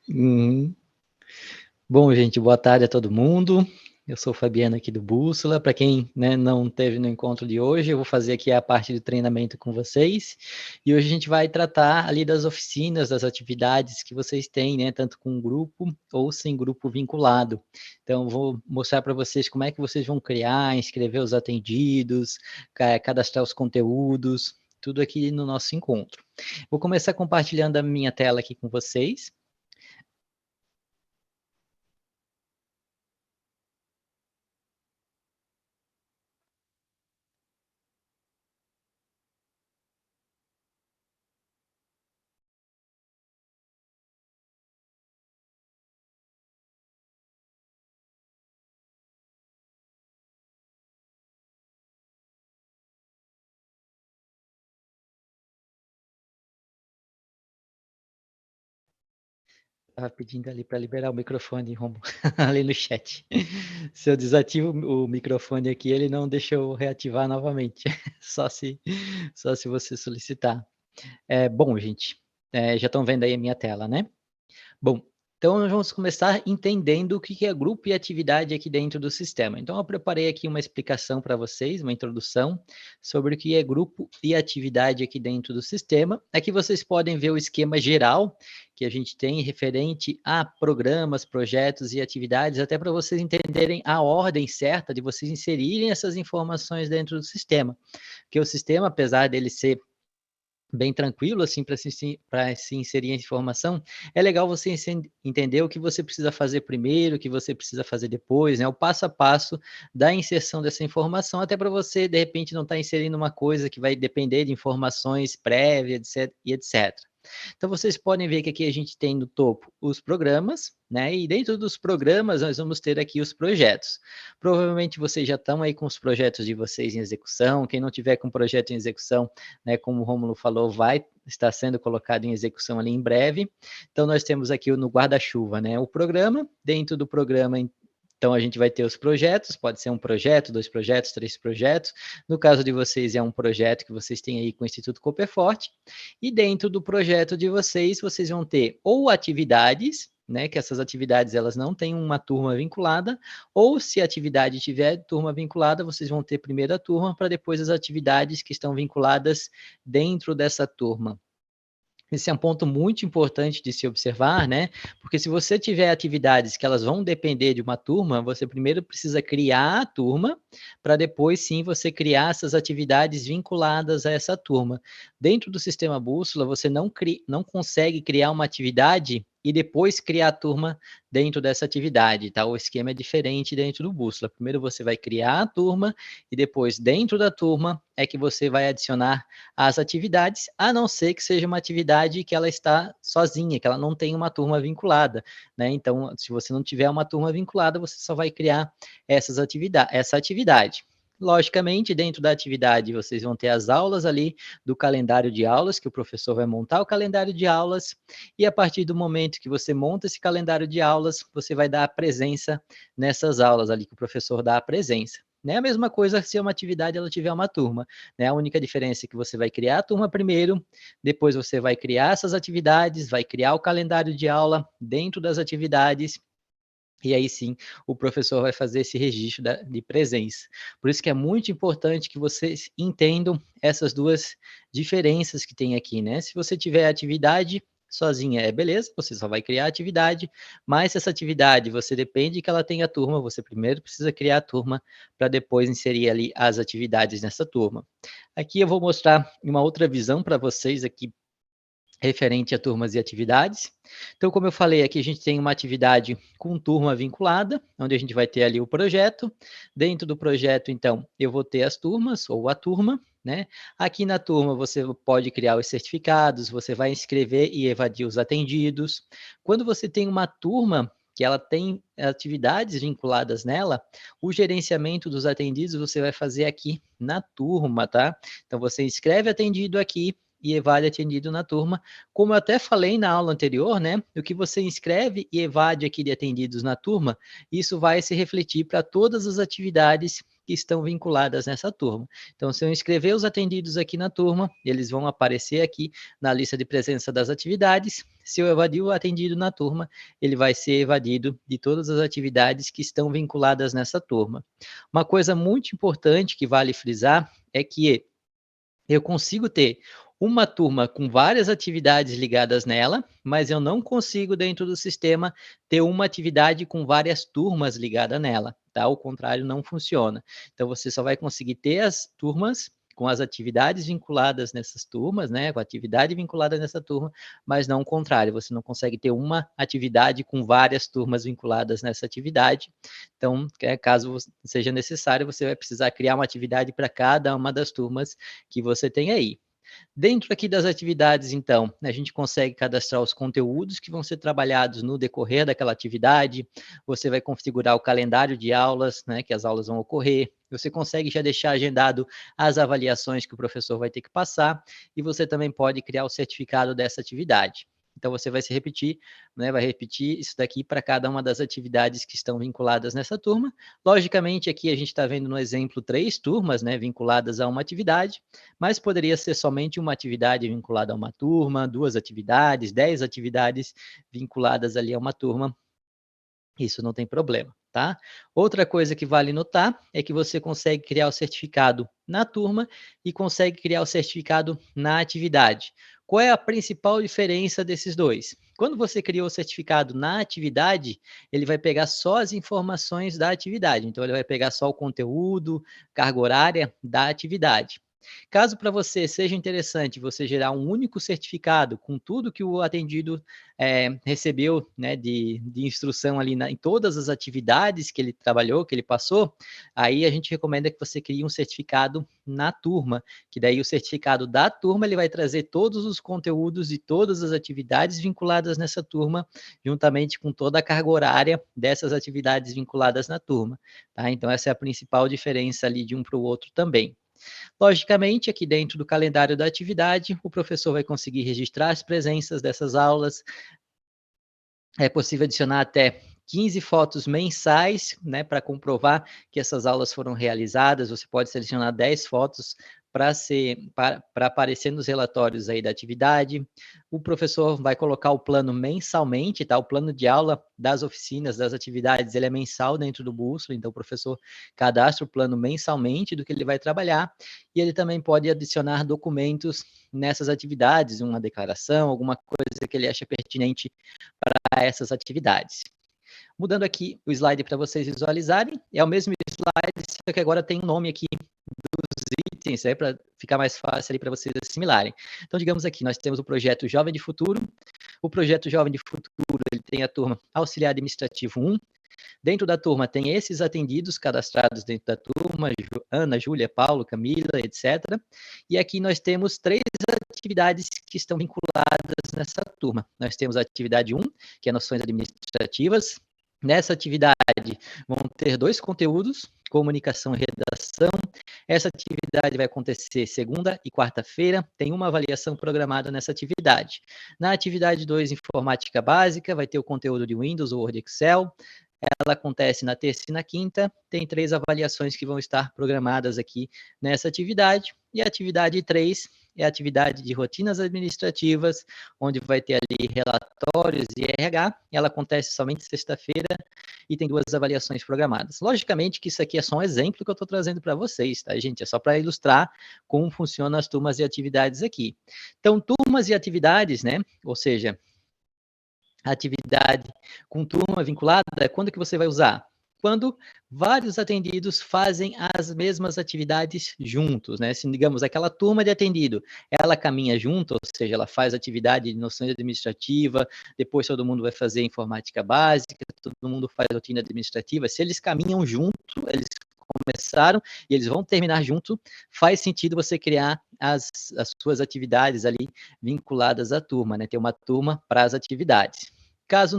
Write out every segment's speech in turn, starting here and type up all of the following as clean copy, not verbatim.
Uhum. Bom, gente, boa tarde a todo mundo. Eu sou o Fabiano aqui do Bússola. Para quem, né, não teve no encontro de hoje, eu vou fazer aqui a parte do treinamento com vocês. E hoje a gente vai tratar ali das oficinas, das atividades que vocês têm, né, tanto com grupo ou sem grupo vinculado. Então, vou mostrar para vocês como é que vocês vão criar, inscrever os atendidos, cadastrar os conteúdos, tudo aqui no nosso encontro. Vou começar compartilhando a minha tela aqui com vocês. Estava pedindo ali para liberar o microfone, Romulo, ali no chat. Se eu desativo o microfone aqui, ele não deixa eu reativar novamente, só se você solicitar. Bom, gente, já estão vendo aí a minha tela, né? Bom, então nós vamos começar entendendo o que é grupo e atividade aqui dentro do sistema. Então eu preparei aqui uma explicação para vocês, uma introdução sobre o que é grupo e atividade aqui dentro do sistema. Aqui vocês podem ver o esquema geral que a gente tem referente a programas, projetos e atividades, até para vocês entenderem a ordem certa de vocês inserirem essas informações dentro do sistema. Porque o sistema, apesar dele ser bem tranquilo, assim, para se inserir a informação, é legal você entender o que você precisa fazer primeiro, o que você precisa fazer depois, né? O passo a passo da inserção dessa informação, até para você, de repente, não estar inserindo uma coisa que vai depender de informações prévias, etc, e etc. Então, vocês podem ver que aqui a gente tem no topo os programas, né? E dentro dos programas, nós vamos ter aqui os projetos. Provavelmente vocês já estão aí com os projetos de vocês em execução. Quem não tiver com projeto em execução, né, como o Rômulo falou, vai estar sendo colocado em execução ali em breve. Então, nós temos aqui no guarda-chuva, né, o programa. Dentro do programa, então, a gente vai ter os projetos, pode ser um projeto, 2 projetos, 3 projetos. No caso de vocês, é um projeto que vocês têm aí com o Instituto Cooperforte. E dentro do projeto de vocês, vocês vão ter ou atividades, né, que essas atividades elas não têm uma turma vinculada, ou se a atividade tiver turma vinculada, vocês vão ter primeiro a turma, para depois as atividades que estão vinculadas dentro dessa turma. Esse é um ponto muito importante de se observar, né? Porque se você tiver atividades que elas vão depender de uma turma, você primeiro precisa criar a turma, para depois sim você criar essas atividades vinculadas a essa turma. Dentro do sistema Bússola, você não consegue criar uma atividade e depois criar a turma dentro dessa atividade, tá? O esquema é diferente dentro do Bússola. Primeiro você vai criar a turma e depois dentro da turma é que você vai adicionar as atividades, a não ser que seja uma atividade que ela está sozinha, que ela não tem uma turma vinculada, né? Então, se você não tiver uma turma vinculada, você só vai criar essa atividade. Logicamente, dentro da atividade, vocês vão ter as aulas ali do calendário de aulas, que o professor vai montar o calendário de aulas, e a partir do momento que você monta esse calendário de aulas, você vai dar a presença nessas aulas ali, que o professor dá a presença. Né? A mesma coisa se uma atividade ela tiver uma turma. Né? A única diferença é que você vai criar a turma primeiro, depois você vai criar essas atividades, vai criar o calendário de aula dentro das atividades, e aí sim o professor vai fazer esse registro de presença. Por isso que é muito importante que vocês entendam essas duas diferenças que tem aqui, né? Se você tiver atividade sozinha, beleza, você só vai criar a atividade, mas se essa atividade você depende que ela tenha turma, você primeiro precisa criar a turma para depois inserir ali as atividades nessa turma. Aqui eu vou mostrar uma outra visão para vocês aqui referente a turmas e atividades. Então, como eu falei, aqui a gente tem uma atividade com turma vinculada, onde a gente vai ter ali o projeto. Dentro do projeto, então, eu vou ter as turmas ou a turma, né? Aqui na turma você pode criar os certificados, você vai inscrever e evadir os atendidos. Quando você tem uma turma que ela tem atividades vinculadas nela, o gerenciamento dos atendidos você vai fazer aqui na turma, tá? Então você inscreve atendido aqui e evade atendido na turma. Como eu até falei na aula anterior, né? O que você inscreve e evade aqui de atendidos na turma, isso vai se refletir para todas as atividades que estão vinculadas nessa turma. Então, se eu inscrever os atendidos aqui na turma, eles vão aparecer aqui na lista de presença das atividades. Se eu evadir o atendido na turma, ele vai ser evadido de todas as atividades que estão vinculadas nessa turma. Uma coisa muito importante que vale frisar é que eu consigo ter uma turma com várias atividades ligadas nela, mas eu não consigo, dentro do sistema, ter uma atividade com várias turmas ligadas nela, tá? O contrário não funciona. Então, você só vai conseguir ter as turmas com as atividades vinculadas nessas turmas, né? Com a atividade vinculada nessa turma, mas não o contrário. Você não consegue ter uma atividade com várias turmas vinculadas nessa atividade. Então, caso seja necessário, você vai precisar criar uma atividade para cada uma das turmas que você tem aí. Dentro aqui das atividades, então, a gente consegue cadastrar os conteúdos que vão ser trabalhados no decorrer daquela atividade, você vai configurar o calendário de aulas, né, que as aulas vão ocorrer, você consegue já deixar agendado as avaliações que o professor vai ter que passar, e você também pode criar o certificado dessa atividade. Então, você vai se repetir, né, vai repetir isso daqui para cada uma das atividades que estão vinculadas nessa turma. Logicamente, aqui a gente está vendo no exemplo 3 turmas, né, vinculadas a uma atividade, mas poderia ser somente uma atividade vinculada a uma turma, 2 atividades, 10 atividades vinculadas ali a uma turma, isso não tem problema, tá? Outra coisa que vale notar é que você consegue criar o certificado na turma e consegue criar o certificado na atividade. Qual é a principal diferença desses dois? Quando você criou o certificado na atividade, ele vai pegar só as informações da atividade, então ele vai pegar só o conteúdo, carga horária da atividade. Caso para você seja interessante você gerar um único certificado com tudo que o atendido recebeu, né, de instrução ali em todas as atividades que ele trabalhou, que ele passou, aí a gente recomenda que você crie um certificado na turma, que daí o certificado da turma ele vai trazer todos os conteúdos e todas as atividades vinculadas nessa turma, juntamente com toda a carga horária dessas atividades vinculadas na turma, tá? Então essa é a principal diferença ali de um para o outro também. Logicamente, aqui dentro do calendário da atividade, o professor vai conseguir registrar as presenças dessas aulas. É possível adicionar até 15 fotos mensais, né, para comprovar que essas aulas foram realizadas. Você pode selecionar 10 fotos para aparecer nos relatórios aí da atividade. O professor vai colocar o plano mensalmente, tá? O plano de aula das oficinas, das atividades, ele é mensal dentro do Bússola, então o professor cadastra o plano mensalmente do que ele vai trabalhar, e ele também pode adicionar documentos nessas atividades, uma declaração, alguma coisa que ele acha pertinente para essas atividades. Mudando aqui o slide para vocês visualizarem, é o mesmo slide, só que agora tem um nome aqui dos itens, para ficar mais fácil para vocês assimilarem. Então, digamos aqui, nós temos o projeto Jovem de Futuro. O projeto Jovem de Futuro, ele tem a turma Auxiliar Administrativo 1. Dentro da turma tem esses atendidos cadastrados dentro da turma, Ana, Júlia, Paulo, Camila, etc. E aqui nós temos 3 atividades que estão vinculadas nessa turma. Nós temos a atividade 1, que é noções administrativas. Nessa atividade vão ter 2 conteúdos, comunicação e redação. Essa atividade vai acontecer segunda e quarta-feira, tem uma avaliação programada nessa atividade. Na atividade 2, informática básica, vai ter o conteúdo de Windows, Word, Excel. Ela acontece na terça e na quinta, tem 3 avaliações que vão estar programadas aqui nessa atividade, e a atividade 3 é a atividade de rotinas administrativas, onde vai ter ali relatórios e RH, ela acontece somente sexta-feira e tem 2 avaliações programadas. Logicamente que isso aqui é só um exemplo que eu estou trazendo para vocês, tá, gente? É só para ilustrar como funcionam as turmas e atividades aqui. Então, turmas e atividades, né, ou seja, atividade com turma vinculada, quando que você vai usar? Quando vários atendidos fazem as mesmas atividades juntos, né? Se, digamos, aquela turma de atendido, ela caminha junto, ou seja, ela faz atividade de noções administrativa, depois todo mundo vai fazer informática básica, todo mundo faz rotina administrativa, se eles caminham junto, eles começaram e eles vão terminar junto, faz sentido você criar as suas atividades ali vinculadas à turma, né? Ter uma turma para as atividades. Caso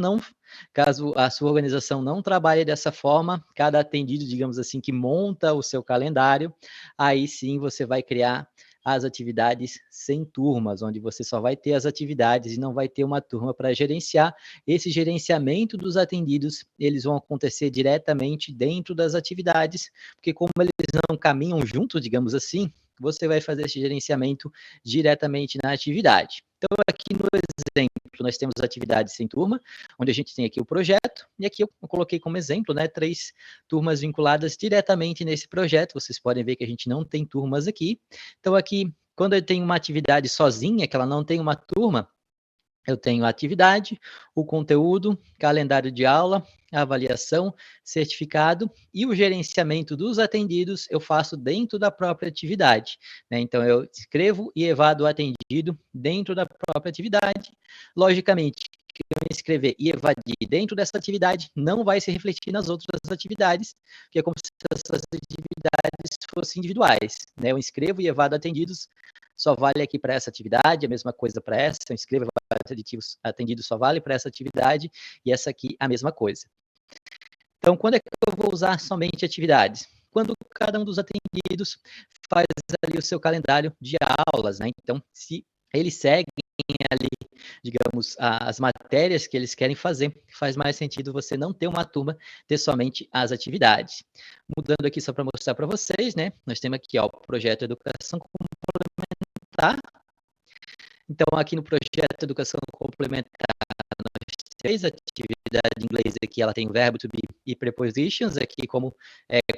a sua organização não trabalhe dessa forma, cada atendido, digamos assim, que monta o seu calendário, aí sim você vai criar as atividades sem turmas, onde você só vai ter as atividades e não vai ter uma turma para gerenciar. Esse gerenciamento dos atendidos, eles vão acontecer diretamente dentro das atividades, porque como eles não caminham juntos, digamos assim, você vai fazer esse gerenciamento diretamente na atividade. Então, aqui no exemplo, nós temos atividades sem turma, onde a gente tem aqui o projeto, e aqui eu coloquei como exemplo, né, 3 turmas vinculadas diretamente nesse projeto. Vocês podem ver que a gente não tem turmas aqui. Então, aqui, quando eu tenho uma atividade sozinha, que ela não tem uma turma, eu tenho a atividade, o conteúdo, calendário de aula, a avaliação, certificado e o gerenciamento dos atendidos eu faço dentro da própria atividade, né? Então, eu escrevo e evado o atendido dentro da própria atividade. Logicamente, que eu escrever e evadir dentro dessa atividade não vai se refletir nas outras atividades, que é como se essas atividades fossem individuais, né? Eu escrevo e evado atendidos, só vale aqui para essa atividade, a mesma coisa para essa, eu escrevo atendidos só vale para essa atividade, e essa aqui a mesma coisa. Então, quando é que eu vou usar somente atividades? Quando cada um dos atendidos faz ali o seu calendário de aulas, né? Então, se eles seguem ali, digamos, as matérias que eles querem fazer, faz mais sentido você não ter uma turma, ter somente as atividades. Mudando aqui só para mostrar para vocês, né? Nós temos aqui, ó, o projeto Educação Complementar. Então, aqui no projeto Educação Complementar, nós temos atividade em inglês aqui, ela tem verbo to be e prepositions, aqui como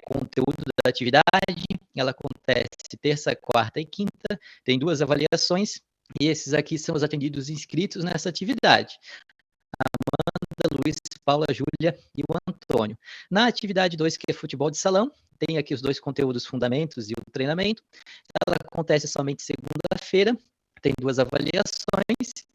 conteúdo da atividade, ela acontece terça, quarta e quinta, tem 2 avaliações, e esses aqui são os atendidos inscritos nessa atividade. Amanda, Luiz, Paula, Júlia e o Antônio. Na atividade 2, que é futebol de salão, tem aqui os 2 conteúdos, fundamentos e o treinamento. Ela acontece somente segunda-feira, tem 2 avaliações,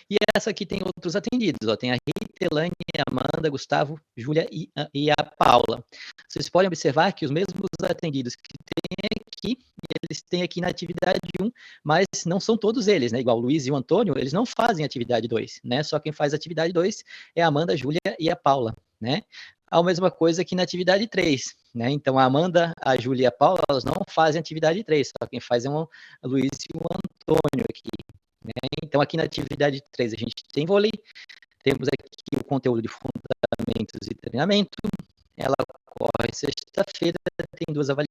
e essa aqui tem outros atendidos, ó, tem a Rita, Elane, a Amanda, Gustavo, Júlia e a Paula. Vocês podem observar que os mesmos atendidos que tem aqui, eles têm aqui na atividade 1, mas não são todos eles, né? Igual o Luiz e o Antônio, eles não fazem atividade 2, né? Só quem faz atividade 2 é a Amanda, a Júlia e a Paula, né? A mesma coisa aqui na atividade 3, né? Então, a Amanda, a Júlia e a Paula, elas não fazem atividade 3, só quem faz é o Luiz e o Antônio aqui, né? Então, aqui na atividade 3, a gente tem vôlei, temos aqui o conteúdo de fundamentos e treinamento, ela ocorre sexta-feira, tem 2 avaliações.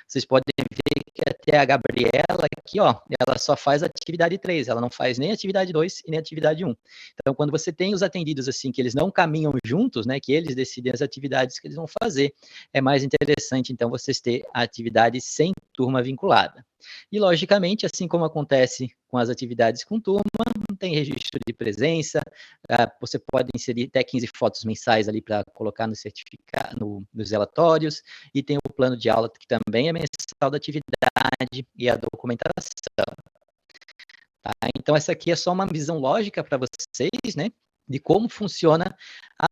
Vocês podem ver que até a Gabriela aqui, ó, ela só faz atividade 3, ela não faz nem atividade 2 e nem atividade 1. Então, quando você tem os atendidos assim, que eles não caminham juntos, né, que eles decidem as atividades que eles vão fazer, é mais interessante, então, vocês ter a atividade sem turma vinculada. E, logicamente, assim como acontece com as atividades com turma, não tem registro de presença, você pode inserir até 15 fotos mensais ali para colocar no certificado, nos relatórios, e tem o plano de aula que também é mensal da atividade e a documentação. Tá? Então, essa aqui é só uma visão lógica para vocês, né, de como funciona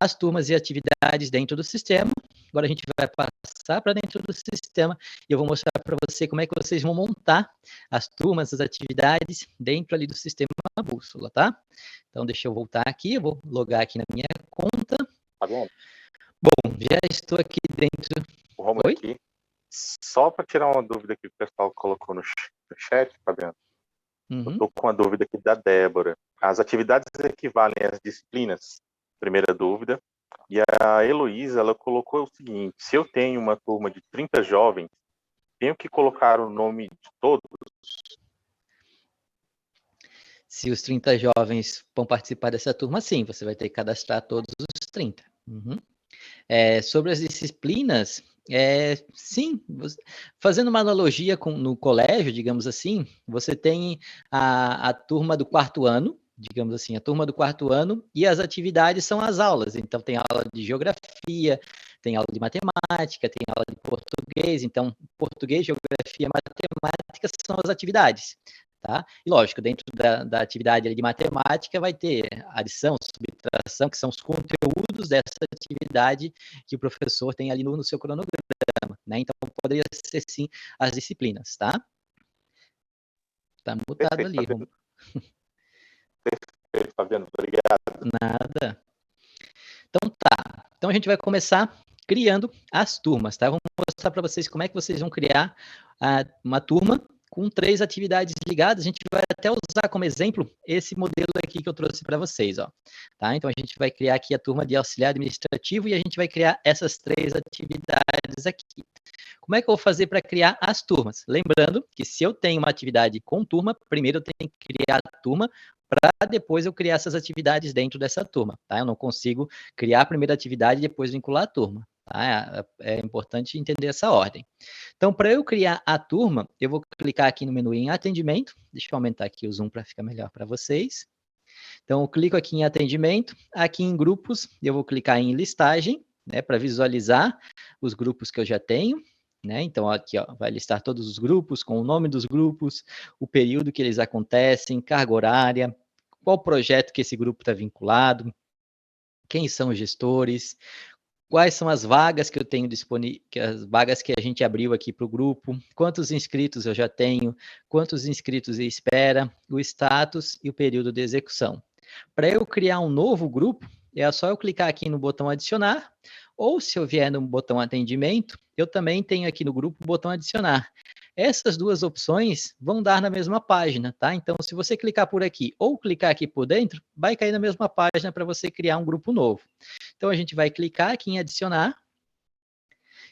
as turmas e atividades dentro do sistema. Agora a gente vai passar para dentro do sistema e eu vou mostrar para você como é que vocês vão montar as turmas, as atividades dentro ali do sistema Bússola, tá? Então, deixa eu voltar aqui, eu vou logar aqui na minha conta. Tá bom? Bom, já estou aqui dentro. O Romulo aqui. Só para tirar uma dúvida que o pessoal colocou no chat, Fabiano. Eu estou com uma dúvida aqui da Débora. As atividades equivalem às disciplinas? Primeira dúvida. E a Heloísa, ela colocou o seguinte: se eu tenho uma turma de 30 jovens, tenho que colocar o nome de todos? Se os 30 jovens vão participar dessa turma, sim, você vai ter que cadastrar todos os 30. Sobre as disciplinas, sim, fazendo uma analogia no colégio, digamos assim, você tem a turma do 4º ano, digamos assim, a turma do 4º ano, e as atividades são as aulas. Então, tem aula de geografia, tem aula de matemática, tem aula de português. Então, português, geografia, matemática são as atividades. Tá? E lógico, dentro da atividade de matemática vai ter adição, subtração, que são os conteúdos dessa atividade que o professor tem ali no seu cronograma, né? Então, poderia ser sim as disciplinas, tá? Tá mutado Perfeito, ali, Romulo. Perfeito, Fabiano, obrigado. Nada. Então tá. Então a gente vai começar criando as turmas, tá? Vou mostrar para vocês como é que vocês vão criar uma turma com 3 atividades ligadas, a gente vai até usar como exemplo esse modelo aqui que eu trouxe para vocês, ó. Tá? Então, a gente vai criar aqui a turma de auxiliar administrativo e a gente vai criar essas 3 atividades aqui. Como é que eu vou fazer para criar as turmas? Lembrando que se eu tenho uma atividade com turma, primeiro eu tenho que criar a turma para depois eu criar essas atividades dentro dessa turma, tá? Eu não consigo criar a primeira atividade e depois vincular a turma, tá? É importante entender essa ordem. Então, para eu criar a turma, eu vou clicar aqui no menu em atendimento, deixa eu aumentar aqui o zoom para ficar melhor para vocês. Então, eu clico aqui em atendimento, aqui em grupos, eu vou clicar em listagem, né, para visualizar os grupos que eu já tenho, né? Então, aqui ó, vai listar todos os grupos, com o nome dos grupos, o período que eles acontecem, carga horária, qual projeto que esse grupo está vinculado, quem são os gestores, quais são as vagas que eu tenho disponível, as vagas que a gente abriu aqui para o grupo, quantos inscritos eu já tenho, quantos inscritos em espera, o status e o período de execução. Para eu criar um novo grupo, é só eu clicar aqui no botão adicionar, ou se eu vier no botão atendimento, eu também tenho aqui no grupo o botão adicionar. Essas duas opções vão dar na mesma página, tá? Então, se você clicar por aqui ou clicar aqui por dentro, vai cair na mesma página para você criar um grupo novo. Então, a gente vai clicar aqui em adicionar,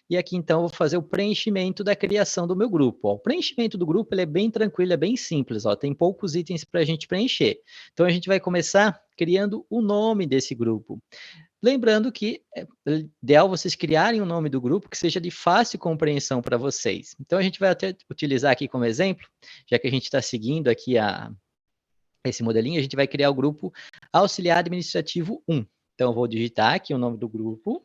e aqui, então, eu vou fazer o preenchimento da criação do meu grupo. Ó. O preenchimento do grupo ele é bem tranquilo, é bem simples. Ó. Tem poucos itens para a gente preencher. Então, a gente vai começar criando o nome desse grupo. Lembrando que é ideal vocês criarem o nome do grupo que seja de fácil compreensão para vocês. Então, a gente vai até utilizar aqui como exemplo, já que a gente está seguindo aqui esse modelinho, a gente vai criar o grupo Auxiliar Administrativo 1. Então, eu vou digitar aqui o nome do grupo.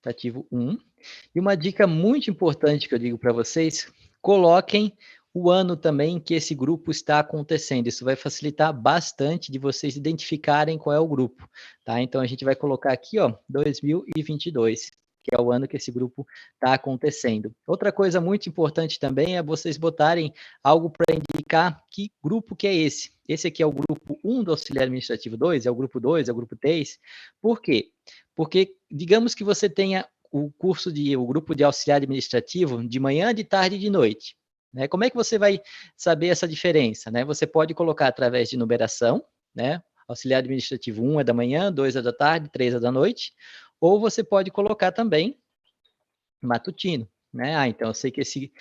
Ativo 1. E uma dica muito importante que eu digo para vocês, coloquem o ano também que esse grupo está acontecendo. Isso vai facilitar bastante de vocês identificarem qual é o grupo, tá? Então, a gente vai colocar aqui, ó, 2022, que é o ano que esse grupo está acontecendo. Outra coisa muito importante também é vocês botarem algo para indicar que grupo que é esse. Esse aqui é o grupo 1 do Auxiliar Administrativo 2, é o grupo 2, é o grupo 3. Por quê? Porque, digamos que você tenha o grupo de auxiliar administrativo de manhã, de tarde e de noite. Né? Como é que você vai saber essa diferença? Né? Você pode colocar através de numeração, né? Auxiliar administrativo 1 é da manhã, 2 é da tarde, 3 é da noite, ou você pode colocar também matutino. Né? Então eu sei que esse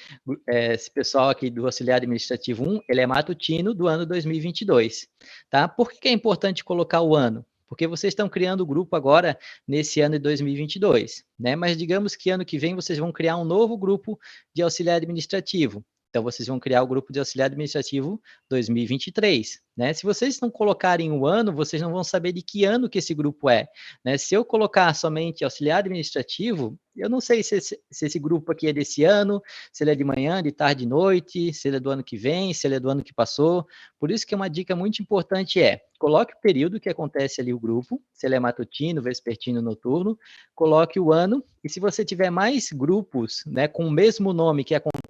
pessoal aqui do auxiliar administrativo 1, ele é matutino do ano 2022. Tá? Por que é importante colocar o ano? Porque vocês estão criando o grupo agora nesse ano de 2022, né? Mas digamos que ano que vem vocês vão criar um novo grupo de auxiliar administrativo. Então, vocês vão criar o grupo de auxiliar administrativo 2023, né? Se vocês não colocarem o ano, vocês não vão saber de que ano que esse grupo é, né? Se eu colocar somente auxiliar administrativo, eu não sei se esse grupo aqui é desse ano, se ele é de manhã, de tarde, de noite, se ele é do ano que vem, se ele é do ano que passou. Por isso que uma dica muito importante é, coloque o período que acontece ali o grupo, se ele é matutino, vespertino, noturno, coloque o ano, e se você tiver mais grupos, né, com o mesmo nome que acontece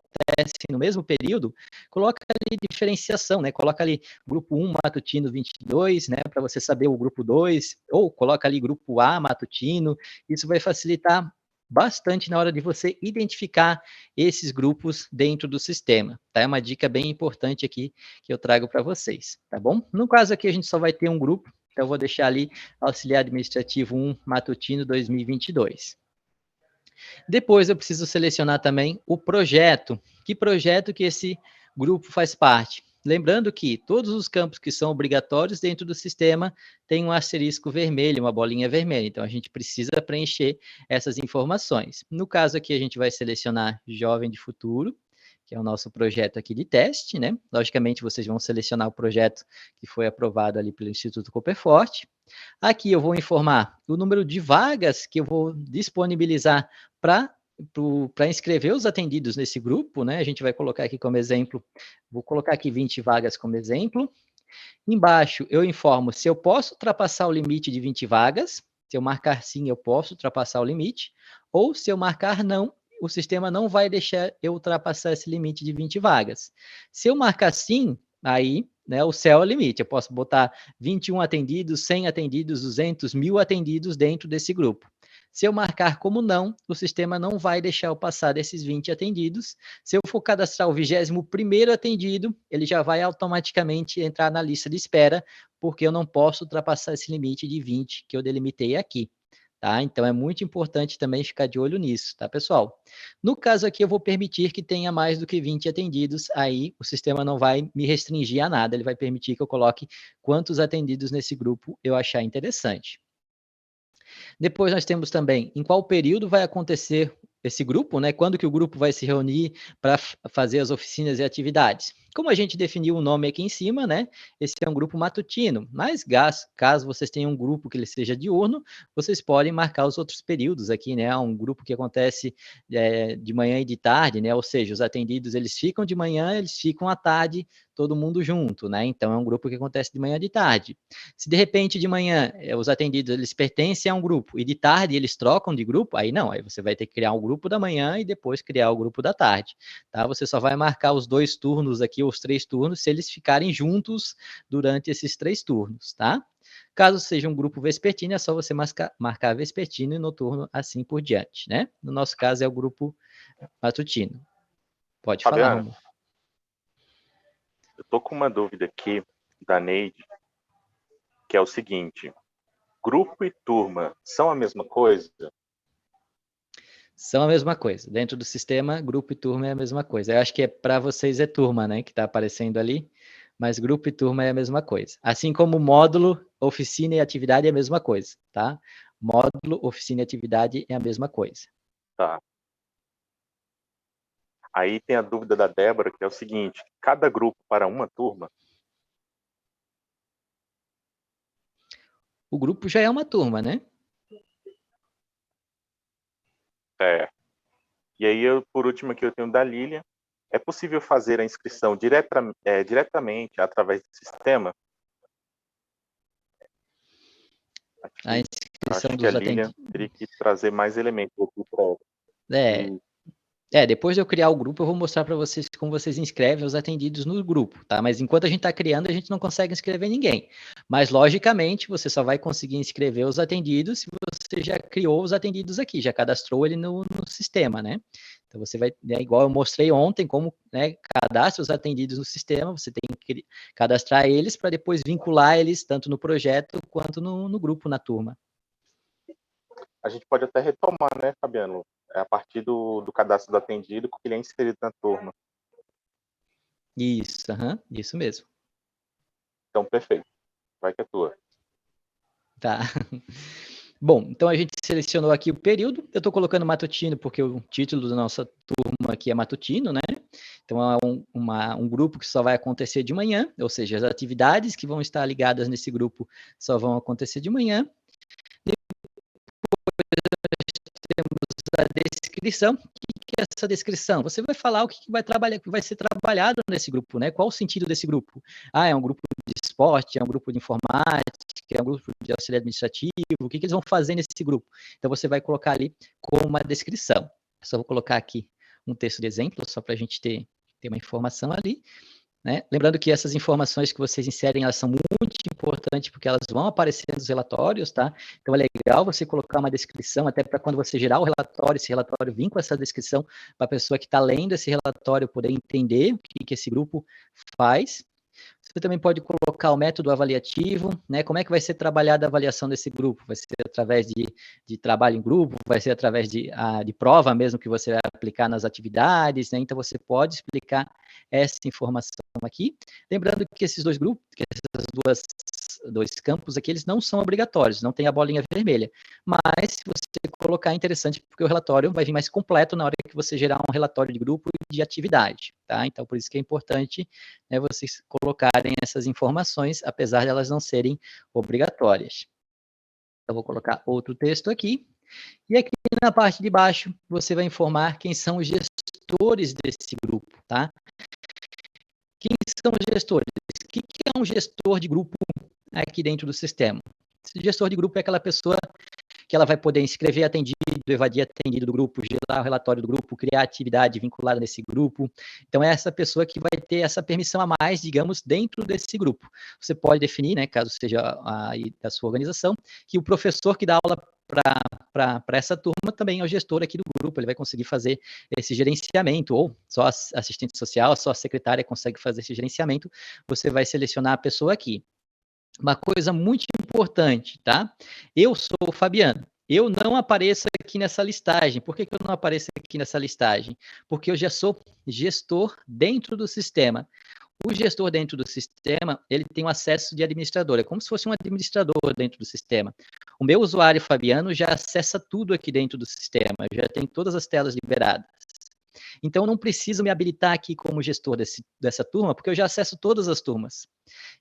no mesmo período, coloca ali diferenciação, né? Coloca ali grupo 1 matutino 22, né, para você saber o grupo 2, ou coloca ali grupo A matutino. Isso vai facilitar bastante na hora de você identificar esses grupos dentro do sistema, tá? É uma dica bem importante aqui que eu trago para vocês, tá bom? No caso aqui a gente só vai ter um grupo, então eu vou deixar ali auxiliar administrativo 1 matutino 2022. Depois eu preciso selecionar também o projeto. Que projeto que esse grupo faz parte? Lembrando que todos os campos que são obrigatórios dentro do sistema têm um asterisco vermelho, uma bolinha vermelha. Então, a gente precisa preencher essas informações. No caso aqui, a gente vai selecionar Jovem de Futuro, que é o nosso projeto aqui de teste, né? Logicamente, vocês vão selecionar o projeto que foi aprovado ali pelo Instituto Cooperforte. Aqui eu vou informar o número de vagas que eu vou disponibilizar para inscrever os atendidos nesse grupo, né? A gente vai colocar aqui como exemplo, vou colocar aqui 20 vagas como exemplo. Embaixo eu informo se eu posso ultrapassar o limite de 20 vagas, se eu marcar sim, eu posso ultrapassar o limite, ou se eu marcar não, o sistema não vai deixar eu ultrapassar esse limite de 20 vagas. Se eu marcar sim, aí, né, o céu é o limite, eu posso botar 21 atendidos, 100 atendidos, 200, 1000 atendidos dentro desse grupo. Se eu marcar como não, o sistema não vai deixar eu passar desses 20 atendidos. Se eu for cadastrar o 21º atendido, ele já vai automaticamente entrar na lista de espera, porque eu não posso ultrapassar esse limite de 20 que eu delimitei aqui. Tá? Então, é muito importante também ficar de olho nisso, tá, pessoal? No caso aqui, eu vou permitir que tenha mais do que 20 atendidos, aí o sistema não vai me restringir a nada, ele vai permitir que eu coloque quantos atendidos nesse grupo eu achar interessante. Depois nós temos também em qual período vai acontecer esse grupo, né? Quando que o grupo vai se reunir para fazer as oficinas e atividades. Como a gente definiu o nome aqui em cima, né? Esse é um grupo matutino, mas caso vocês tenham um grupo que ele seja diurno, vocês podem marcar os outros períodos aqui, né? Um grupo que acontece de manhã e de tarde, né? Ou seja, os atendidos eles ficam de manhã, eles ficam à tarde, todo mundo junto, né? Então é um grupo que acontece de manhã e de tarde. Se de repente de manhã os atendidos eles pertencem a um grupo e de tarde eles trocam de grupo, aí não, aí você vai ter que criar um grupo da manhã e depois criar o grupo da tarde, tá? Você só vai marcar os 2 turnos aqui, os 3 turnos, se eles ficarem juntos durante esses 3 turnos, tá? Caso seja um grupo vespertino, é só você marcar vespertino e noturno, assim por diante, né? No nosso caso é o grupo matutino. Pode falar, Romulo. Eu tô com uma dúvida aqui da Neide, que é o seguinte: grupo e turma são a mesma coisa? São a mesma coisa. Dentro do sistema, grupo e turma é a mesma coisa. Eu acho que para vocês é turma, né, que está aparecendo ali, mas grupo e turma é a mesma coisa. Assim como módulo, oficina e atividade é a mesma coisa, tá? Módulo, oficina e atividade é a mesma coisa. Tá. Aí tem a dúvida da Débora, que é o seguinte: cada grupo para uma turma? O grupo já é uma turma, né? É. E aí, por último, aqui eu tenho da Lilian. É possível fazer a inscrição diretamente através do sistema? A inscrição Acho que dos a Lilian atendidos. teria que trazer mais elementos aqui para ela. Depois de eu criar o grupo, eu vou mostrar para vocês como vocês inscrevem os atendidos no grupo, tá? Mas enquanto a gente está criando, a gente não consegue inscrever ninguém. Mas, logicamente, você só vai conseguir inscrever os atendidos se você já criou os atendidos aqui, já cadastrou ele no sistema, né? Então, você vai, igual eu mostrei ontem, como cadastra os atendidos no sistema, você tem que cadastrar eles para depois vincular eles tanto no projeto quanto no grupo, na turma. A gente pode até retomar, né, Fabiano? A partir do cadastro do atendido, que ele é inserido na turma. Isso, isso mesmo. Então, perfeito. Vai que é tua. Tá. Bom, então a gente selecionou aqui o período. Eu estou colocando matutino porque o título da nossa turma aqui é matutino, né? Então é um grupo que só vai acontecer de manhã, ou seja, as atividades que vão estar ligadas nesse grupo só vão acontecer de manhã. A descrição. O que é essa descrição? Você vai falar o que vai ser trabalhado nesse grupo, né? Qual o sentido desse grupo? É um grupo de esporte, é um grupo de informática, é um grupo de auxílio administrativo, o que eles vão fazer nesse grupo? Então, você vai colocar ali como uma descrição. Eu só vou colocar aqui um texto de exemplo, só para a gente ter uma informação ali. Né? Lembrando que essas informações que vocês inserem, elas são muito importantes, porque elas vão aparecer nos relatórios, tá? Então, é legal você colocar uma descrição, até para quando você gerar o relatório, esse relatório vir com essa descrição, para a pessoa que está lendo esse relatório poder entender o que esse grupo faz. Você também pode colocar o método avaliativo, né? Como é que vai ser trabalhada a avaliação desse grupo? Vai ser através de trabalho em grupo? Vai ser através de prova mesmo que você vai aplicar nas atividades, né? Então, você pode explicar essa informação aqui. Lembrando que esses dois grupos, que essas dois campos aqui, eles não são obrigatórios, não tem a bolinha vermelha. Mas, se você colocar, é interessante, porque o relatório vai vir mais completo na hora que você gerar um relatório de grupo e de atividade, tá? Então, por isso que é importante, né, vocês colocarem essas informações, apesar de elas não serem obrigatórias. Eu vou colocar outro texto aqui. E aqui na parte de baixo, você vai informar quem são os gestores desse grupo, tá? Quem são os gestores? O que é um gestor de grupo aqui dentro do sistema? Esse gestor de grupo é aquela pessoa que ela vai poder inscrever atendido, evadir atendido do grupo, gerar o relatório do grupo, criar atividade vinculada nesse grupo. Então, é essa pessoa que vai ter essa permissão a mais, digamos, dentro desse grupo. Você pode definir, né, caso seja aí da sua organização, que o professor que dá aula para essa turma também é o gestor aqui do grupo, ele vai conseguir fazer esse gerenciamento, ou só assistente social, só a secretária consegue fazer esse gerenciamento, você vai selecionar a pessoa aqui. Uma coisa muito importante, tá? Eu sou o Fabiano. Eu não apareço aqui nessa listagem. Por que eu não apareço aqui nessa listagem? Porque eu já sou gestor dentro do sistema. O gestor dentro do sistema, ele tem um acesso de administrador, é como se fosse um administrador dentro do sistema. O meu usuário Fabiano já acessa tudo aqui dentro do sistema, já tem todas as telas liberadas. Então, eu não preciso me habilitar aqui como gestor dessa turma, porque eu já acesso todas as turmas.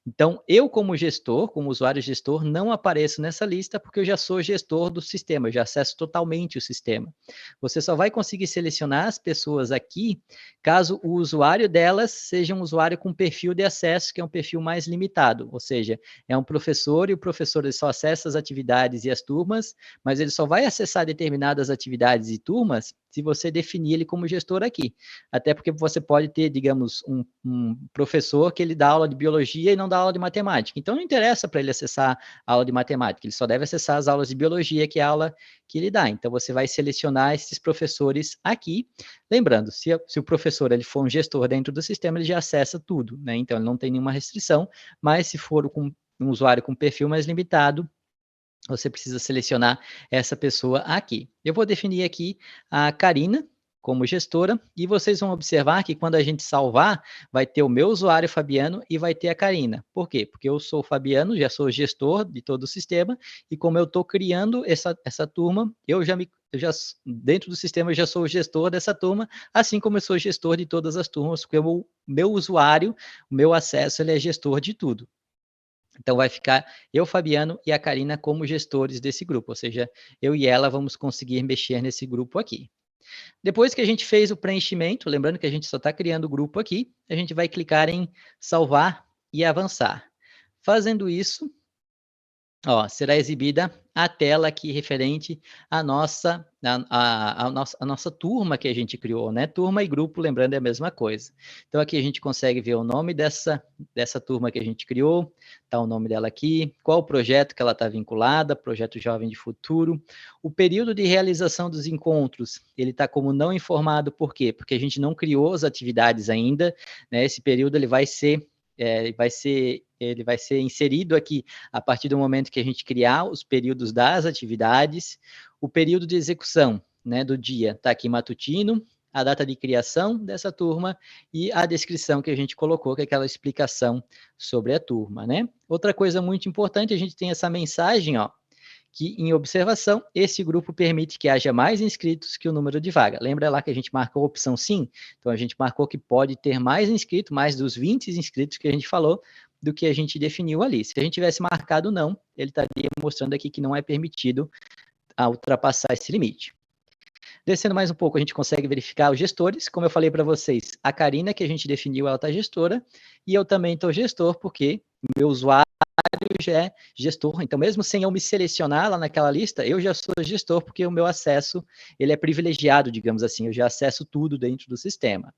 Então, eu como gestor, como usuário gestor, não apareço nessa lista porque eu já sou gestor do sistema, eu já acesso totalmente o sistema. Você só vai conseguir selecionar as pessoas aqui caso o usuário delas seja um usuário com perfil de acesso, que é um perfil mais limitado, ou seja, é um professor e o professor ele só acessa as atividades e as turmas, mas ele só vai acessar determinadas atividades e turmas se você definir ele como gestor aqui. Até porque você pode ter, digamos, um professor que ele dá aula de biologia e não dá aula de matemática. Então, não interessa para ele acessar a aula de matemática, ele só deve acessar as aulas de biologia, que é a aula que ele dá. Então, você vai selecionar esses professores aqui. Lembrando, se o professor ele for um gestor dentro do sistema, ele já acessa tudo, né? Então, ele não tem nenhuma restrição, mas se for um usuário com perfil mais limitado, você precisa selecionar essa pessoa aqui. Eu vou definir aqui a Karina como gestora, e vocês vão observar que quando a gente salvar, vai ter o meu usuário Fabiano e vai ter a Karina. Por quê? Porque eu sou o Fabiano, já sou gestor de todo o sistema, e como eu estou criando essa turma, dentro do sistema eu já sou o gestor dessa turma, assim como eu sou gestor de todas as turmas, porque o meu usuário, o meu acesso, ele é gestor de tudo. Então, vai ficar eu, Fabiano e a Karina como gestores desse grupo, ou seja, eu e ela vamos conseguir mexer nesse grupo aqui. Depois que a gente fez o preenchimento, lembrando que a gente só está criando o grupo aqui, a gente vai clicar em salvar e avançar. Fazendo isso, será exibida a tela aqui referente à nossa turma que a gente criou, né? Turma e grupo, lembrando, é a mesma coisa. Então, aqui a gente consegue ver o nome dessa turma que a gente criou, tá o nome dela aqui, qual o projeto que ela está vinculada, Projeto Jovem de Futuro. O período de realização dos encontros, ele está como não informado, por quê? Porque a gente não criou as atividades ainda, né? Esse período ele vai ser inserido aqui a partir do momento que a gente criar os períodos das atividades. O período de execução, né, do dia está aqui matutino, a data de criação dessa turma e a descrição que a gente colocou, que é aquela explicação sobre a turma, né? Outra coisa muito importante, a gente tem essa mensagem, que em observação, esse grupo permite que haja mais inscritos que o número de vaga. Lembra lá que a gente marcou a opção sim? Então, a gente marcou que pode ter mais inscritos, mais dos 20 inscritos que a gente falou, do que a gente definiu ali. Se a gente tivesse marcado não, ele estaria mostrando aqui que não é permitido ultrapassar esse limite. Descendo mais um pouco, a gente consegue verificar os gestores. Como eu falei para vocês, a Karina, que a gente definiu, ela está gestora, e eu também estou gestor, porque o meu usuário já é gestor, então mesmo sem eu me selecionar lá naquela lista, eu já sou gestor, porque o meu acesso, ele é privilegiado, digamos assim, eu já acesso tudo dentro do sistema.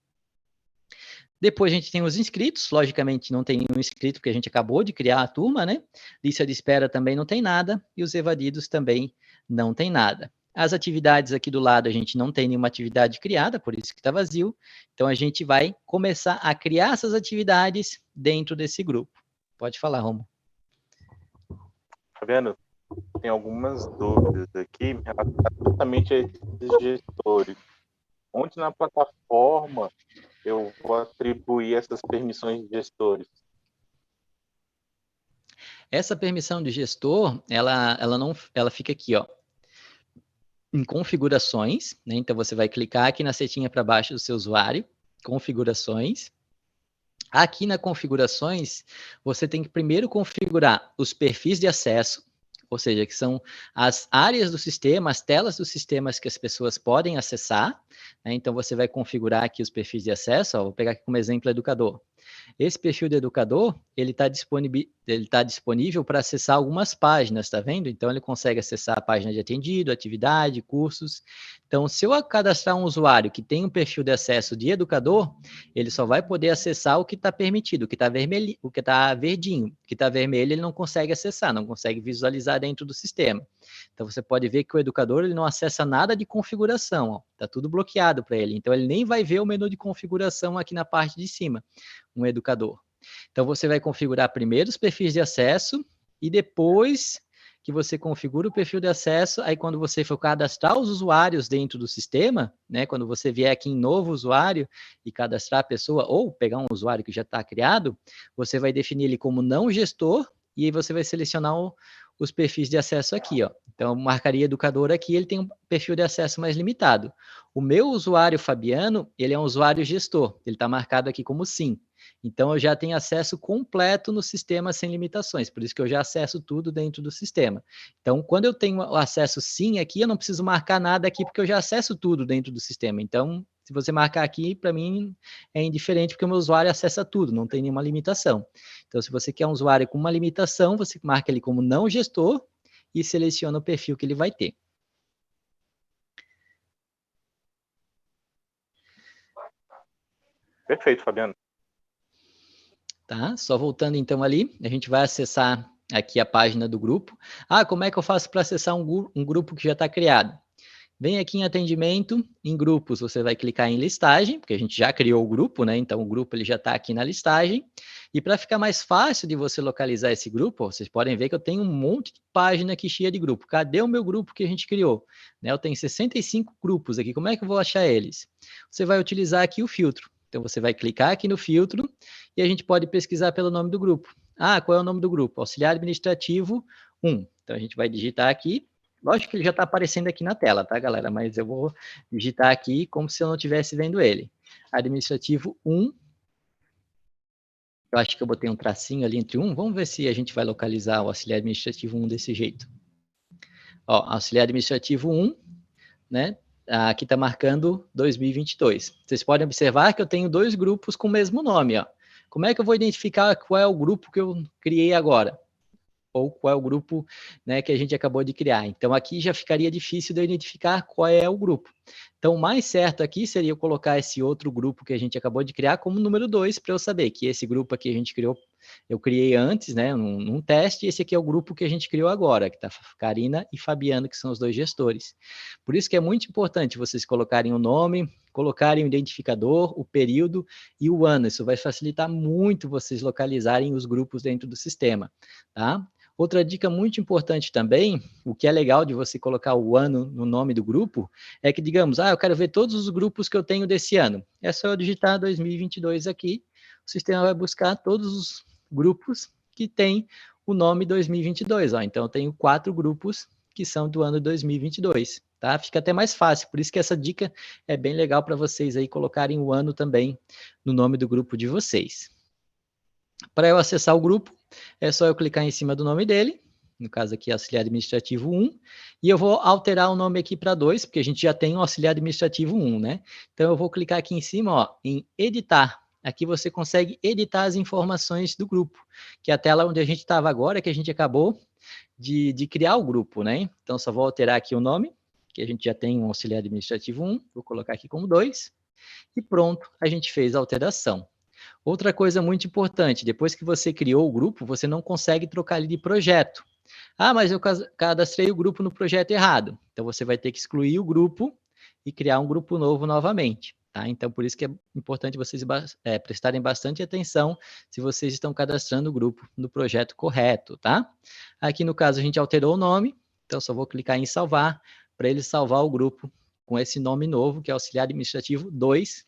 Depois a gente tem os inscritos, logicamente não tem nenhum inscrito, porque a gente acabou de criar a turma, né? Lista de espera também não tem nada, e os evadidos também não tem nada. As atividades aqui do lado, a gente não tem nenhuma atividade criada, por isso que está vazio, então a gente vai começar a criar essas atividades dentro desse grupo. Pode falar, Romo. Fabiano, tem algumas dúvidas aqui relacionadas justamente a esses gestores. Onde na plataforma eu vou atribuir essas permissões de gestores? Essa permissão de gestor, ela fica aqui, em configurações, né? Então você vai clicar aqui na setinha para baixo do seu usuário, configurações. Aqui na configurações, você tem que primeiro configurar os perfis de acesso, ou seja, que são as áreas do sistema, as telas dos sistemas que as pessoas podem acessar, né? Então, você vai configurar aqui os perfis de acesso, vou pegar aqui como exemplo educador. Esse perfil do educador, ele está disponível para acessar algumas páginas, tá vendo? Então, ele consegue acessar a página de atendido, atividade, cursos. Então, se eu cadastrar um usuário que tem um perfil de acesso de educador, ele só vai poder acessar o que está permitido, o que está vermelho, o que está verdinho. O que está vermelho, ele não consegue acessar, não consegue visualizar dentro do sistema. Então, você pode ver que o educador ele não acessa nada de configuração, está tudo bloqueado para ele. Então, ele nem vai ver o menu de configuração aqui na parte de cima, um educador. Então, você vai configurar primeiro os perfis de acesso e depois que você configura o perfil de acesso, aí quando você for cadastrar os usuários dentro do sistema, né, quando você vier aqui em novo usuário e cadastrar a pessoa, ou pegar um usuário que já está criado, você vai definir ele como não gestor e aí você vai selecionar os perfis de acesso aqui, ó. Então, eu marcaria educador aqui, ele tem um perfil de acesso mais limitado. O meu usuário Fabiano, ele é um usuário gestor, ele está marcado aqui como sim. Então, eu já tenho acesso completo no sistema sem limitações, por isso que eu já acesso tudo dentro do sistema. Então, quando eu tenho o acesso sim aqui, eu não preciso marcar nada aqui, porque eu já acesso tudo dentro do sistema. Então, se você marcar aqui, para mim é indiferente, porque o meu usuário acessa tudo, não tem nenhuma limitação. Então, se você quer um usuário com uma limitação, você marca ele como não gestor e seleciona o perfil que ele vai ter. Perfeito, Fabiano. Tá? Só voltando então ali, a gente vai acessar aqui a página do grupo. Ah, como é que eu faço para acessar um grupo que já está criado? Vem aqui em atendimento, em grupos, você vai clicar em listagem, porque a gente já criou o grupo, né? Então, o grupo ele já está aqui na listagem. E para ficar mais fácil de você localizar esse grupo, vocês podem ver que eu tenho um monte de página aqui cheia de grupo. Cadê o meu grupo que a gente criou? Né? Eu tenho 65 grupos aqui, como é que eu vou achar eles? Você vai utilizar aqui o filtro. Então, você vai clicar aqui no filtro e a gente pode pesquisar pelo nome do grupo. Ah, qual é o nome do grupo? Auxiliar Administrativo 1. Então, a gente vai digitar aqui. Lógico que ele já está aparecendo aqui na tela, tá, galera? Mas eu vou digitar aqui como se eu não estivesse vendo ele. Administrativo 1. Eu acho que eu botei um tracinho ali entre 1. Vamos ver se a gente vai localizar o auxiliar administrativo 1 desse jeito. Ó, auxiliar administrativo 1, né? Aqui está marcando 2022. Vocês podem observar que eu tenho dois grupos com o mesmo nome, ó. Como é que eu vou identificar qual é o grupo que eu criei agora? Ou qual é o grupo, né, que a gente acabou de criar. Então, aqui já ficaria difícil de eu identificar qual é o grupo. Então, o mais certo aqui seria eu colocar esse outro grupo que a gente acabou de criar como número 2, para eu saber que esse grupo aqui a gente criou, eu criei antes, né, num teste, e esse aqui é o grupo que a gente criou agora, que está Karina e Fabiano, que são os dois gestores. Por isso que é muito importante vocês colocarem o nome, colocarem o identificador, o período e o ano. Isso vai facilitar muito vocês localizarem os grupos dentro do sistema, tá? Outra dica muito importante também, o que é legal de você colocar o ano no nome do grupo, é que, digamos, eu quero ver todos os grupos que eu tenho desse ano. É só eu digitar 2022 aqui, o sistema vai buscar todos os grupos que têm o nome 2022. Ó. Então, eu tenho 4 grupos que são do ano 2022. Tá? Fica até mais fácil, por isso que essa dica é bem legal para vocês aí colocarem o ano também no nome do grupo de vocês. Para eu acessar o grupo, é só eu clicar em cima do nome dele, no caso aqui, auxiliar administrativo 1, e eu vou alterar o nome aqui para 2, porque a gente já tem o auxiliar administrativo 1, né? Então, eu vou clicar aqui em cima, ó, em editar. Aqui você consegue editar as informações do grupo, que é a tela onde a gente estava agora, que a gente acabou de criar o grupo, né? Então, só vou alterar aqui o nome, que a gente já tem um auxiliar administrativo 1, vou colocar aqui como 2, e pronto, a gente fez a alteração. Outra coisa muito importante, depois que você criou o grupo, você não consegue trocar ele de projeto. Ah, mas eu cadastrei o grupo no projeto errado. Então, você vai ter que excluir o grupo e criar um grupo novo novamente. Tá? Então, por isso que é importante vocês prestarem bastante atenção se vocês estão cadastrando o grupo no projeto correto. Tá? Aqui, no caso, a gente alterou o nome. Então, só vou clicar em salvar para ele salvar o grupo com esse nome novo, que é Auxiliar Administrativo 2,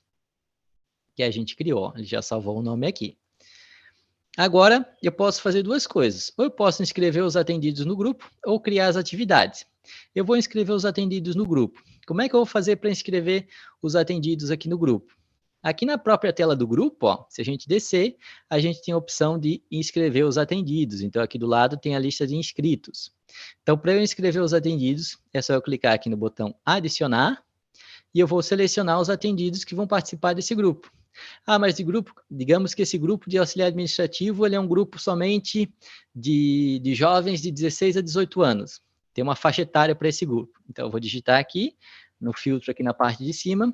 que a gente criou. Ele já salvou o nome aqui. Agora, eu posso fazer duas coisas. Ou eu posso inscrever os atendidos no grupo, ou criar as atividades. Eu vou inscrever os atendidos no grupo. Como é que eu vou fazer para inscrever os atendidos aqui no grupo? Aqui na própria tela do grupo, ó, se a gente descer, a gente tem a opção de inscrever os atendidos. Então, aqui do lado tem a lista de inscritos. Então, para eu inscrever os atendidos, é só eu clicar aqui no botão adicionar, e eu vou selecionar os atendidos que vão participar desse grupo. Ah, mas de grupo, digamos que esse grupo de auxiliar administrativo, ele é um grupo somente de jovens de 16 a 18 anos. Tem uma faixa etária para esse grupo. Então, eu vou digitar aqui, no filtro aqui na parte de cima,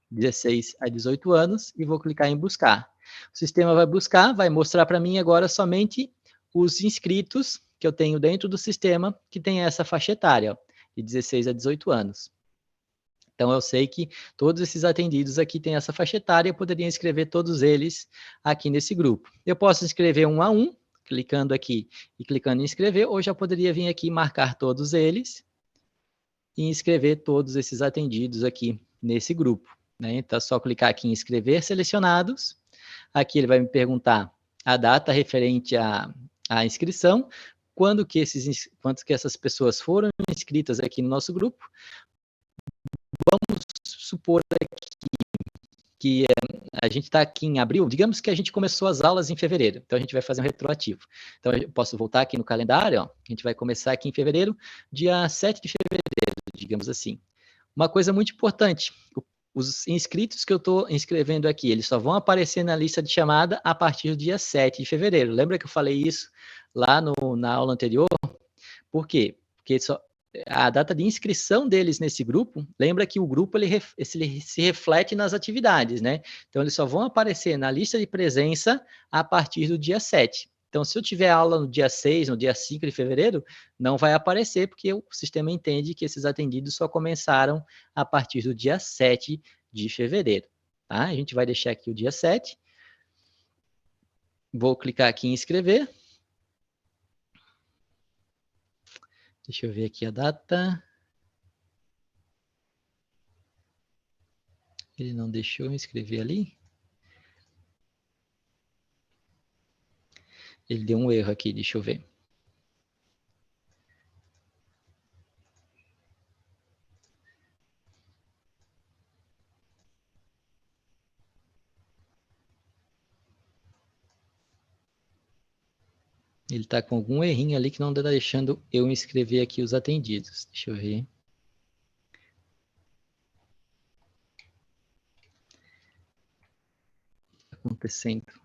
16 a 18 anos, e vou clicar em buscar. O sistema vai buscar, vai mostrar para mim agora somente os inscritos que eu tenho dentro do sistema que tem essa faixa etária, ó, de 16 a 18 anos. Então, eu sei que todos esses atendidos aqui têm essa faixa etária, eu poderia inscrever todos eles aqui nesse grupo. Eu posso inscrever um a um, clicando aqui e clicando em inscrever, ou já poderia vir aqui e marcar todos eles e inscrever todos esses atendidos aqui nesse grupo, né? Então, é só clicar aqui em inscrever selecionados. Aqui ele vai me perguntar a data referente à inscrição, quando que essas pessoas foram inscritas aqui no nosso grupo. Vamos supor que a gente está aqui em abril, digamos que a gente começou as aulas em fevereiro, então a gente vai fazer um retroativo. Então, eu posso voltar aqui no calendário, ó, a gente vai começar aqui em fevereiro, dia 7 de fevereiro, digamos assim. Uma coisa muito importante, os inscritos que eu estou inscrevendo aqui, eles só vão aparecer na lista de chamada a partir do dia 7 de fevereiro. Lembra que eu falei isso lá na aula anterior? Por quê? Porque a data de inscrição deles nesse grupo, lembra que o grupo ele se reflete nas atividades, né? Então, eles só vão aparecer na lista de presença a partir do dia 7. Então, se eu tiver aula no dia 6, no dia 5 de fevereiro, não vai aparecer, porque o sistema entende que esses atendidos só começaram a partir do dia 7 de fevereiro. Tá? A gente vai deixar aqui o dia 7. Vou clicar aqui em inscrever. Deixa eu ver aqui a data. Ele não deixou eu escrever ali? Ele deu um erro aqui, deixa eu ver. Ele está com algum errinho ali que não está deixando eu inscrever aqui os atendidos. Deixa eu ver. O que está acontecendo?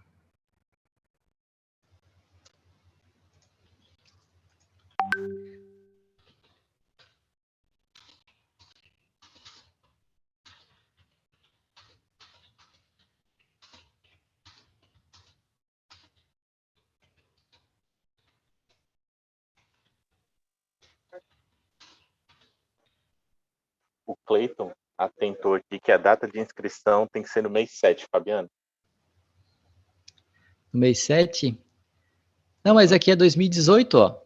O Cleiton atentou aqui que a data de inscrição tem que ser no mês 7, Fabiano. No mês 7? Não, mas aqui é 2018, ó.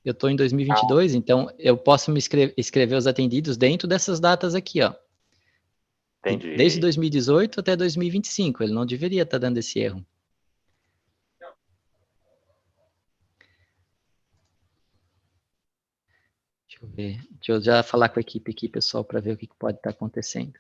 Eu estou em 2022, então eu posso me escrever os atendidos dentro dessas datas aqui, ó. Entendi. Desde 2018 até 2025. Ele não deveria estar dando esse erro. Deixa eu ver. Deixa eu já falar com a equipe aqui, pessoal, para ver o que pode estar acontecendo.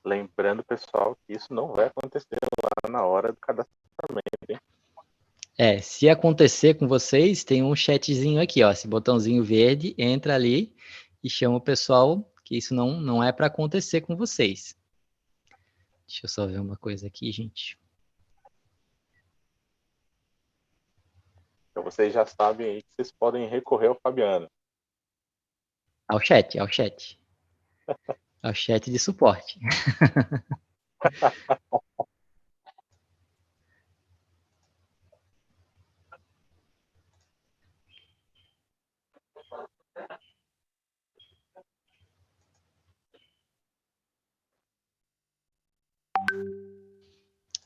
Lembrando, pessoal, que isso não vai acontecer lá na hora do cadastramento, hein? Se acontecer com vocês, tem um chatzinho aqui, ó, esse botãozinho verde, entra ali e chama o pessoal, que isso não é para acontecer com vocês. Deixa eu só ver uma coisa aqui, gente. Então vocês já sabem aí que vocês podem recorrer ao Fabiano. Ao chat, ao chat. Ao chat de suporte.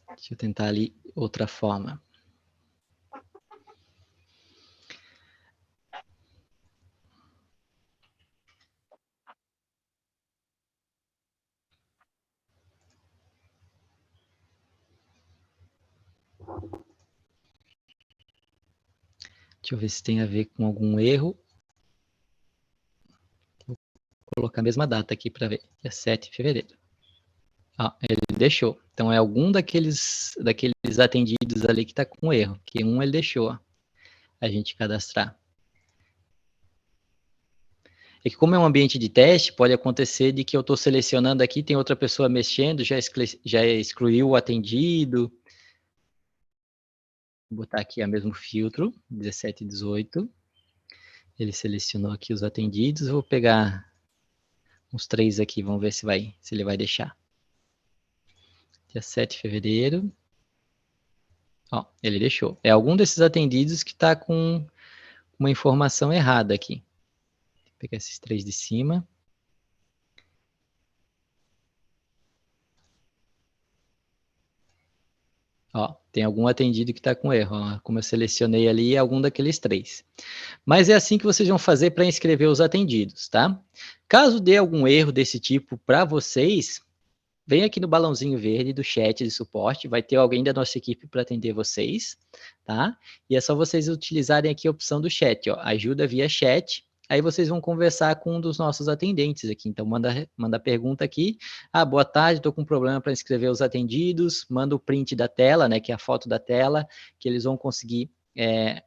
Deixa eu tentar ali outra forma. Deixa eu ver se tem a ver com algum erro. colocar a mesma data aqui para ver. Dia 7 de fevereiro. Ó, ele deixou. Então, é algum daqueles atendidos ali que está com erro. Que ele deixou, ó, a gente cadastrar. É que como é um ambiente de teste, pode acontecer de que eu estou selecionando aqui, tem outra pessoa mexendo, já excluiu o atendido. Vou botar aqui o mesmo filtro, 17 e 18. Ele selecionou aqui os atendidos. Eu vou pegar uns 3 aqui, vamos ver se ele vai deixar. Dia 7 de fevereiro. Ó, ele deixou. É algum desses atendidos que está com uma informação errada aqui. Vou pegar esses 3 de cima. Ó, tem algum atendido que está com erro. Ó, como eu selecionei ali, é algum daqueles 3. Mas é assim que vocês vão fazer para inscrever os atendidos, tá? Caso dê algum erro desse tipo para vocês, vem aqui no balãozinho verde do chat de suporte, vai ter alguém da nossa equipe para atender vocês, tá? E é só vocês utilizarem aqui a opção do chat, ó, ajuda via chat. Aí vocês vão conversar com um dos nossos atendentes aqui. Então, manda pergunta aqui. Ah, boa tarde, estou com um problema para inscrever os atendidos. Manda o print da tela, né, que é a foto da tela, que eles vão conseguir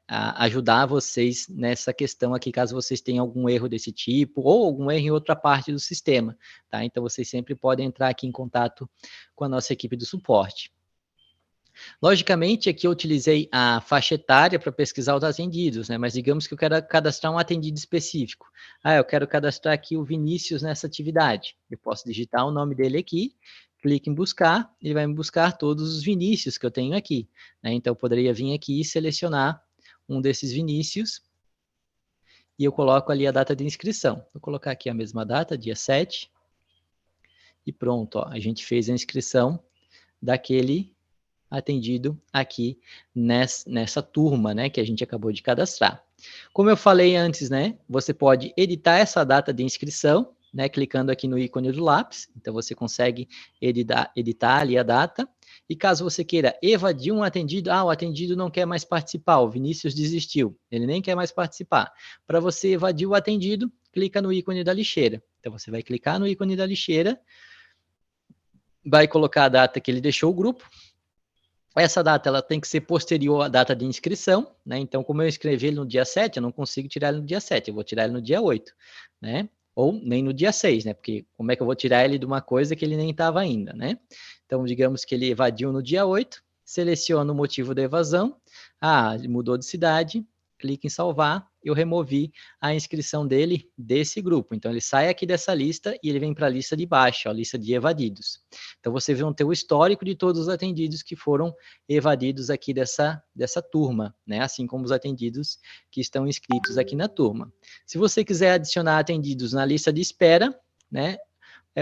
ajudar vocês nessa questão aqui, caso vocês tenham algum erro desse tipo, ou algum erro em outra parte do sistema, tá? Então, vocês sempre podem entrar aqui em contato com a nossa equipe do suporte. Logicamente, aqui eu utilizei a faixa etária para pesquisar os atendidos, né? Mas digamos que eu quero cadastrar um atendido específico. Ah, eu quero cadastrar aqui o Vinícius nessa atividade. Eu posso digitar o nome dele aqui, clique em buscar, ele vai me buscar todos os Vinícius que eu tenho aqui, né? Então, eu poderia vir aqui e selecionar um desses Vinícius e eu coloco ali a data de inscrição. Vou colocar aqui a mesma data, dia 7, e pronto, ó, a gente fez a inscrição daquele atendido aqui nessa turma, né, que a gente acabou de cadastrar. Como eu falei antes, né, você pode editar essa data de inscrição, né, clicando aqui no ícone do lápis, então você consegue editar ali a data, e caso você queira evadir um atendido, o atendido não quer mais participar, o Vinícius desistiu, ele nem quer mais participar. Para você evadir o atendido, clica no ícone da lixeira. Então você vai clicar no ícone da lixeira, vai colocar a data que ele deixou o grupo. Essa data ela tem que ser posterior à data de inscrição, né? Então, como eu inscrevi ele no dia 7, eu não consigo tirar ele no dia 7, eu vou tirar ele no dia 8, né? Ou nem no dia 6, né? Porque como é que eu vou tirar ele de uma coisa que ele nem estava ainda, né? Então, digamos que ele evadiu no dia 8, seleciono o motivo da evasão, mudou de cidade, clique em salvar, eu removi a inscrição dele desse grupo. Então, ele sai aqui dessa lista e ele vem para a lista de baixo, a lista de evadidos. Então, vocês vão ter o histórico de todos os atendidos que foram evadidos aqui dessa turma, né? Assim como os atendidos que estão inscritos aqui na turma. Se você quiser adicionar atendidos na lista de espera, né?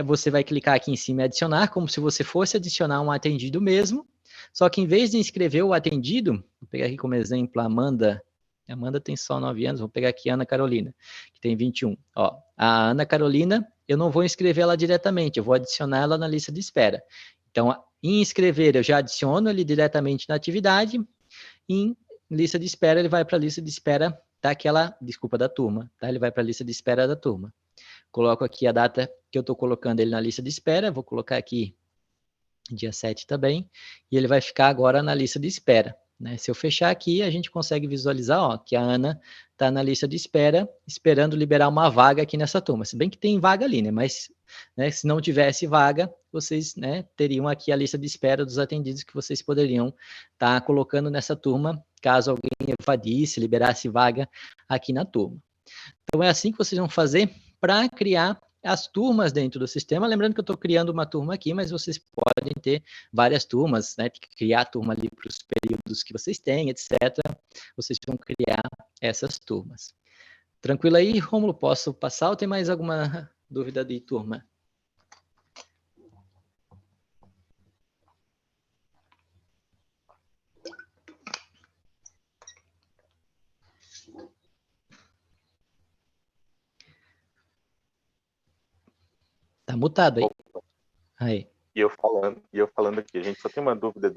Você vai clicar aqui em cima e adicionar, como se você fosse adicionar um atendido mesmo, só que em vez de inscrever o atendido, vou pegar aqui como exemplo a Amanda. A Amanda tem só 9 anos, vou pegar aqui a Ana Carolina, que tem 21. Ó, a Ana Carolina, eu não vou inscrever ela diretamente, eu vou adicionar ela na lista de espera. Então, em inscrever, eu já adiciono ele diretamente na atividade, em lista de espera, ele vai para a lista de espera da turma, tá? Ele vai para a lista de espera da turma. Coloco aqui a data que eu estou colocando ele na lista de espera, vou colocar aqui dia 7 também, e ele vai ficar agora na lista de espera. Né? Se eu fechar aqui, a gente consegue visualizar que a Ana está na lista de espera, esperando liberar uma vaga aqui nessa turma. Se bem que tem vaga ali, né? Mas se não tivesse vaga, vocês teriam aqui a lista de espera dos atendidos que vocês poderiam estar colocando nessa turma, caso alguém evadisse, liberasse vaga aqui na turma. Então, é assim que vocês vão fazer para criar as turmas dentro do sistema. Lembrando que eu estou criando uma turma aqui, mas vocês podem ter várias turmas, né? Criar turma ali para os períodos que vocês têm, etc. Vocês vão criar essas turmas. Tranquilo aí, Rômulo? Posso passar ou tem mais alguma dúvida de turma? Tá mutado aí. Aí. E eu falando aqui, a gente só tem uma dúvida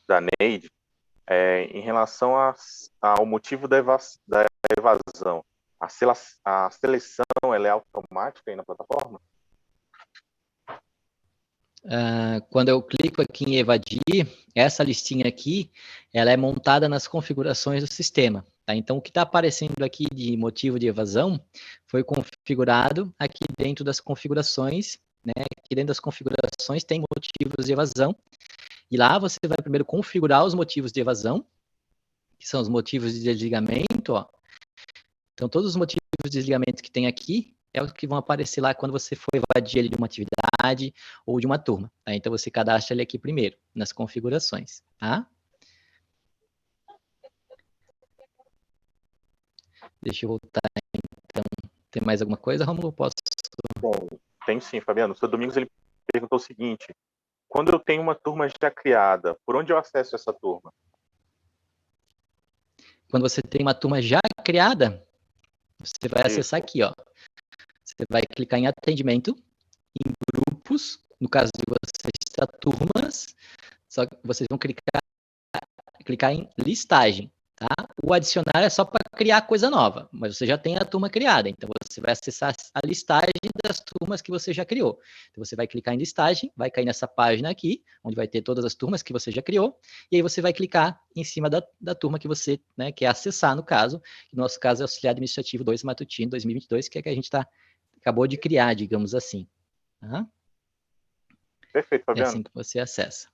da Neide em relação ao motivo da evasão. a seleção ela é automática aí na plataforma? Quando eu clico aqui em evadir, essa listinha aqui, ela é montada nas configurações do sistema. Tá? Então, o que está aparecendo aqui de motivo de evasão foi configurado aqui dentro das configurações, né? Aqui dentro das configurações tem motivos de evasão, e lá você vai primeiro configurar os motivos de evasão, que são os motivos de desligamento, ó. Então, todos os motivos de desligamento que tem aqui é os que vão aparecer lá quando você for evadir ele de uma atividade ou de uma turma. Tá? Então, você cadastra ele aqui primeiro, nas configurações. Tá? Deixa eu voltar, então. Tem mais alguma coisa, Romulo? Posso? Bom, tem sim, Fabiano. O seu Domingos ele perguntou o seguinte: quando eu tenho uma turma já criada, por onde eu acesso essa turma? Quando você tem uma turma já criada, você vai acessar aqui, ó. Você vai clicar em atendimento, em grupos, no caso de vocês, está turmas, só que vocês vão clicar em listagem, tá? O adicionar é só para criar coisa nova, mas você já tem a turma criada, então você vai acessar a listagem das turmas que você já criou. Então você vai clicar em listagem, vai cair nessa página aqui, onde vai ter todas as turmas que você já criou, e aí você vai clicar em cima da turma que você, né, quer acessar, no caso, que no nosso caso é Auxiliar Administrativo 2 Matutino 2022, que é que a gente acabou de criar, digamos assim. Tá? Perfeito, Fabiano. É assim que você acessa.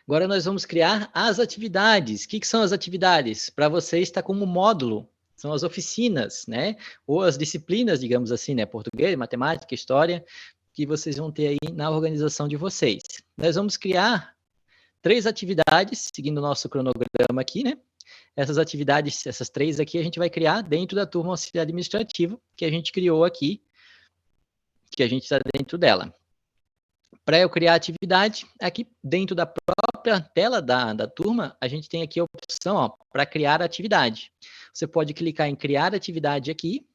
Agora nós vamos criar as atividades. O que são as atividades? Para você está como módulo, são as oficinas, né? Ou as disciplinas, digamos assim, né? Português, matemática, história, que vocês vão ter aí na organização de vocês. Nós vamos criar 3 atividades, seguindo o nosso cronograma aqui, né? Essas atividades, essas 3 aqui, a gente vai criar dentro da turma auxiliar administrativo, que a gente criou aqui, que a gente está dentro dela. Para eu criar a atividade, aqui dentro da própria tela da turma, a gente tem aqui a opção para criar atividade. Você pode clicar em criar atividade aqui,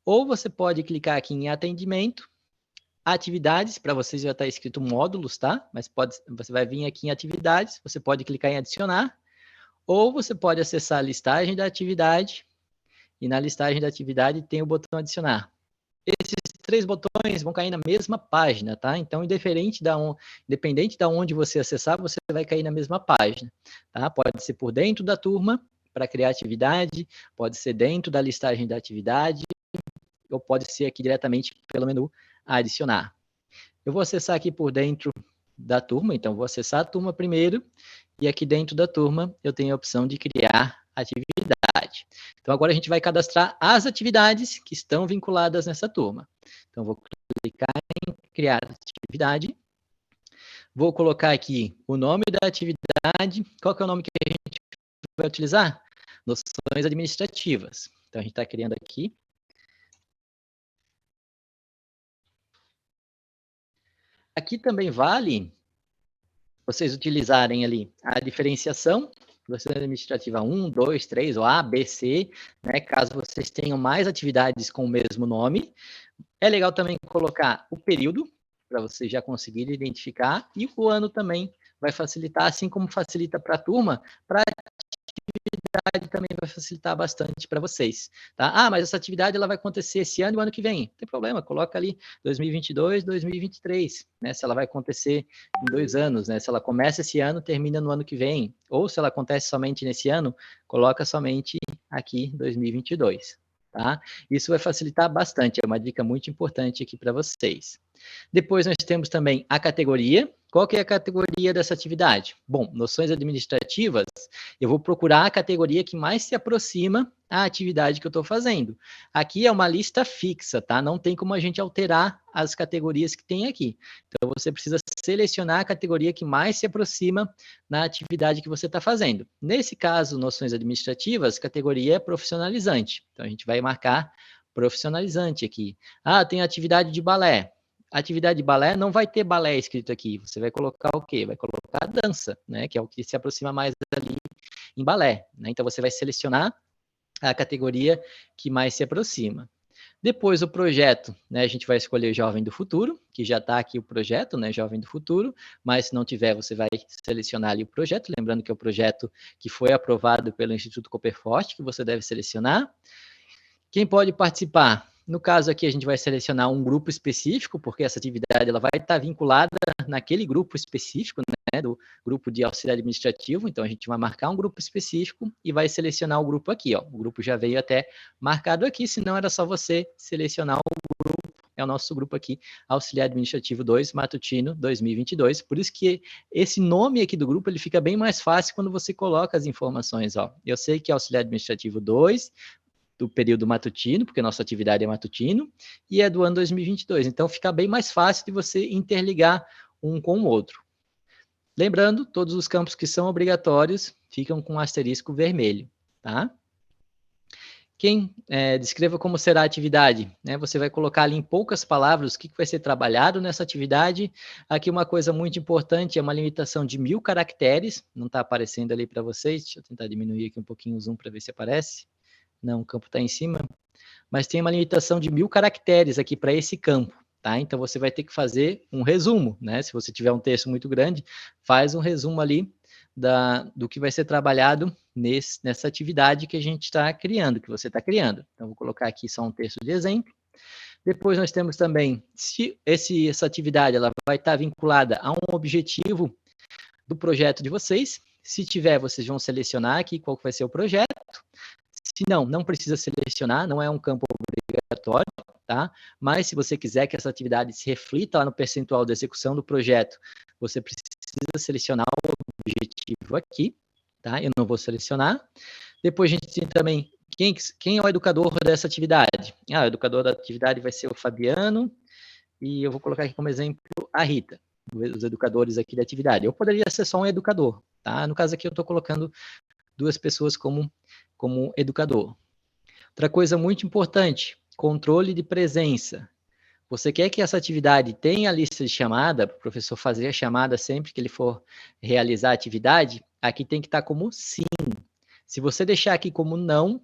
ou você pode clicar aqui em atendimento, atividades, para vocês já está escrito módulos, tá? Mas você vai vir aqui em atividades, você pode clicar em adicionar, ou você pode acessar a listagem da atividade, e na listagem da atividade tem o botão adicionar. Esses 3 botões vão cair na mesma página, tá? Então, independente de onde você acessar, você vai cair na mesma página, tá? Pode ser por dentro da turma, para criar atividade, pode ser dentro da listagem da atividade, ou pode ser aqui diretamente pelo menu adicionar. Eu vou acessar aqui por dentro da turma, então vou acessar a turma primeiro, e aqui dentro da turma eu tenho a opção de criar atividade. Então, agora a gente vai cadastrar as atividades que estão vinculadas nessa turma. Então, vou clicar em criar atividade. Vou colocar aqui o nome da atividade. Qual que é o nome que a gente vai utilizar? Noções administrativas. Então, a gente está criando aqui. Aqui também vale vocês utilizarem ali a diferenciação, noção administrativa 1, 2, 3, ou A, B, C, né? Caso vocês tenham mais atividades com o mesmo nome. É legal também colocar o período, para vocês já conseguirem identificar, e o ano também vai facilitar, assim como facilita para a turma, para a atividade também vai facilitar bastante para vocês, tá? Ah, mas essa atividade ela vai acontecer esse ano e o ano que vem. Não tem problema, coloca ali 2022, 2023, né? Se ela vai acontecer em 2 anos, né? Se ela começa esse ano, termina no ano que vem. Ou se ela acontece somente nesse ano, coloca somente aqui 2022, tá? Isso vai facilitar bastante, é uma dica muito importante aqui para vocês. Depois nós temos também a categoria. Qual que é a categoria dessa atividade? Bom, noções administrativas, eu vou procurar a categoria que mais se aproxima à atividade que eu estou fazendo. Aqui é uma lista fixa, tá? Não tem como a gente alterar as categorias que tem aqui. Então, você precisa selecionar a categoria que mais se aproxima na atividade que você está fazendo. Nesse caso, noções administrativas, categoria é profissionalizante. Então, a gente vai marcar profissionalizante aqui. Ah, tem atividade de balé. Atividade de balé não vai ter balé escrito aqui. Você vai colocar o quê? Vai colocar dança, né? Que é o que se aproxima mais ali em balé, né? Então você vai selecionar a categoria que mais se aproxima. Depois o projeto, né? A gente vai escolher Jovem do Futuro, que já está aqui o projeto, né? Jovem do Futuro, mas se não tiver, você vai selecionar ali o projeto, lembrando que é o projeto que foi aprovado pelo Instituto Cooperforte, que você deve selecionar. Quem pode participar? No caso aqui, a gente vai selecionar um grupo específico, porque essa atividade ela vai estar vinculada naquele grupo específico, né, do grupo de auxiliar administrativo. Então, a gente vai marcar um grupo específico e vai selecionar o grupo aqui. Ó. O grupo já veio até marcado aqui, senão era só você selecionar o grupo. É o nosso grupo aqui, Auxiliar Administrativo 2, Matutino 2022. Por isso que esse nome aqui do grupo ele fica bem mais fácil quando você coloca as informações. Ó. Eu sei que é Auxiliar Administrativo 2, do período matutino, porque nossa atividade é matutino, e é do ano 2022. Então, fica bem mais fácil de você interligar um com o outro. Lembrando, todos os campos que são obrigatórios ficam com um asterisco vermelho, tá? Quem descreva como será a atividade, né? Você vai colocar ali em poucas palavras o que vai ser trabalhado nessa atividade. Aqui uma coisa muito importante é uma limitação de 1000 caracteres, não está aparecendo ali para vocês, deixa eu tentar diminuir aqui um pouquinho o zoom para ver se aparece. Não, o campo está em cima, mas tem uma limitação de 1000 caracteres aqui para esse campo, tá? Então, você vai ter que fazer um resumo, né? Se você tiver um texto muito grande, faz um resumo ali do que vai ser trabalhado nessa atividade que a gente está criando, que você está criando. Então, vou colocar aqui só um texto de exemplo. Depois nós temos também, se essa atividade ela vai estar vinculada a um objetivo do projeto de vocês. Se tiver, vocês vão selecionar aqui qual vai ser o projeto. Se não, não precisa selecionar, não é um campo obrigatório, tá? Mas se você quiser que essa atividade se reflita lá no percentual de execução do projeto, você precisa selecionar o objetivo aqui, tá? Eu não vou selecionar. Depois a gente tem também quem é o educador dessa atividade. O educador da atividade vai ser o Fabiano, e eu vou colocar aqui como exemplo a Rita, os educadores aqui da atividade. Eu poderia ser só um educador, tá? No caso aqui eu estou colocando 2 pessoas como educador. Outra coisa muito importante, controle de presença. Você quer que essa atividade tenha a lista de chamada, para o professor fazer a chamada sempre que ele for realizar a atividade, aqui tem que estar como sim. Se você deixar aqui como não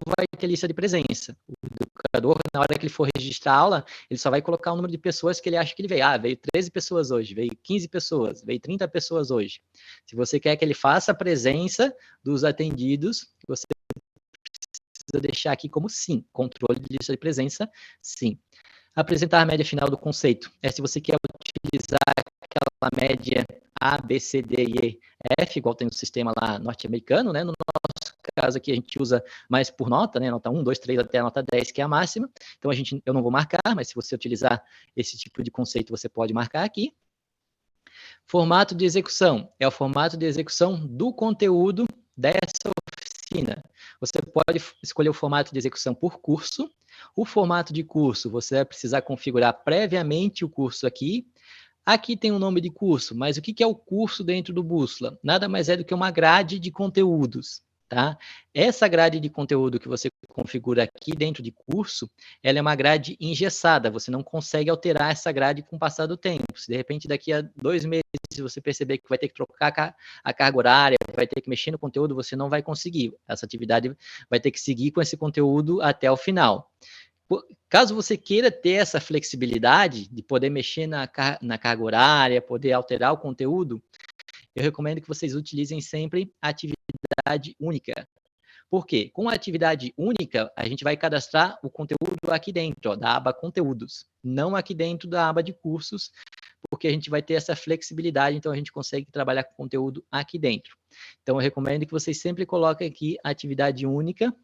vai ter lista de presença. O educador, na hora que ele for registrar a aula, ele só vai colocar o número de pessoas que ele acha que ele veio. Veio 13 pessoas hoje, veio 15 pessoas, veio 30 pessoas hoje. Se você quer que ele faça a presença dos atendidos, você precisa deixar aqui como sim. Controle de lista de presença, sim. Apresentar a média final do conceito. Se você quer utilizar aquela média A, B, C, D, E, F, igual tem no sistema lá norte-americano, né? No nosso caso aqui a gente usa mais por nota, né? Nota 1, 2, 3 até a nota 10, que é a máxima. Então eu não vou marcar, mas se você utilizar esse tipo de conceito, você pode marcar aqui. Formato de execução. É o formato de execução do conteúdo dessa oficina. Você pode escolher o formato de execução por curso. O formato de curso, você vai precisar configurar previamente o curso aqui. Aqui tem o nome de curso, mas o que é o curso dentro do Bússola? Nada mais é do que uma grade de conteúdos, tá? Essa grade de conteúdo que você configura aqui dentro de curso, ela é uma grade engessada, você não consegue alterar essa grade com o passar do tempo. Se de repente daqui a 2 meses você perceber que vai ter que trocar a carga horária, vai ter que mexer no conteúdo, você não vai conseguir. Essa atividade vai ter que seguir com esse conteúdo até o final. Caso você queira ter essa flexibilidade de poder mexer na carga horária, poder alterar o conteúdo, eu recomendo que vocês utilizem sempre a atividade única. Por quê? Com a atividade única, a gente vai cadastrar o conteúdo aqui dentro, da aba Conteúdos, não aqui dentro da aba de Cursos, porque a gente vai ter essa flexibilidade, então a gente consegue trabalhar com conteúdo aqui dentro. Então, eu recomendo que vocês sempre coloquem aqui a atividade única,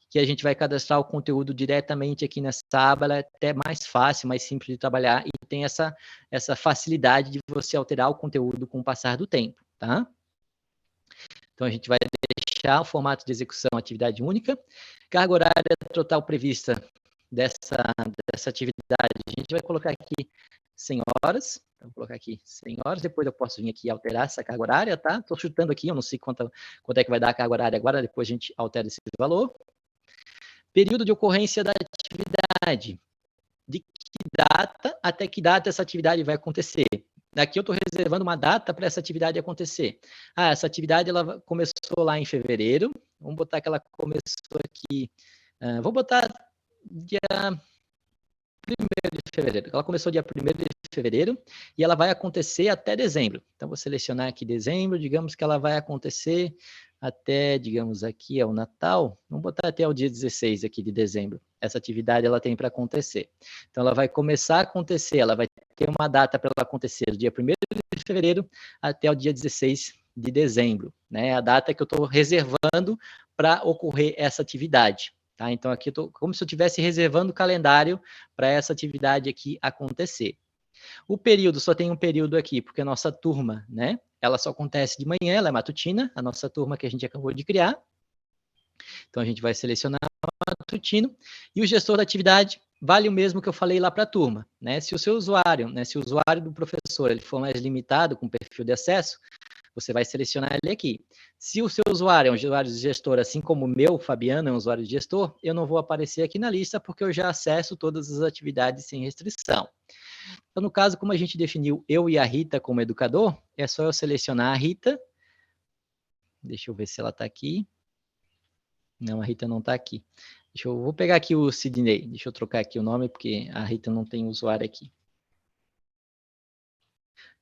que a gente vai cadastrar o conteúdo diretamente aqui nessa aba, ela é até mais fácil, mais simples de trabalhar e tem essa facilidade de você alterar o conteúdo com o passar do tempo, tá? Então, a gente vai deixar o formato de execução atividade única. Carga horária total prevista dessa atividade, a gente vai colocar aqui 100 horas. Então, vou colocar aqui 100 horas, depois eu posso vir aqui e alterar essa carga horária, tá? Estou chutando aqui, eu não sei quanto é que vai dar a carga horária agora, depois a gente altera esse valor. Período de ocorrência da atividade. De que data até que data essa atividade vai acontecer? Aqui eu estou reservando uma data para essa atividade acontecer. Essa atividade ela começou lá em fevereiro. Vamos botar que ela começou aqui. Vou botar dia 1º de fevereiro. Ela começou dia 1º de fevereiro e ela vai acontecer até dezembro. Então, vou selecionar aqui dezembro. Digamos que ela vai acontecer até, digamos, aqui é o Natal, vamos botar até o dia 16 aqui de dezembro. Essa atividade ela tem para acontecer. Então, ela vai começar a acontecer, ela vai ter uma data para ela acontecer do dia 1º de fevereiro até o dia 16 de dezembro, né? A data que eu estou reservando para ocorrer essa atividade. Tá? Então, aqui eu estou como se eu estivesse reservando o calendário para essa atividade aqui acontecer. O período, só tem um período aqui, porque a nossa turma, né? Ela só acontece de manhã, ela é matutina, a nossa turma que a gente acabou de criar. Então, a gente vai selecionar matutino. E o gestor da atividade vale o mesmo que eu falei lá para a turma, né? Se o seu usuário, né? Se o usuário do professor ele for mais limitado com perfil de acesso, você vai selecionar ele aqui. Se o seu usuário é um usuário de gestor, assim como o meu, Fabiano, é um usuário de gestor, eu não vou aparecer aqui na lista porque eu já acesso todas as atividades sem restrição. Então, no caso, como a gente definiu eu e a Rita como educador, é só eu selecionar a Rita. Deixa eu ver se ela está aqui. Não, a Rita não está aqui. Vou pegar aqui o Sidney. Deixa eu trocar aqui o nome, porque a Rita não tem usuário aqui.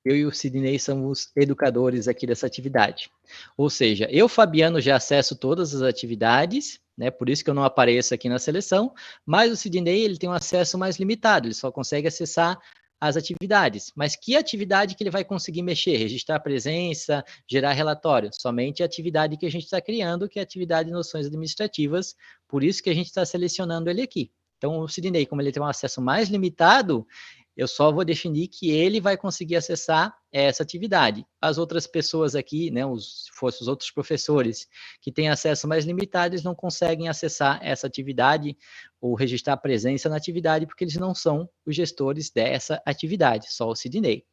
Eu e o Sidney somos educadores aqui dessa atividade. Ou seja, eu, Fabiano, já acesso todas as atividades, né? Por isso que eu não apareço aqui na seleção, mas o Sidney ele tem um acesso mais limitado, ele só consegue acessar as atividades. Mas que atividade que ele vai conseguir mexer? Registrar presença, gerar relatório? Somente a atividade que a gente está criando, que é a atividade de noções administrativas, por isso que a gente está selecionando ele aqui. Então, o Sidney, como ele tem um acesso mais limitado, eu só vou definir que ele vai conseguir acessar essa atividade. As outras pessoas aqui, né, se fossem os outros professores que têm acesso mais limitado, eles não conseguem acessar essa atividade ou registrar presença na atividade, porque eles não são os gestores dessa atividade, só o Sidney.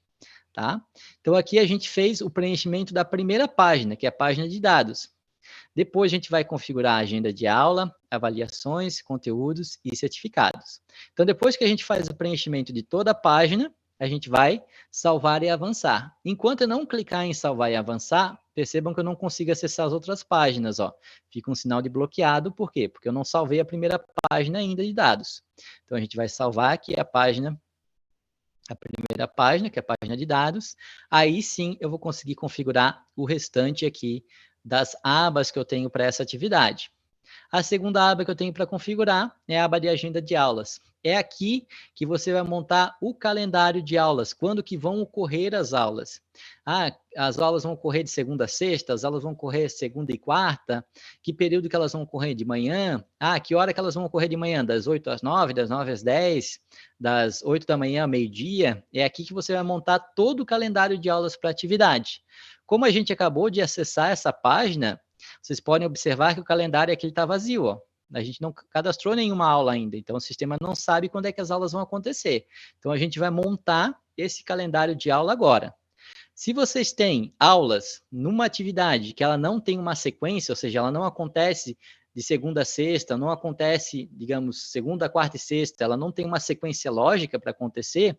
Tá? Então, aqui a gente fez o preenchimento da primeira página, que é a página de dados. Depois a gente vai configurar a agenda de aula, avaliações, conteúdos e certificados. Então, depois que a gente faz o preenchimento de toda a página, a gente vai salvar e avançar. Enquanto eu não clicar em salvar e avançar, percebam que eu não consigo acessar as outras páginas. Ó. Fica um sinal de bloqueado, por quê? Porque eu não salvei a primeira página ainda de dados. Então, a gente vai salvar aqui a primeira página, que é a página de dados. Aí sim eu vou conseguir configurar o restante aqui das abas que eu tenho para essa atividade. A segunda aba que eu tenho para configurar é a aba de agenda de aulas. É aqui que você vai montar o calendário de aulas, quando que vão ocorrer as aulas. As aulas vão ocorrer de segunda a sexta, as aulas vão ocorrer segunda e quarta, que período que elas vão ocorrer de manhã, que hora que elas vão ocorrer de manhã, das 8 às 9, das 9 às 10, das 8 da manhã ao meio-dia, é aqui que você vai montar todo o calendário de aulas para a atividade. Como a gente acabou de acessar essa página, vocês podem observar que o calendário aqui está vazio, ó. A gente não cadastrou nenhuma aula ainda, então o sistema não sabe quando é que as aulas vão acontecer. Então a gente vai montar esse calendário de aula agora. Se vocês têm aulas numa atividade que ela não tem uma sequência, ou seja, ela não acontece de segunda a sexta, não acontece, digamos, segunda, quarta e sexta, ela não tem uma sequência lógica para acontecer.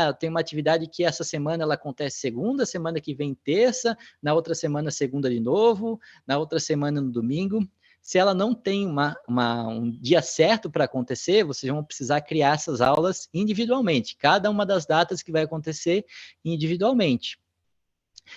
Eu tenho uma atividade que essa semana ela acontece segunda, semana que vem terça, na outra semana segunda de novo, na outra semana no domingo. Se ela não tem um dia certo para acontecer, vocês vão precisar criar essas aulas individualmente, cada uma das datas que vai acontecer individualmente.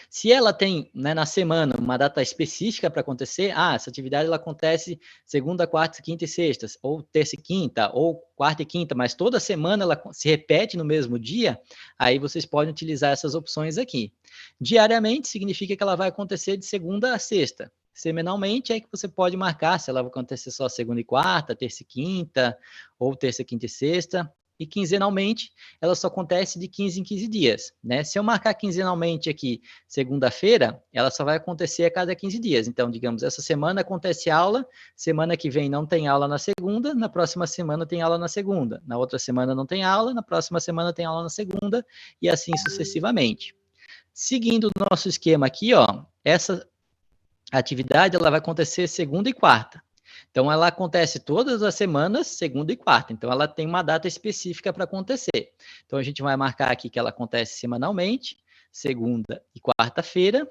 Se ela tem, né, na semana uma data específica para acontecer, essa atividade ela acontece segunda, quarta, quinta e sexta, ou terça e quinta, ou quarta e quinta, mas toda semana ela se repete no mesmo dia, aí vocês podem utilizar essas opções aqui. Diariamente significa que ela vai acontecer de segunda a sexta. Semanalmente é que você pode marcar se ela vai acontecer só segunda e quarta, terça e quinta, ou terça, quinta e sexta. E quinzenalmente, ela só acontece de 15 em 15 dias, né? Se eu marcar quinzenalmente aqui, segunda-feira, ela só vai acontecer a cada 15 dias. Então, digamos, essa semana acontece aula, semana que vem não tem aula na segunda, na próxima semana tem aula na segunda, na outra semana não tem aula, na próxima semana tem aula na segunda, e assim sucessivamente. Seguindo o nosso esquema aqui, ó, essa atividade ela vai acontecer segunda e quarta. Então, ela acontece todas as semanas, segunda e quarta. Então, ela tem uma data específica para acontecer. Então, a gente vai marcar aqui que ela acontece semanalmente, segunda e quarta-feira.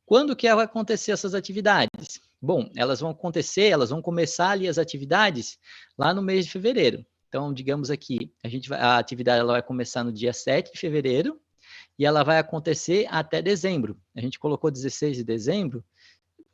Quando que vai acontecer essas atividades? Bom, elas vão começar ali as atividades lá no mês de fevereiro. Então, digamos aqui, a atividade ela vai começar no dia 7 de fevereiro e ela vai acontecer até dezembro. A gente colocou 16 de dezembro,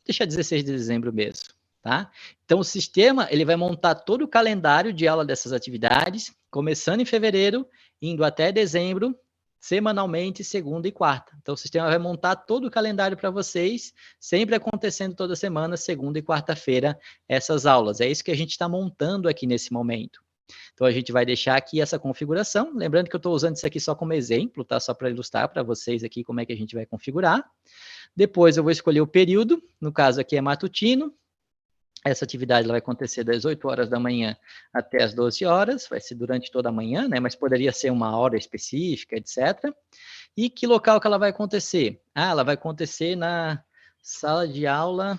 deixar 16 de dezembro mesmo, tá? Então, o sistema, ele vai montar todo o calendário de aula dessas atividades, começando em fevereiro, indo até dezembro, semanalmente, segunda e quarta. Então, o sistema vai montar todo o calendário para vocês, sempre acontecendo toda semana, segunda e quarta-feira, essas aulas. É isso que a gente está montando aqui nesse momento. Então, a gente vai deixar aqui essa configuração. Lembrando que eu estou usando isso aqui só como exemplo, tá? Só para ilustrar para vocês aqui como é que a gente vai configurar. Depois, eu vou escolher o período. No caso aqui é matutino. Essa atividade vai acontecer das 8 horas da manhã até as 12 horas, vai ser durante toda a manhã, né? Mas poderia ser uma hora específica, etc. E que local que ela vai acontecer? Ela vai acontecer na sala de aula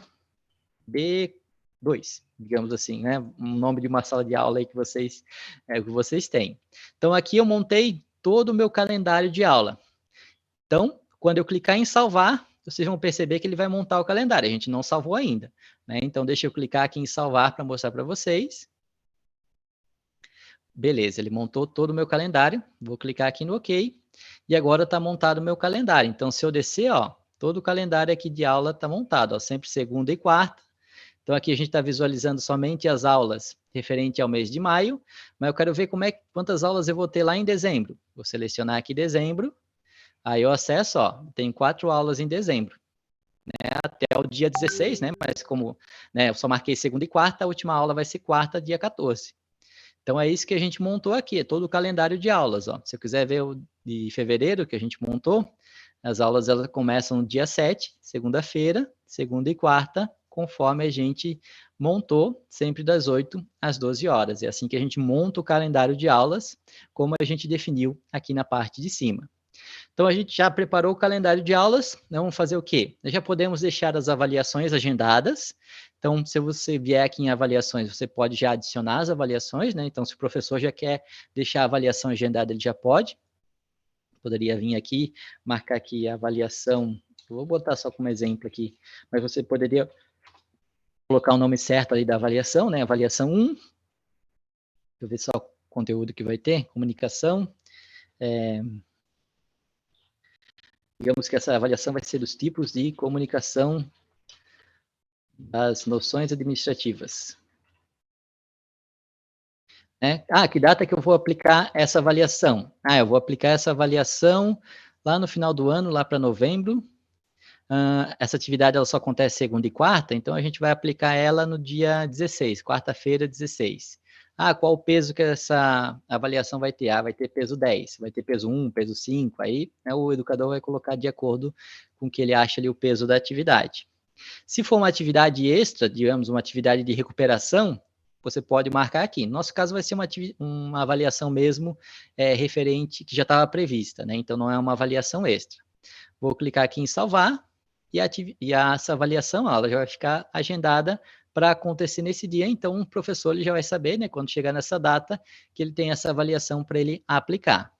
B2, digamos assim, né? Um nome de uma sala de aula aí que vocês têm. Então, aqui eu montei todo o meu calendário de aula. Então, quando eu clicar em salvar, vocês vão perceber que ele vai montar o calendário. A gente não salvou ainda, né? Então, deixa eu clicar aqui em salvar para mostrar para vocês. Beleza, ele montou todo o meu calendário. Vou clicar aqui no OK. E agora está montado o meu calendário. Então, se eu descer, ó, todo o calendário aqui de aula está montado, ó, sempre segunda e quarta. Então, aqui a gente está visualizando somente as aulas referente ao mês de maio, mas eu quero ver quantas aulas eu vou ter lá em dezembro. Vou selecionar aqui dezembro. Aí eu acesso, ó, tem 4 aulas em dezembro, né, até o dia 16, né, mas como, né, eu só marquei segunda e quarta, a última aula vai ser quarta, dia 14. Então, é isso que a gente montou aqui, é todo o calendário de aulas, ó. Se eu quiser ver o de fevereiro que a gente montou, as aulas elas começam no dia 7, segunda-feira, segunda e quarta, conforme a gente montou, sempre das 8 às 12 horas. É assim que a gente monta o calendário de aulas, como a gente definiu aqui na parte de cima. Então, a gente já preparou o calendário de aulas, né? Vamos fazer o quê? Nós já podemos deixar as avaliações agendadas. Então, se você vier aqui em avaliações, você pode já adicionar as avaliações, né? Então, se o professor já quer deixar a avaliação agendada, ele já pode. Poderia vir aqui, marcar aqui a avaliação, vou botar só como exemplo aqui, mas você poderia colocar o nome certo ali da avaliação, né? Avaliação 1. Deixa eu ver só o conteúdo que vai ter, comunicação. Digamos que essa avaliação vai ser dos tipos de comunicação das noções administrativas. Né? Que data que eu vou aplicar essa avaliação? Eu vou aplicar essa avaliação lá no final do ano, lá para novembro. Essa atividade ela só acontece segunda e quarta, então a gente vai aplicar ela no dia 16, quarta-feira, 16. Qual o peso que essa avaliação vai ter? Vai ter peso 10, vai ter peso 1, peso 5, aí, né, o educador vai colocar de acordo com o que ele acha ali o peso da atividade. Se for uma atividade extra, digamos, uma atividade de recuperação, você pode marcar aqui. No nosso caso, vai ser uma avaliação mesmo referente, que já estava prevista, né? Então, não é uma avaliação extra. Vou clicar aqui em salvar, e essa avaliação ela já vai ficar agendada para acontecer nesse dia. Então, o professor ele já vai saber, né, quando chegar nessa data, que ele tem essa avaliação para ele aplicar.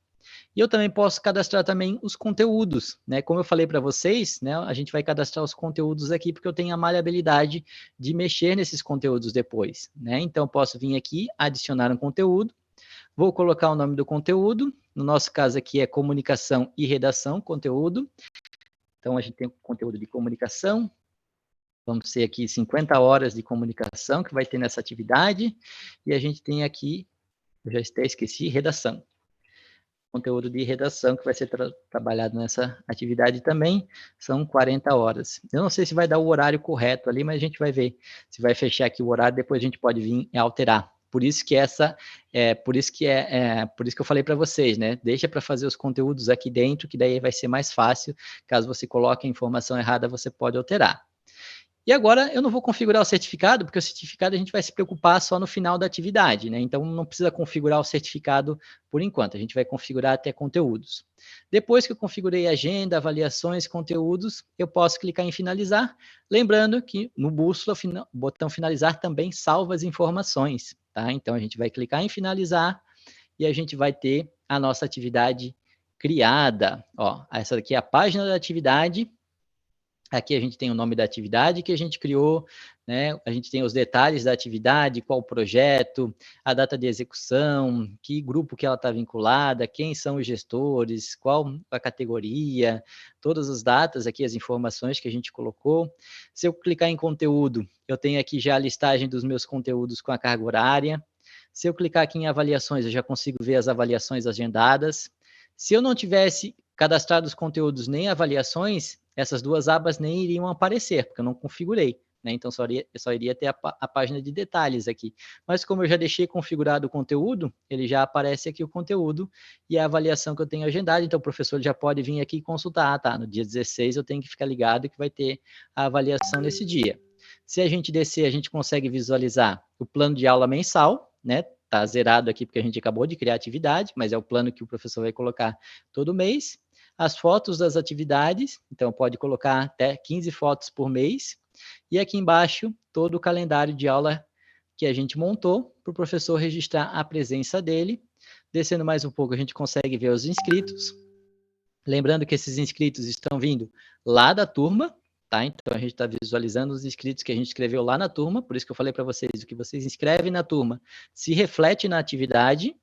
E eu também posso cadastrar também os conteúdos, né? Como eu falei para vocês, né? A gente vai cadastrar os conteúdos aqui porque eu tenho a maleabilidade de mexer nesses conteúdos depois, né? Então, eu posso vir aqui, adicionar um conteúdo, vou colocar o nome do conteúdo, no nosso caso aqui é comunicação e redação, conteúdo. Então, a gente tem o conteúdo de comunicação, vamos ter aqui 50 horas de comunicação que vai ter nessa atividade, e a gente tem aqui, eu já até esqueci, redação. Conteúdo de redação que vai ser trabalhado nessa atividade também, são 40 horas. Eu não sei se vai dar o horário correto ali, mas a gente vai ver se vai fechar aqui o horário, depois a gente pode vir e alterar. Por isso que por isso que eu falei para vocês, né? Deixa para fazer os conteúdos aqui dentro, que daí vai ser mais fácil. Caso você coloque a informação errada, você pode alterar. E agora eu não vou configurar o certificado, porque o certificado a gente vai se preocupar só no final da atividade, né? Então não precisa configurar o certificado por enquanto, a gente vai configurar até conteúdos. Depois que eu configurei agenda, avaliações, conteúdos, eu posso clicar em finalizar, lembrando que no bússola, o botão finalizar também salva as informações, tá? Então a gente vai clicar em finalizar e a gente vai ter a nossa atividade criada. Essa daqui é a página da atividade. Aqui a gente tem o nome da atividade que a gente criou, né? A gente tem os detalhes da atividade, qual o projeto, a data de execução, que grupo que ela está vinculada, quem são os gestores, qual a categoria, todas as datas aqui, as informações que a gente colocou. Se eu clicar em conteúdo, eu tenho aqui já a listagem dos meus conteúdos com a carga horária. Se eu clicar aqui em avaliações, eu já consigo ver as avaliações agendadas. Se eu não tivesse cadastrado os conteúdos nem avaliações, essas duas abas nem iriam aparecer, porque eu não configurei, né? Então, só iria ter a página de detalhes aqui. Mas como eu já deixei configurado o conteúdo, ele já aparece aqui o conteúdo e a avaliação que eu tenho agendada. Então, o professor já pode vir aqui e consultar, tá? No dia 16 eu tenho que ficar ligado que vai ter a avaliação nesse dia. Se a gente descer, a gente consegue visualizar o plano de aula mensal, né? Tá zerado aqui porque a gente acabou de criar atividade, mas é o plano que o professor vai colocar todo mês. As fotos das atividades, então pode colocar até 15 fotos por mês. E aqui embaixo, todo o calendário de aula que a gente montou para o professor registrar a presença dele. Descendo mais um pouco, a gente consegue ver os inscritos. Lembrando que esses inscritos estão vindo lá da turma, tá? Então a gente está visualizando os inscritos que a gente escreveu lá na turma, por isso que eu falei para vocês, o que vocês inscrevem na turma se reflete na atividade.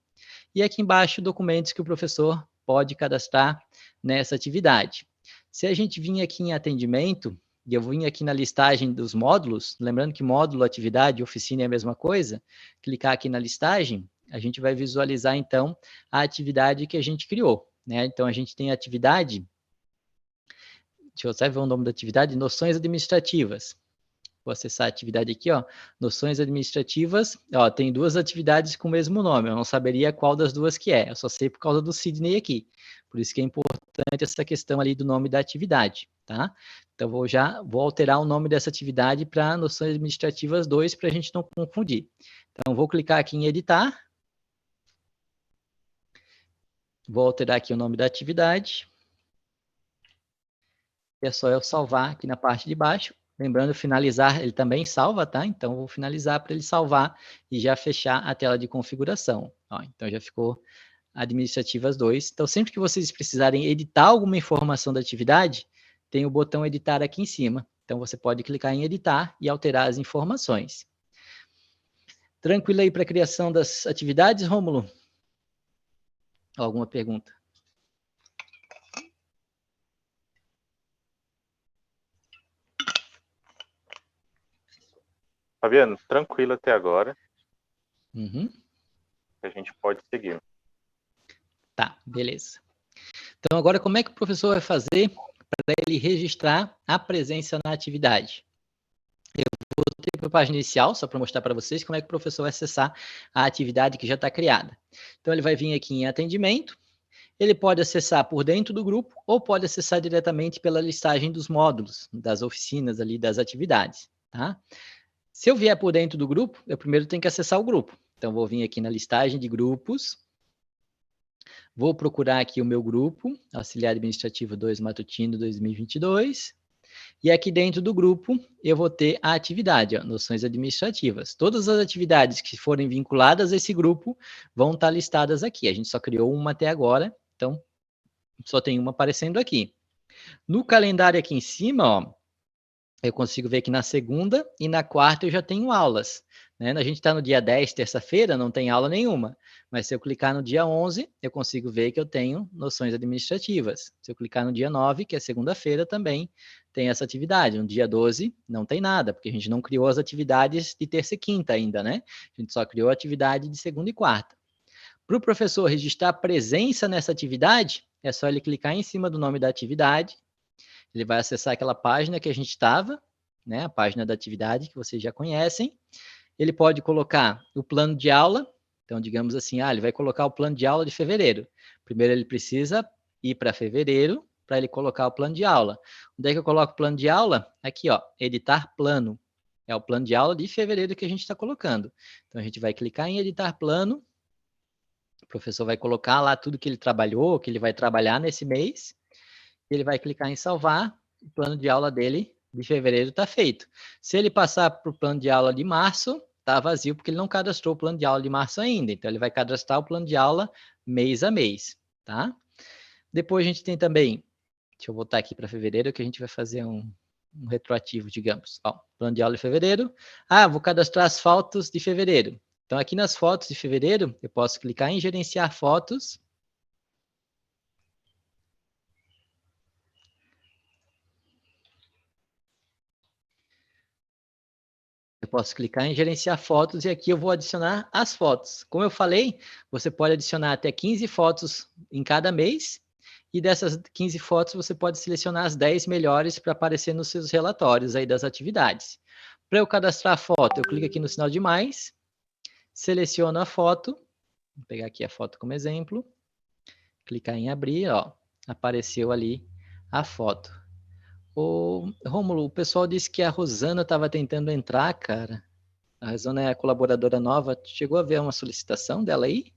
E aqui embaixo, documentos que o professor pode cadastrar nessa atividade. Se a gente vir aqui em atendimento, e eu vim aqui na listagem dos módulos, lembrando que módulo, atividade, oficina é a mesma coisa, clicar aqui na listagem, a gente vai visualizar, então, a atividade que a gente criou, né? Então, a gente tem a atividade, deixa eu só ver o nome da atividade, noções administrativas. Vou acessar a atividade aqui, ó, noções administrativas, ó, tem duas atividades com o mesmo nome, eu não saberia qual das duas que é, eu só sei por causa do Sidney aqui, por isso que é importante essa questão ali do nome da atividade, tá? Então, vou alterar o nome dessa atividade para noções administrativas 2, para a gente não confundir. Então, vou clicar aqui em editar, vou alterar aqui o nome da atividade, é só eu salvar aqui na parte de baixo. Lembrando, finalizar, ele também salva, tá? Então, vou finalizar para ele salvar e já fechar a tela de configuração. Ó, então, já ficou administrativas 2. Então, sempre que vocês precisarem editar alguma informação da atividade, tem o botão editar aqui em cima. Então, você pode clicar em editar e alterar as informações. Tranquilo aí para a criação das atividades, Rômulo? Alguma pergunta? Fabiano, tranquilo até agora. Uhum. A gente pode seguir. Tá, beleza. Então, agora, como é que o professor vai fazer para ele registrar a presença na atividade? Eu vou ter para a página inicial, só para mostrar para vocês como é que o professor vai acessar a atividade que já está criada. Então, ele vai vir aqui em atendimento, ele pode acessar por dentro do grupo ou pode acessar diretamente pela listagem dos módulos, das oficinas ali, das atividades, tá? Se eu vier por dentro do grupo, eu primeiro tenho que acessar o grupo. Então, vou vir aqui na listagem de grupos, vou procurar aqui o meu grupo, Auxiliar Administrativo 2 Matutino 2022, e aqui dentro do grupo eu vou ter a atividade, ó, noções administrativas. Todas as atividades que forem vinculadas a esse grupo vão estar listadas aqui. A gente só criou uma até agora, então só tem uma aparecendo aqui. No calendário aqui em cima, ó, eu consigo ver que na segunda e na quarta eu já tenho aulas, né? A gente está no dia 10, terça-feira, não tem aula nenhuma. Mas se eu clicar no dia 11, eu consigo ver que eu tenho noções administrativas. Se eu clicar no dia 9, que é segunda-feira, também tem essa atividade. No dia 12, não tem nada, porque a gente não criou as atividades de terça e quinta ainda, né? A gente só criou a atividade de segunda e quarta. Para o professor registrar presença nessa atividade, é só ele clicar em cima do nome da atividade, ele vai acessar aquela página que a gente estava, né, a página da atividade que vocês já conhecem. Ele pode colocar o plano de aula, então digamos assim, ele vai colocar o plano de aula de fevereiro. Primeiro ele precisa ir para fevereiro para ele colocar o plano de aula. Onde é que eu coloco o plano de aula? Aqui, ó, editar plano. É o plano de aula de fevereiro que a gente está colocando. Então a gente vai clicar em editar plano, o professor vai colocar lá tudo que ele trabalhou, que ele vai trabalhar nesse mês, ele vai clicar em salvar, o plano de aula dele de fevereiro está feito. Se ele passar para o plano de aula de março, está vazio, porque ele não cadastrou o plano de aula de março ainda. Então, ele vai cadastrar o plano de aula mês a mês, tá? Depois, a gente tem também, deixa eu voltar aqui para fevereiro, que a gente vai fazer um um retroativo, digamos. Ó, plano de aula de fevereiro. Ah, vou cadastrar as fotos de fevereiro. Então, aqui nas fotos de fevereiro, eu posso clicar em gerenciar fotos. Eu posso clicar em gerenciar fotos e aqui eu vou adicionar as fotos. Como eu falei, você pode adicionar até 15 fotos em cada mês. E dessas 15 fotos, você pode selecionar as 10 melhores para aparecer nos seus relatórios aí das atividades. Para eu cadastrar a foto, eu clico aqui no sinal de mais, seleciono a foto, vou pegar aqui a foto como exemplo, clicar em abrir, ó, apareceu ali a foto. Ô, Rômulo, o pessoal disse que a Rosana estava tentando entrar, cara. A Rosana é a colaboradora nova. Chegou a ver uma solicitação dela aí?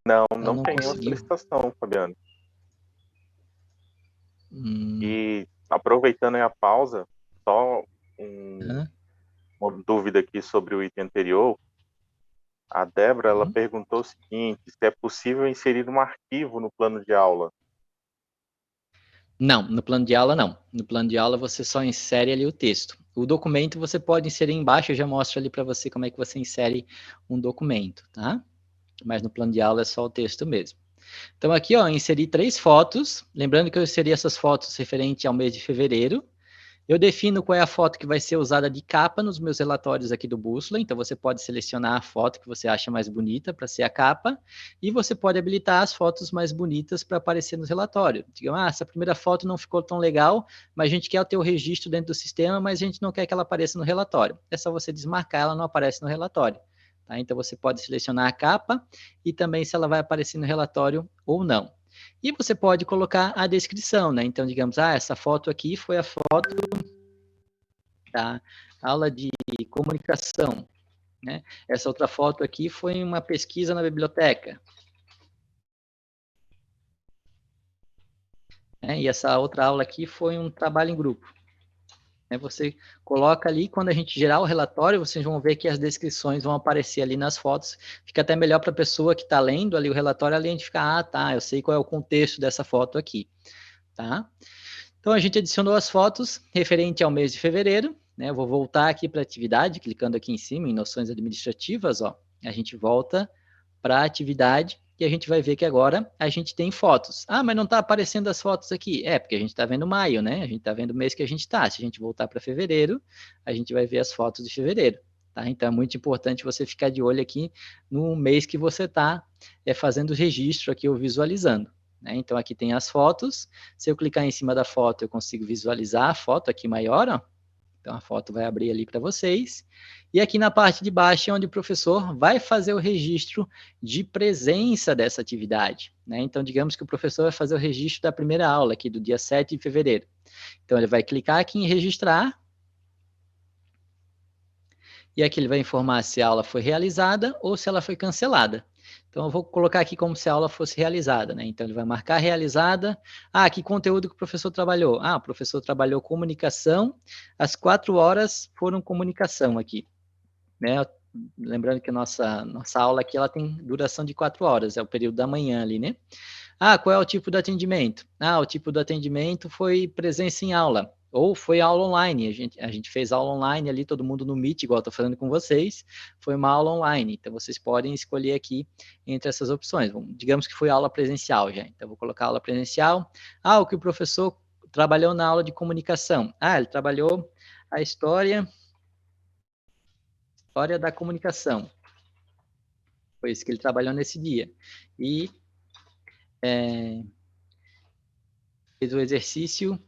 Não, Ela não não tem nenhuma conseguiu. solicitação, Fabiano. E aproveitando a pausa, só uma dúvida aqui sobre o item anterior. A Débora, ela perguntou o seguinte, se é possível inserir um arquivo no plano de aula. Não, no plano de aula não. No plano de aula você só insere ali o texto. O documento você pode inserir embaixo, eu já mostro ali para você como é que você insere um documento, tá? Mas no plano de aula é só o texto mesmo. Então aqui, ó, inseri 3 fotos. Lembrando que eu inseri essas fotos referente ao mês de fevereiro. Eu defino qual é a foto que vai ser usada de capa nos meus relatórios aqui do Bússola, então você pode selecionar a foto que você acha mais bonita para ser a capa, e você pode habilitar as fotos mais bonitas para aparecer no relatório. Digamos, essa primeira foto não ficou tão legal, mas a gente quer ter o registro dentro do sistema, mas a gente não quer que ela apareça no relatório. É só você desmarcar, ela não aparece no relatório. Tá? Então você pode selecionar a capa e também se ela vai aparecer no relatório ou não. E você pode colocar a descrição, né? Então, digamos, essa foto aqui foi a foto da aula de comunicação, né? Essa outra foto aqui foi uma pesquisa na biblioteca. Né? E essa outra aula aqui foi um trabalho em grupo. Você coloca ali, quando a gente gerar o relatório, vocês vão ver que as descrições vão aparecer ali nas fotos. Fica até melhor para a pessoa que está lendo ali o relatório, além de ficar, tá, eu sei qual é o contexto dessa foto aqui. Tá? Então, a gente adicionou as fotos referente ao mês de fevereiro, né? Eu vou voltar aqui para a atividade, clicando aqui em cima, em noções administrativas, ó. A gente volta para a atividade e a gente vai ver que agora a gente tem fotos. Ah, mas não está aparecendo as fotos aqui. É, porque a gente está vendo maio, né? A gente está vendo o mês que a gente está. Se a gente voltar para fevereiro, a gente vai ver as fotos de fevereiro. Tá? Então, é muito importante você ficar de olho aqui no mês que você está fazendo o registro aqui ou visualizando. Né? Então, aqui tem as fotos. Se eu clicar em cima da foto, eu consigo visualizar a foto aqui maior, ó. Então, a foto vai abrir ali para vocês. E aqui na parte de baixo é onde o professor vai fazer o registro de presença dessa atividade. Né? Então, digamos que o professor vai fazer o registro da primeira aula, aqui do dia 7 de fevereiro. Então, ele vai clicar aqui em registrar. E aqui ele vai informar se a aula foi realizada ou se ela foi cancelada. Então, eu vou colocar aqui como se a aula fosse realizada, né? Então, ele vai marcar realizada. Ah, que conteúdo que o professor trabalhou? Ah, o professor trabalhou comunicação. As 4 horas foram comunicação aqui, né? Lembrando que a nossa aula aqui, ela tem duração de 4 horas, é o período da manhã ali, né? Ah, qual é o tipo de atendimento? Ah, o tipo do atendimento foi presença em aula, ou foi aula online. A gente fez aula online ali, todo mundo no Meet, igual estou falando com vocês, foi uma aula online. Então, vocês podem escolher aqui entre essas opções. Digamos que foi aula presencial já. Então, vou colocar aula presencial. Ah, o que o professor trabalhou na aula de comunicação. Ah, ele trabalhou a história da comunicação. Foi isso que ele trabalhou nesse dia. E fez o exercício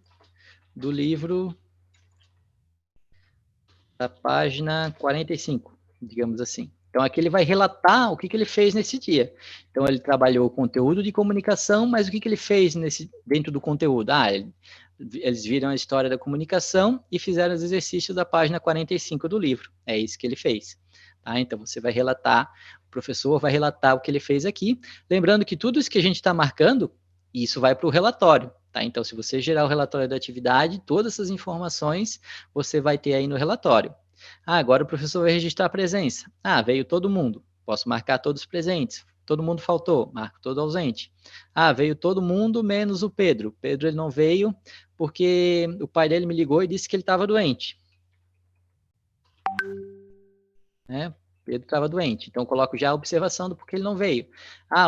do livro da página 45, digamos assim. Então, aqui ele vai relatar o que ele fez nesse dia. Então, ele trabalhou o conteúdo de comunicação, mas o que ele fez dentro do conteúdo? Ah, eles viram a história da comunicação e fizeram os exercícios da página 45 do livro. É isso que ele fez. Tá? Então, você vai relatar, o professor vai relatar o que ele fez aqui. Lembrando que tudo isso que a gente está marcando, isso vai para o relatório. Tá? Então, se você gerar o relatório da atividade, todas essas informações você vai ter aí no relatório. Ah, agora o professor vai registrar a presença. Ah, veio todo mundo. Posso marcar todos presentes. todo mundo faltou, marco todo ausente. Ah, veio todo mundo menos o Pedro. Pedro ele não veio porque o pai dele me ligou e disse que ele estava doente. Né? Pedro estava doente, então coloco já a observação do porquê ele não veio. Ah,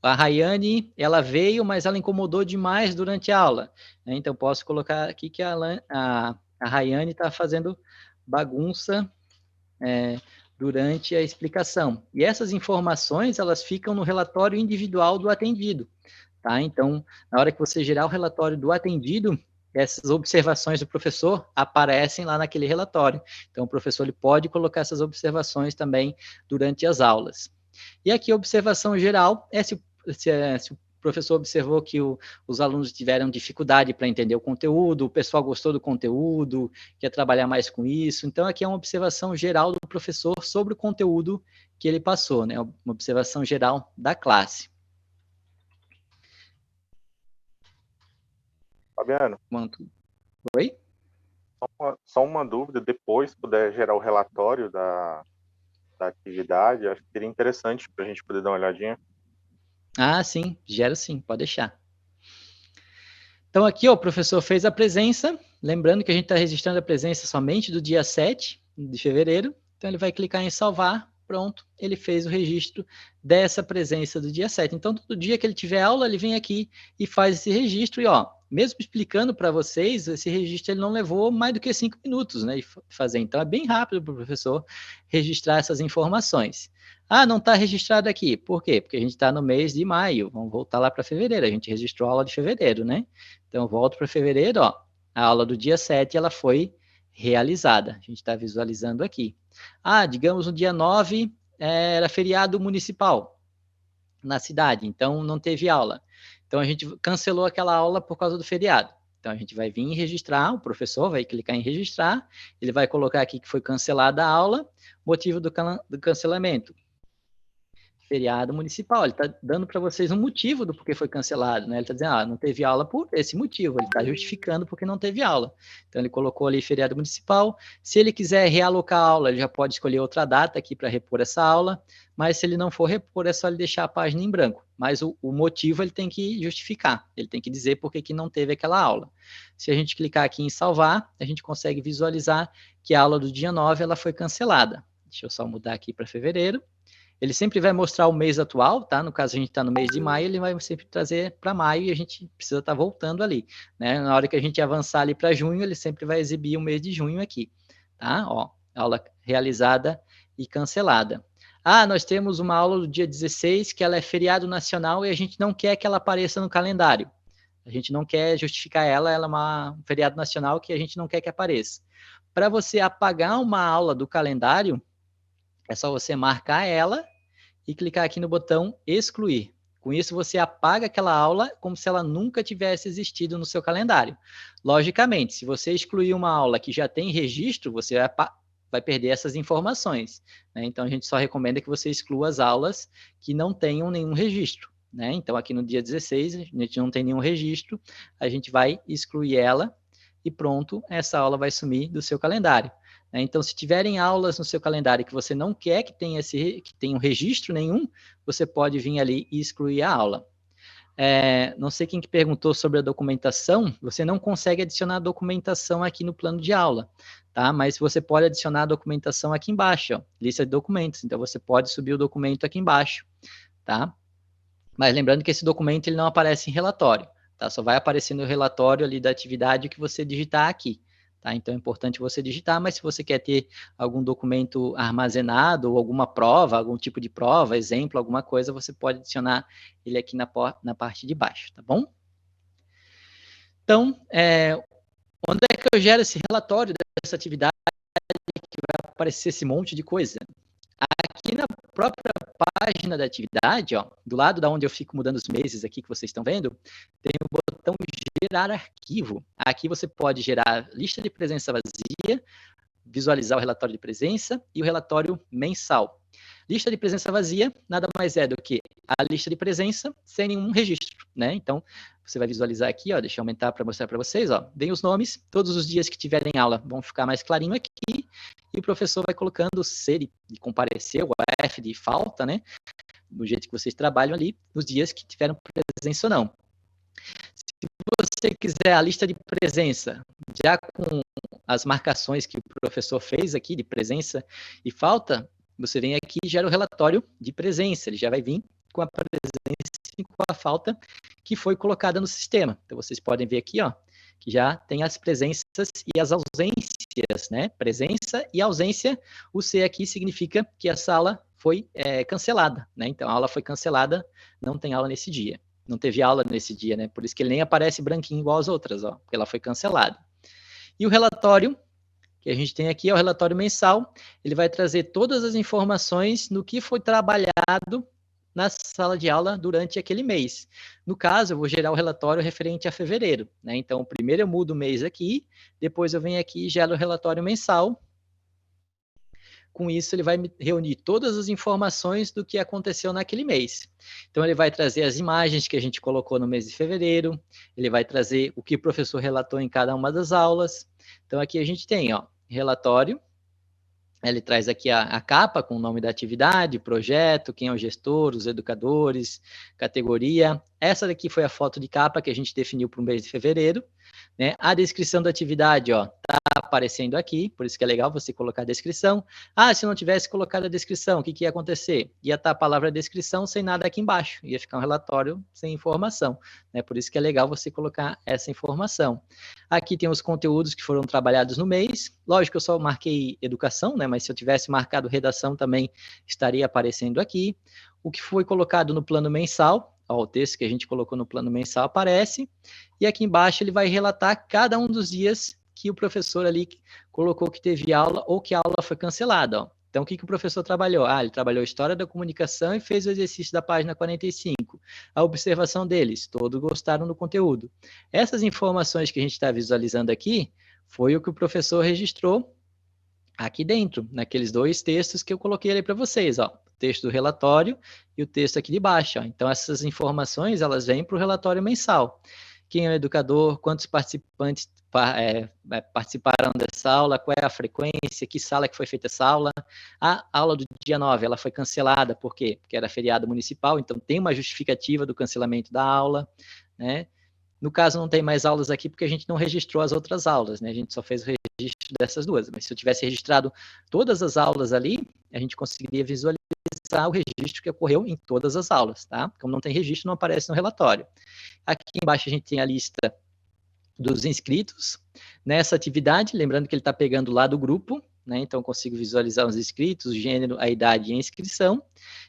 a Rayane, ela veio, mas ela incomodou demais durante a aula. Né? Então posso colocar aqui que a Rayane está fazendo bagunça durante a explicação. E essas informações, elas ficam no relatório individual do atendido. Tá? Então, na hora que você gerar o relatório do atendido, essas observações do professor aparecem lá naquele relatório. Então, o professor ele pode colocar essas observações também durante as aulas. E aqui a observação geral é se o professor observou que os alunos tiveram dificuldade para entender o conteúdo, o pessoal gostou do conteúdo, quer trabalhar mais com isso. Então, aqui é uma observação geral do professor sobre o conteúdo que ele passou, né? Uma observação geral da classe. Fabiano. Oi? Só uma dúvida, depois puder gerar o relatório da atividade, acho que seria interessante para a gente poder dar uma olhadinha. Ah, sim, gera sim, pode deixar. Então aqui ó, o professor fez a presença, lembrando que a gente está registrando a presença somente do dia 7 de fevereiro, então ele vai clicar em salvar, pronto, ele fez o registro dessa presença do dia 7. Então todo dia que ele tiver aula, ele vem aqui e faz esse registro e ó, mesmo explicando para vocês, esse registro ele não levou mais do que 5 minutos, né, de fazer. Então é bem rápido para o professor registrar essas informações. Ah, não está registrado aqui. Por quê? Porque a gente está no mês de maio. Vamos voltar lá para fevereiro. A gente registrou a aula de fevereiro, né? Então, volto para fevereiro, ó. A aula do dia 7, ela foi realizada. A gente está visualizando aqui. Ah, digamos no dia 9, era feriado municipal na cidade, então não teve aula. Então, a gente cancelou aquela aula por causa do feriado. Então, a gente vai vir e registrar, o professor vai clicar em registrar, ele vai colocar aqui que foi cancelada a aula, motivo do cancelamento. Feriado municipal, ele está dando para vocês um motivo do porquê foi cancelado, né? Ele está dizendo, não teve aula por esse motivo, ele está justificando porque não teve aula. Então, ele colocou ali feriado municipal. Se ele quiser realocar a aula, ele já pode escolher outra data aqui para repor essa aula, mas se ele não for repor, é só ele deixar a página em branco. Mas o motivo ele tem que justificar, ele tem que dizer por que não teve aquela aula. Se a gente clicar aqui em salvar, a gente consegue visualizar que a aula do dia 9 ela foi cancelada. Deixa eu só mudar aqui para fevereiro. Ele sempre vai mostrar o mês atual, tá? No caso, a gente está no mês de maio, ele vai sempre trazer para maio e a gente precisa estar voltando ali, né? Na hora que a gente avançar ali para junho, ele sempre vai exibir o mês de junho aqui, tá? Ó, aula realizada e cancelada. Ah, nós temos uma aula do dia 16, que ela é feriado nacional e a gente não quer que ela apareça no calendário. A gente não quer justificar ela é um feriado nacional que a gente não quer que apareça. Para você apagar uma aula do calendário, é só você marcar ela e clicar aqui no botão excluir. Com isso, você apaga aquela aula como se ela nunca tivesse existido no seu calendário. Logicamente, se você excluir uma aula que já tem registro, você vai perder essas informações. Né? Então, a gente só recomenda que você exclua as aulas que não tenham nenhum registro. Né? Então, aqui no dia 16, a gente não tem nenhum registro, a gente vai excluir ela e pronto, essa aula vai sumir do seu calendário. Então, se tiverem aulas no seu calendário que você não quer que tenha um registro nenhum, você pode vir ali e excluir a aula. Não sei quem que perguntou sobre a documentação, você não consegue adicionar documentação aqui no plano de aula, tá? Mas você pode adicionar a documentação aqui embaixo, ó, lista de documentos. Então, você pode subir o documento aqui embaixo, tá? Mas lembrando que esse documento ele não aparece em relatório, tá? Só vai aparecer no relatório ali da atividade que você digitar aqui. Tá? Então, é importante você digitar, mas se você quer ter algum documento armazenado ou alguma prova, algum tipo de prova, exemplo, alguma coisa, você pode adicionar ele aqui na parte de baixo, tá bom? Então, onde é que eu gero esse relatório dessa atividade que vai aparecer esse monte de coisa? Aqui na própria página da atividade, ó, do lado da onde eu fico mudando os meses aqui que vocês estão vendo, tem o botão gerar arquivo. Aqui você pode gerar lista de presença vazia, visualizar o relatório de presença e o relatório mensal. Lista de presença vazia nada mais é do que a lista de presença sem nenhum registro, né? Então, você vai visualizar aqui, ó, deixa eu aumentar para mostrar para vocês, ó, vem os nomes, todos os dias que tiverem aula vão ficar mais clarinho aqui, e o professor vai colocando o C de comparecer, o F de falta, né? do jeito que vocês trabalham ali, nos dias que tiveram presença ou não. Se você quiser a lista de presença, já com as marcações que o professor fez aqui de presença e falta, você vem aqui e gera o relatório de presença. Ele já vai vir com a presença e com a falta que foi colocada no sistema. Então, vocês podem ver aqui, ó, que já tem as presenças e as ausências, né? Presença e ausência. O C aqui significa que a sala foi cancelada, né? Então, a aula foi cancelada, não tem aula nesse dia. Não teve aula nesse dia, né? Por isso que ele nem aparece branquinho igual as outras, ó, porque ela foi cancelada. E o relatório que a gente tem aqui é o relatório mensal. Ele vai trazer todas as informações no que foi trabalhado na sala de aula durante aquele mês. No caso, eu vou gerar o relatório referente a fevereiro, né? Então, primeiro eu mudo o mês aqui, depois eu venho aqui e gero o relatório mensal. Com isso, ele vai reunir todas as informações do que aconteceu naquele mês. Então, ele vai trazer as imagens que a gente colocou no mês de fevereiro, ele vai trazer o que o professor relatou em cada uma das aulas. Então, aqui a gente tem, ó, relatório. Ele traz aqui a capa com o nome da atividade, projeto, quem é o gestor, os educadores, categoria. Essa daqui foi a foto de capa que a gente definiu para o mês de fevereiro, né? A descrição da atividade, ó, tá aparecendo aqui, por isso que é legal você colocar a descrição. Ah, se não tivesse colocado a descrição, o que ia acontecer? Ia estar a palavra descrição sem nada aqui embaixo, ia ficar um relatório sem informação, né? Por isso que é legal você colocar essa informação. Aqui tem os conteúdos que foram trabalhados no mês. Lógico que eu só marquei educação, né? Mas se eu tivesse marcado redação também estaria aparecendo aqui. O que foi colocado no plano mensal, ó, o texto que a gente colocou no plano mensal aparece. E aqui embaixo ele vai relatar cada um dos dias que o professor ali colocou que teve aula ou que a aula foi cancelada, ó. Então, o que o professor trabalhou? Ah, ele trabalhou História da Comunicação e fez o exercício da página 45. A observação deles, todos gostaram do conteúdo. Essas informações que a gente está visualizando aqui, foi o que o professor registrou aqui dentro, naqueles dois textos que eu coloquei ali para vocês, ó. O texto do relatório e o texto aqui de baixo, ó. Então, essas informações, elas vêm para o relatório mensal. Quem é o educador, quantos participantes participaram dessa aula, qual é a frequência, que sala que foi feita essa aula. A aula do dia 9, ela foi cancelada, por quê? Porque era feriado municipal, então tem uma justificativa do cancelamento da aula, né? No caso, não tem mais aulas aqui porque a gente não registrou as outras aulas, né? A gente só fez o registro dessas duas, mas se eu tivesse registrado todas as aulas ali, a gente conseguiria visualizar o registro que ocorreu em todas as aulas, tá? Como não tem registro, não aparece no relatório. Aqui embaixo a gente tem a lista dos inscritos nessa atividade, lembrando que ele está pegando lá do grupo, né? Então eu consigo visualizar os inscritos, o gênero, a idade e a inscrição.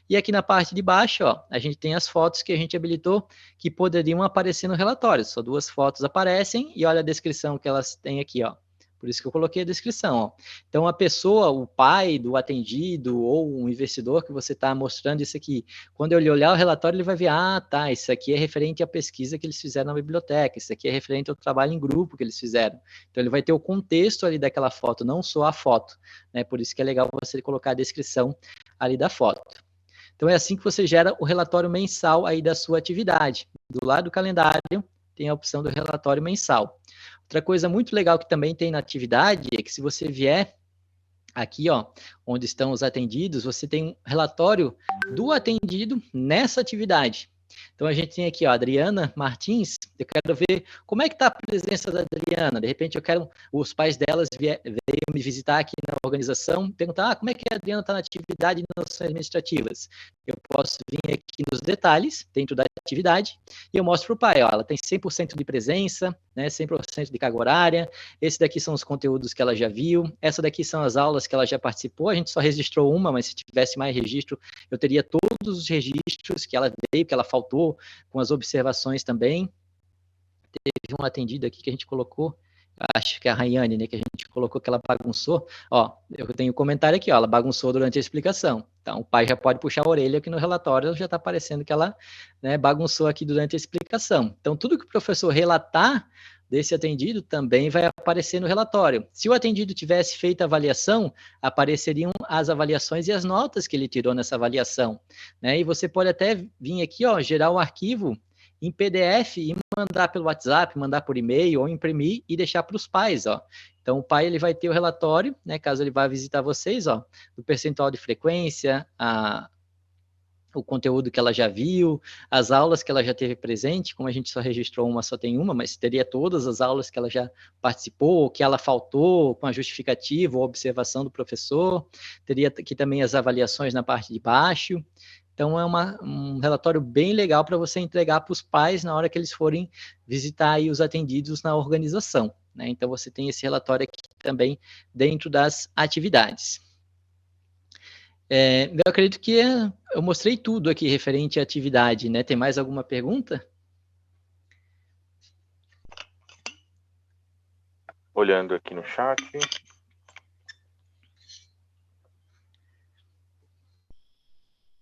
E aqui na parte de baixo, ó, a gente tem as fotos que a gente habilitou que poderiam aparecer no relatório. Só 2 fotos aparecem e olha a descrição que elas têm aqui, ó. Por isso que eu coloquei a descrição, ó. Então, a pessoa, o pai do atendido ou um investidor que você está mostrando isso aqui, quando ele olhar o relatório, ele vai ver, ah, tá, isso aqui é referente à pesquisa que eles fizeram na biblioteca, isso aqui é referente ao trabalho em grupo que eles fizeram. Então, ele vai ter o contexto ali daquela foto, não só a foto, né? Por isso que é legal você colocar a descrição ali da foto. Então, é assim que você gera o relatório mensal aí da sua atividade. Do lado do calendário, tem a opção do relatório mensal. Outra coisa muito legal que também tem na atividade é que se você vier aqui, ó, onde estão os atendidos, você tem um relatório do atendido nessa atividade. Então, a gente tem aqui, ó, Adriana Martins. Eu quero ver como é que está a presença da Adriana. De repente, eu quero os pais delas veio me visitar aqui na organização, perguntar como é que a Adriana está na atividade de noções administrativas. Eu posso vir aqui nos detalhes, dentro da atividade, e eu mostro para o pai, ó, ela tem 100% de presença, né, 100% de carga horária, esse daqui são os conteúdos que ela já viu, essa daqui são as aulas que ela já participou, a gente só registrou uma, mas se tivesse mais registro, eu teria todos os registros que ela veio, que ela faltou, com as observações também. Teve um atendido aqui que a gente colocou, acho que é a Rayane, né, que a gente colocou que ela bagunçou. Ó, eu tenho um comentário aqui, ó, ela bagunçou durante a explicação. Então, o pai já pode puxar a orelha aqui no relatório, já está aparecendo que ela, né, bagunçou aqui durante a explicação. Então, tudo que o professor relatar desse atendido também vai aparecer no relatório. Se o atendido tivesse feito a avaliação, apareceriam as avaliações e as notas que ele tirou nessa avaliação, né? E você pode até vir aqui, ó, gerar um arquivo em PDF e mandar pelo WhatsApp, mandar por e-mail ou imprimir e deixar para os pais, ó. Então, o pai ele vai ter o relatório, né, caso ele vá visitar vocês, ó, do percentual de frequência, a o conteúdo que ela já viu, as aulas que ela já teve presente, como a gente só registrou uma, só tem uma, mas teria todas as aulas que ela já participou, que ela faltou, com a justificativa ou observação do professor, teria aqui também as avaliações na parte de baixo. Então, é um relatório bem legal para você entregar para os pais na hora que eles forem visitar aí os atendidos na organização, né? Então, você tem esse relatório aqui também dentro das atividades. Eu acredito que eu mostrei tudo aqui referente à atividade, né? Tem mais alguma pergunta? Olhando aqui no chat.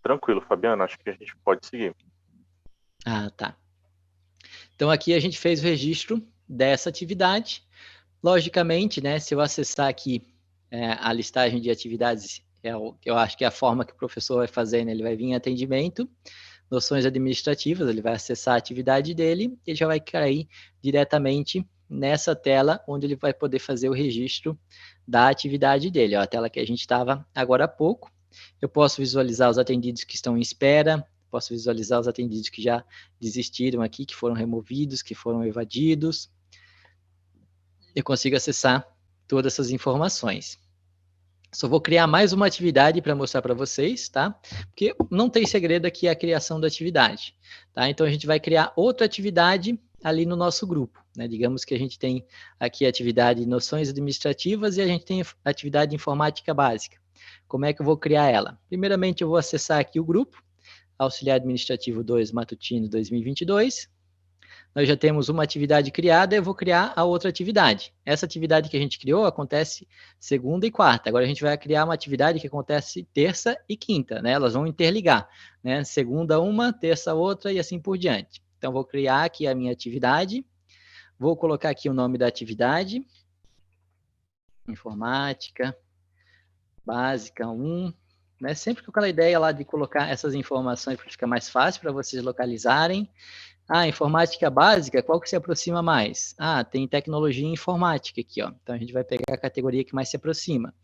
Tranquilo, Fabiano, acho que a gente pode seguir. Ah, tá. Então, aqui a gente fez o registro dessa atividade. Logicamente, né, se eu acessar aqui a listagem de atividades, eu acho que é a forma que o professor vai fazer, né? Ele vai vir em atendimento, noções administrativas, ele vai acessar a atividade dele e já vai cair diretamente nessa tela onde ele vai poder fazer o registro da atividade dele, ó, a tela que a gente estava agora há pouco. Eu posso visualizar os atendidos que estão em espera, posso visualizar os atendidos que já desistiram aqui, que foram removidos, que foram evadidos. Eu consigo acessar todas essas informações. Só vou criar mais uma atividade para mostrar para vocês, tá? Porque não tem segredo aqui a criação da atividade, tá? Então, a gente vai criar outra atividade ali no nosso grupo, né? Digamos que a gente tem aqui a atividade de noções administrativas e a gente tem a atividade de informática básica. Como é que eu vou criar ela? Primeiramente, eu vou acessar aqui o grupo, Auxiliar Administrativo 2 Matutino 2022. Nós já temos uma atividade criada, eu vou criar a outra atividade. Essa atividade que a gente criou acontece segunda e quarta. Agora a gente vai criar uma atividade que acontece terça e quinta, né? Elas vão interligar, né? Segunda uma, terça outra e assim por diante. Então vou criar aqui a minha atividade, vou colocar aqui o nome da atividade, informática básica 1, né? Sempre com aquela ideia lá de colocar essas informações para ficar mais fácil para vocês localizarem. Ah, informática básica, qual que se aproxima mais? Ah, tem tecnologia informática aqui, ó. Então a gente vai pegar a categoria que mais se aproxima.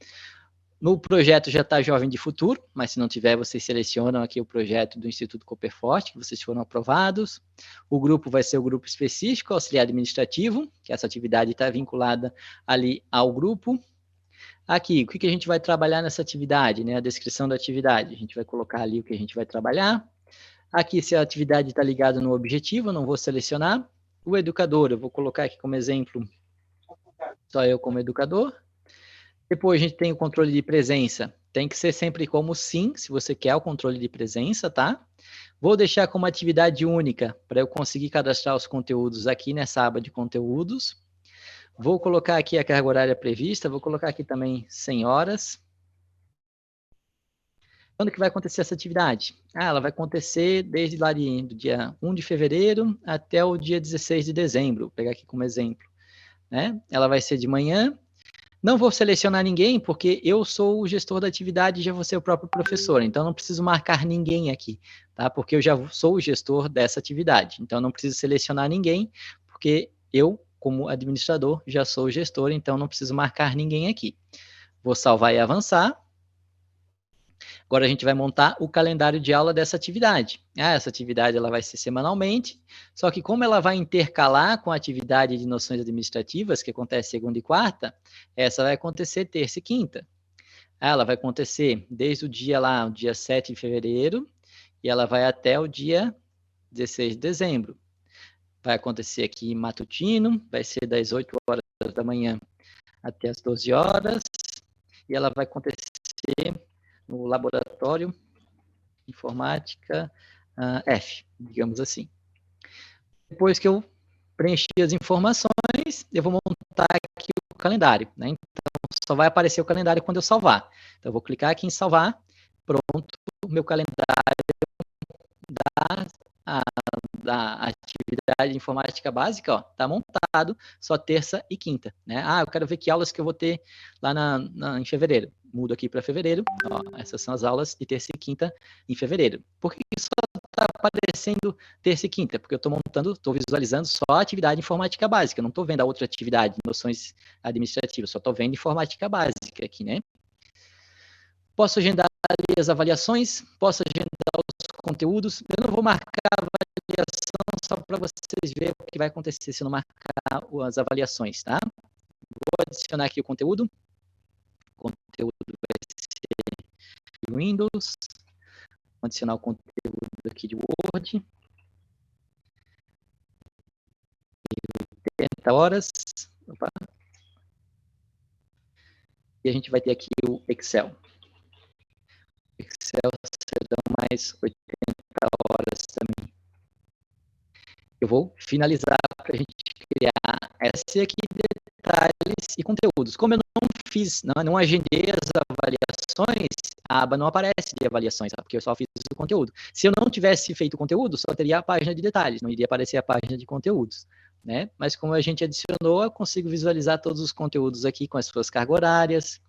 No projeto já está Jovem de Futuro, mas se não tiver, vocês selecionam aqui o projeto do Instituto Cooperforte, que vocês foram aprovados. O grupo vai ser o grupo específico, auxiliar administrativo, que essa atividade está vinculada ali ao grupo. Aqui, o que a gente vai trabalhar nessa atividade, né? A descrição da atividade. A gente vai colocar ali o que a gente vai trabalhar. Aqui, se a atividade está ligada no objetivo, eu não vou selecionar. O educador, eu vou colocar aqui como exemplo, só eu como educador. Depois a gente tem o controle de presença. Tem que ser sempre como sim, se você quer o controle de presença, tá? Vou deixar como atividade única, para eu conseguir cadastrar os conteúdos aqui nessa aba de conteúdos. Vou colocar aqui a carga horária prevista, vou colocar aqui também 100 horas. Quando que vai acontecer essa atividade? Ela vai acontecer desde lá do dia 1 de fevereiro até o dia 16 de dezembro. Vou pegar aqui como exemplo, né? Ela vai ser de manhã. Não vou selecionar ninguém, porque eu sou o gestor da atividade e já vou ser o próprio professor. Então, não preciso marcar ninguém aqui, tá? Porque eu já sou o gestor dessa atividade. Então, não preciso selecionar ninguém, porque eu, como administrador, já sou o gestor, então não preciso marcar ninguém aqui. Vou salvar e avançar. Agora a gente vai montar o calendário de aula dessa atividade. Essa atividade ela vai ser semanalmente, só que como ela vai intercalar com a atividade de noções administrativas, que acontece segunda e quarta, essa vai acontecer terça e quinta. Ela vai acontecer desde o dia lá, o dia 7 de fevereiro, e ela vai até o dia 16 de dezembro. Vai acontecer aqui matutino, vai ser das 8 horas da manhã até as 12 horas, e ela vai acontecer no laboratório informática F, digamos assim. Depois que eu preenchi as informações, eu vou montar aqui o calendário, né? Então, só vai aparecer o calendário quando eu salvar. Então, eu vou clicar aqui em salvar, pronto, o meu calendário da atividade de informática básica, ó, tá montado só terça e quinta, né? Ah, eu quero ver que aulas que eu vou ter lá em fevereiro. Mudo aqui para fevereiro, ó, essas são as aulas de terça e quinta em fevereiro. Por que só está aparecendo terça e quinta? Porque eu estou visualizando só a atividade informática básica, eu não estou vendo a outra atividade, noções administrativas, só estou vendo informática básica aqui, né? Posso agendar ali as avaliações, posso agendar os conteúdos. Eu não vou marcar a avaliação só para vocês verem o que vai acontecer se eu não marcar as avaliações, tá? Vou adicionar aqui o conteúdo. O conteúdo vai ser de Windows. Vou adicionar o conteúdo aqui de Word. 80 horas. Opa. E a gente vai ter aqui o Excel. O Excel serão mais 80 horas também. Eu vou finalizar para a gente criar essa aqui, detalhes e conteúdos. Como eu não agendei as avaliações, a aba não aparece de avaliações, porque eu só fiz o conteúdo. Se eu não tivesse feito o conteúdo, só teria a página de detalhes, não iria aparecer a página de conteúdos, né? Mas como a gente adicionou, eu consigo visualizar todos os conteúdos aqui com as suas cargas horárias,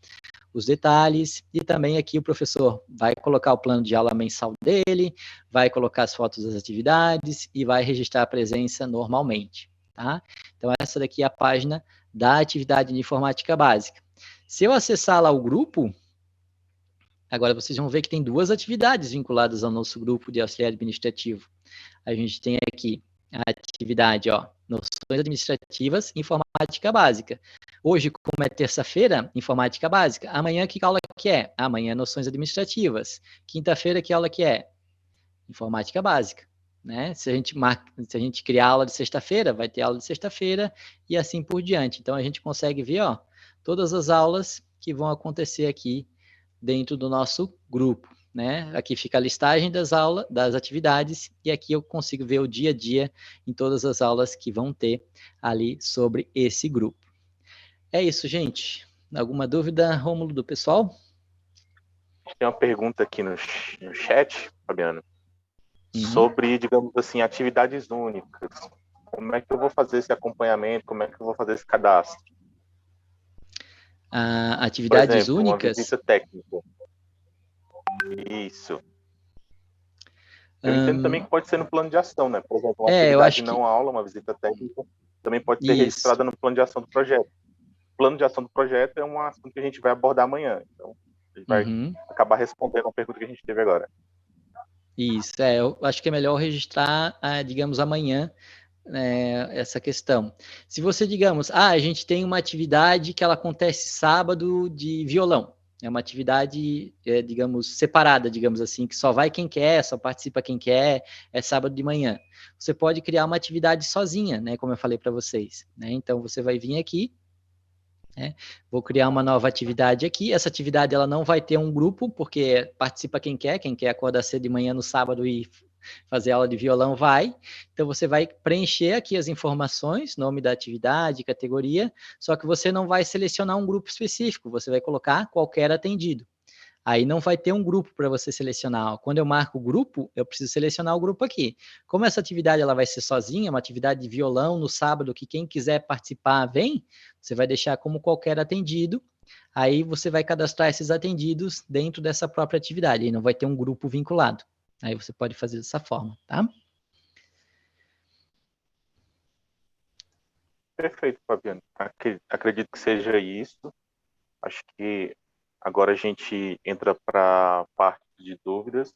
os detalhes, e também aqui o professor vai colocar o plano de aula mensal dele, vai colocar as fotos das atividades e vai registrar a presença normalmente, tá? Então, essa daqui é a página da atividade de informática básica. Se eu acessar lá o grupo, agora vocês vão ver que tem duas atividades vinculadas ao nosso grupo de auxiliar administrativo. A gente tem aqui a atividade, ó, noções administrativas, informática básica. Hoje, como é terça-feira, informática básica. Amanhã, que aula que é? Amanhã, noções administrativas. Quinta-feira, que aula que é? Informática básica. Né? Se a gente criar aula de sexta-feira, vai ter aula de sexta-feira e assim por diante. Então, a gente consegue ver, ó, todas as aulas que vão acontecer aqui dentro do nosso grupo. Né? Aqui fica a listagem das aulas, das atividades, e aqui eu consigo ver o dia a dia em todas as aulas que vão ter ali sobre esse grupo. É isso, gente. Alguma dúvida, Rômulo, do pessoal? Tem uma pergunta aqui no chat, Fabiano, sobre, digamos assim, atividades únicas. Como é que eu vou fazer esse acompanhamento? Como é que eu vou fazer esse cadastro? Atividades Por exemplo, únicas? uma visita técnica. Isso. Eu entendo também que pode ser no plano de ação, né? Por exemplo, uma atividade não aula, uma visita técnica, também pode ser registrada no plano de ação do projeto. O plano de ação do projeto é um assunto que a gente vai abordar amanhã. Então, a gente vai acabar respondendo a pergunta que a gente teve agora. Isso, eu acho que é melhor registrar, digamos, amanhã, essa questão. Se você, digamos, a gente tem uma atividade que ela acontece sábado de violão, é uma atividade, digamos, separada, digamos assim, que só vai quem quer, só participa quem quer, é sábado de manhã. Você pode criar uma atividade sozinha, né, como eu falei para vocês, né? Então, você vai vir aqui, né? Vou criar uma nova atividade aqui. Essa atividade ela não vai ter um grupo, porque participa quem quer acordar cedo de manhã no sábado e fazer aula de violão vai. Então, você vai preencher aqui as informações, nome da atividade, categoria, só que você não vai selecionar um grupo específico, você vai colocar qualquer atendido. Aí não vai ter um grupo para você selecionar. Quando eu marco o grupo, eu preciso selecionar o grupo aqui. Como essa atividade ela vai ser sozinha, uma atividade de violão no sábado, que quem quiser participar vem, você vai deixar como qualquer atendido. Aí você vai cadastrar esses atendidos dentro dessa própria atividade. Aí não vai ter um grupo vinculado. Aí você pode fazer dessa forma, tá? Perfeito, Fabiano. Acredito que seja isso. Acho que agora a gente entra para a parte de dúvidas.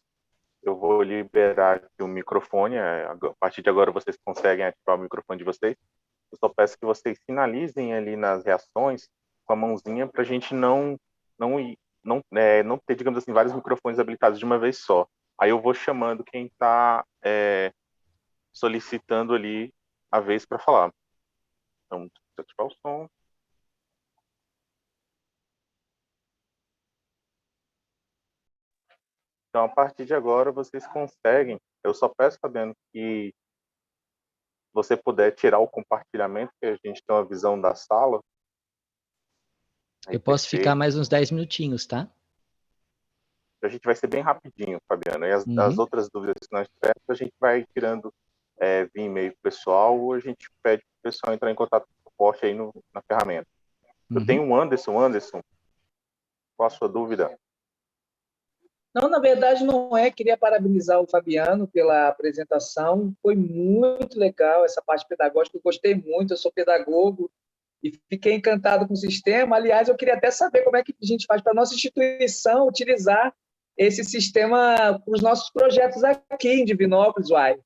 Eu vou liberar aqui o microfone. A partir de agora vocês conseguem ativar o microfone de vocês. Eu só peço que vocês finalizem ali nas reações com a mãozinha para a gente não ter, digamos assim, vários microfones habilitados de uma vez só. Aí eu vou chamando quem está solicitando ali a vez para falar. Então, ativar o som. Então, a partir de agora, vocês conseguem. Eu só peço, Fabiano, que você puder tirar o compartilhamento, que a gente tem uma visão da sala. Eu posso ficar mais uns 10 minutinhos, tá? A gente vai ser bem rapidinho, Fabiano. E as outras dúvidas que nós tivermos, a gente vai tirando via e-mail pessoal, ou a gente pede para o pessoal entrar em contato com o suporte aí na ferramenta. Eu tenho um Anderson. Anderson, qual a sua dúvida? Não, na verdade não é. Queria parabenizar o Fabiano pela apresentação. Foi muito legal essa parte pedagógica. Eu gostei muito. Eu sou pedagogo e fiquei encantado com o sistema. Aliás, eu queria até saber como é que a gente faz para a nossa instituição utilizar esse sistema para os nossos projetos aqui em Divinópolis, uai.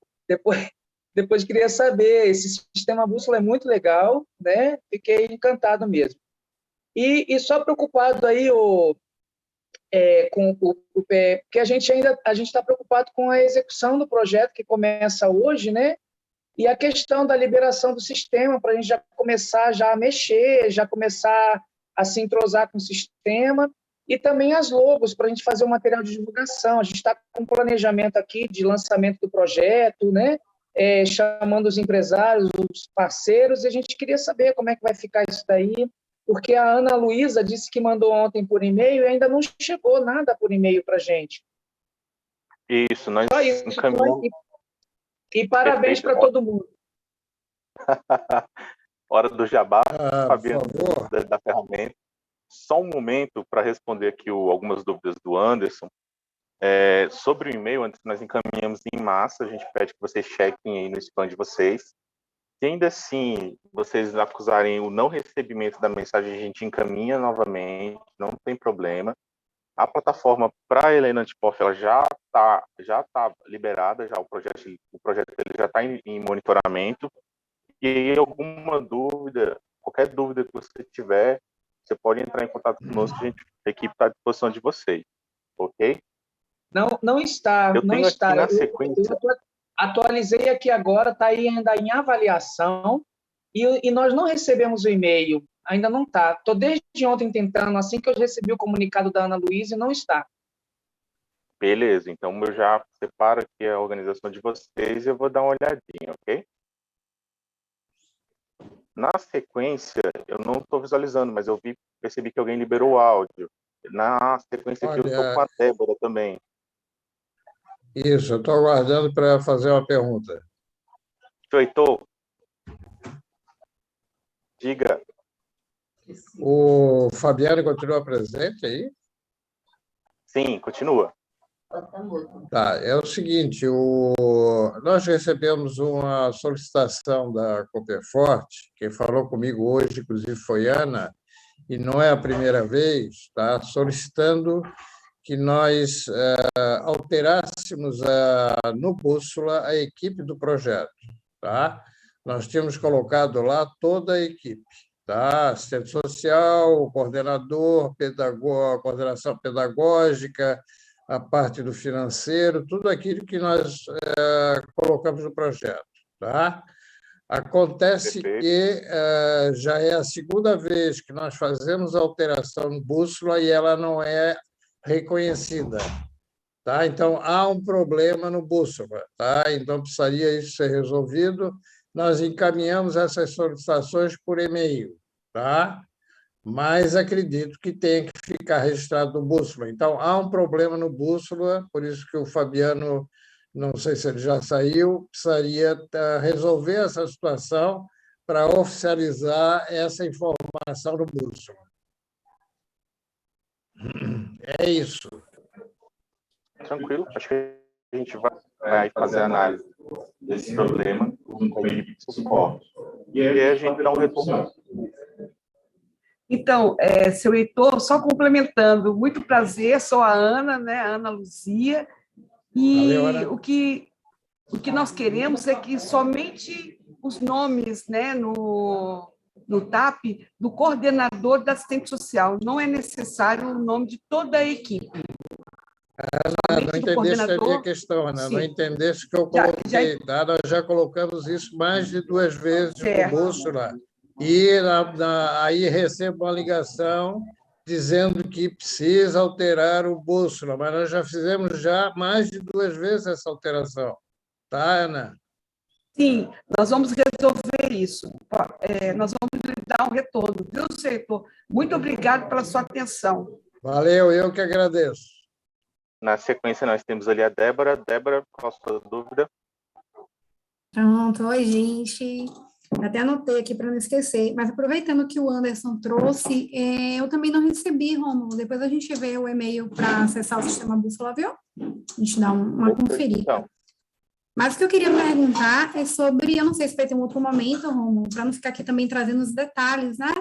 Depois queria saber, esse sistema bússola é muito legal, né? Fiquei encantado mesmo. E só preocupado aí com o pé, porque a gente está preocupado com a execução do projeto que começa hoje, né? E a questão da liberação do sistema, para a gente já começar a mexer, já começar a se entrosar com o sistema, e também as logos, para a gente fazer o material de divulgação. A gente está com um planejamento aqui de lançamento do projeto, né? Chamando os empresários, os parceiros, e a gente queria saber como é que vai ficar isso daí, porque a Ana Luísa disse que mandou ontem por e-mail e ainda não chegou nada por e-mail para a gente. Isso, nós encaminhamos. E parabéns para todo mundo. Hora do jabá, Fabiano, da ferramenta. Só um momento para responder aqui algumas dúvidas do Anderson. Sobre o e-mail, antes nós encaminhamos em massa, a gente pede que vocês chequem aí no spam de vocês. Se ainda assim vocês acusarem o não recebimento da mensagem, a gente encaminha novamente, não tem problema. A plataforma para a Helena Antipoff, ela já tá liberada, o projeto dele já está em monitoramento. E aí, alguma dúvida, qualquer dúvida que você tiver, você pode entrar em contato conosco, a equipe está à disposição de vocês, ok? Não está. Eu tenho está. Aqui na sequência. Eu atualizei aqui agora, está aí ainda em avaliação, e nós não recebemos o e-mail. Ainda não está. Estou desde ontem tentando, assim que eu recebi o comunicado da Ana Luísa, e não está. Beleza, então eu já separo aqui a organização de vocês e eu vou dar uma olhadinha, ok? Na sequência, eu não estou visualizando, mas eu percebi que alguém liberou o áudio. Na sequência aqui, eu estou com a Débora também. Isso, eu estou aguardando para fazer uma pergunta. Heitor, diga. O Fabiano continua presente aí? Sim, continua. Tá, é o seguinte, nós recebemos uma solicitação da Cooperforte, quem falou comigo hoje, inclusive, foi Ana, e não é a primeira vez, tá? Solicitando que nós alterássemos no Bússola a equipe do projeto. Tá? Nós tínhamos colocado lá toda a equipe. Tá? Assistente social, coordenador, coordenação pedagógica, a parte do financeiro, tudo aquilo que nós colocamos no projeto. Tá? Acontece que já é a segunda vez que nós fazemos a alteração no Bússola e ela não é reconhecida. Tá? Então, há um problema no Bússola. Tá? Então, precisaria isso ser resolvido. Nós encaminhamos essas solicitações por e-mail, tá? Mas acredito que tem que ficar registrado no Bússola. Então, há um problema no Bússola, por isso que o Fabiano, não sei se ele já saiu, precisaria resolver essa situação para oficializar essa informação no Bússola. É isso. Tranquilo, acho que a gente vai fazer a análise desse problema com a equipe de suporte. E aí a gente dá um retorno. Então, seu Heitor, só complementando, muito prazer, sou a Ana, né, a Ana Luzia, e valeu, o que nós queremos é que somente os nomes, né, no TAP do coordenador da assistente social, não é necessário o nome de toda a equipe. Não entendeste a minha questão, Ana. Não entendeste que eu coloquei. Tá? Nós já colocamos isso mais de 2 vezes no Bússola. E aí recebo uma ligação dizendo que precisa alterar o Bússola, mas nós já fizemos mais de 2 vezes essa alteração. Tá, Ana? Sim, nós vamos resolver isso. Nós vamos lhe dar um retorno, viu, Heitor? Muito obrigado pela sua atenção. Valeu, eu que agradeço. Na sequência, nós temos ali a Débora. Débora, qual a sua dúvida? Pronto, oi, gente. Até anotei aqui para não esquecer, mas aproveitando que o Anderson trouxe, eu também não recebi, Rômulo. Depois a gente vê o e-mail para acessar o sistema Bússola, viu? A gente dá uma conferida. Então. Mas o que eu queria perguntar é sobre, eu não sei se vai ter um outro momento, Rômulo, para não ficar aqui também trazendo os detalhes, né?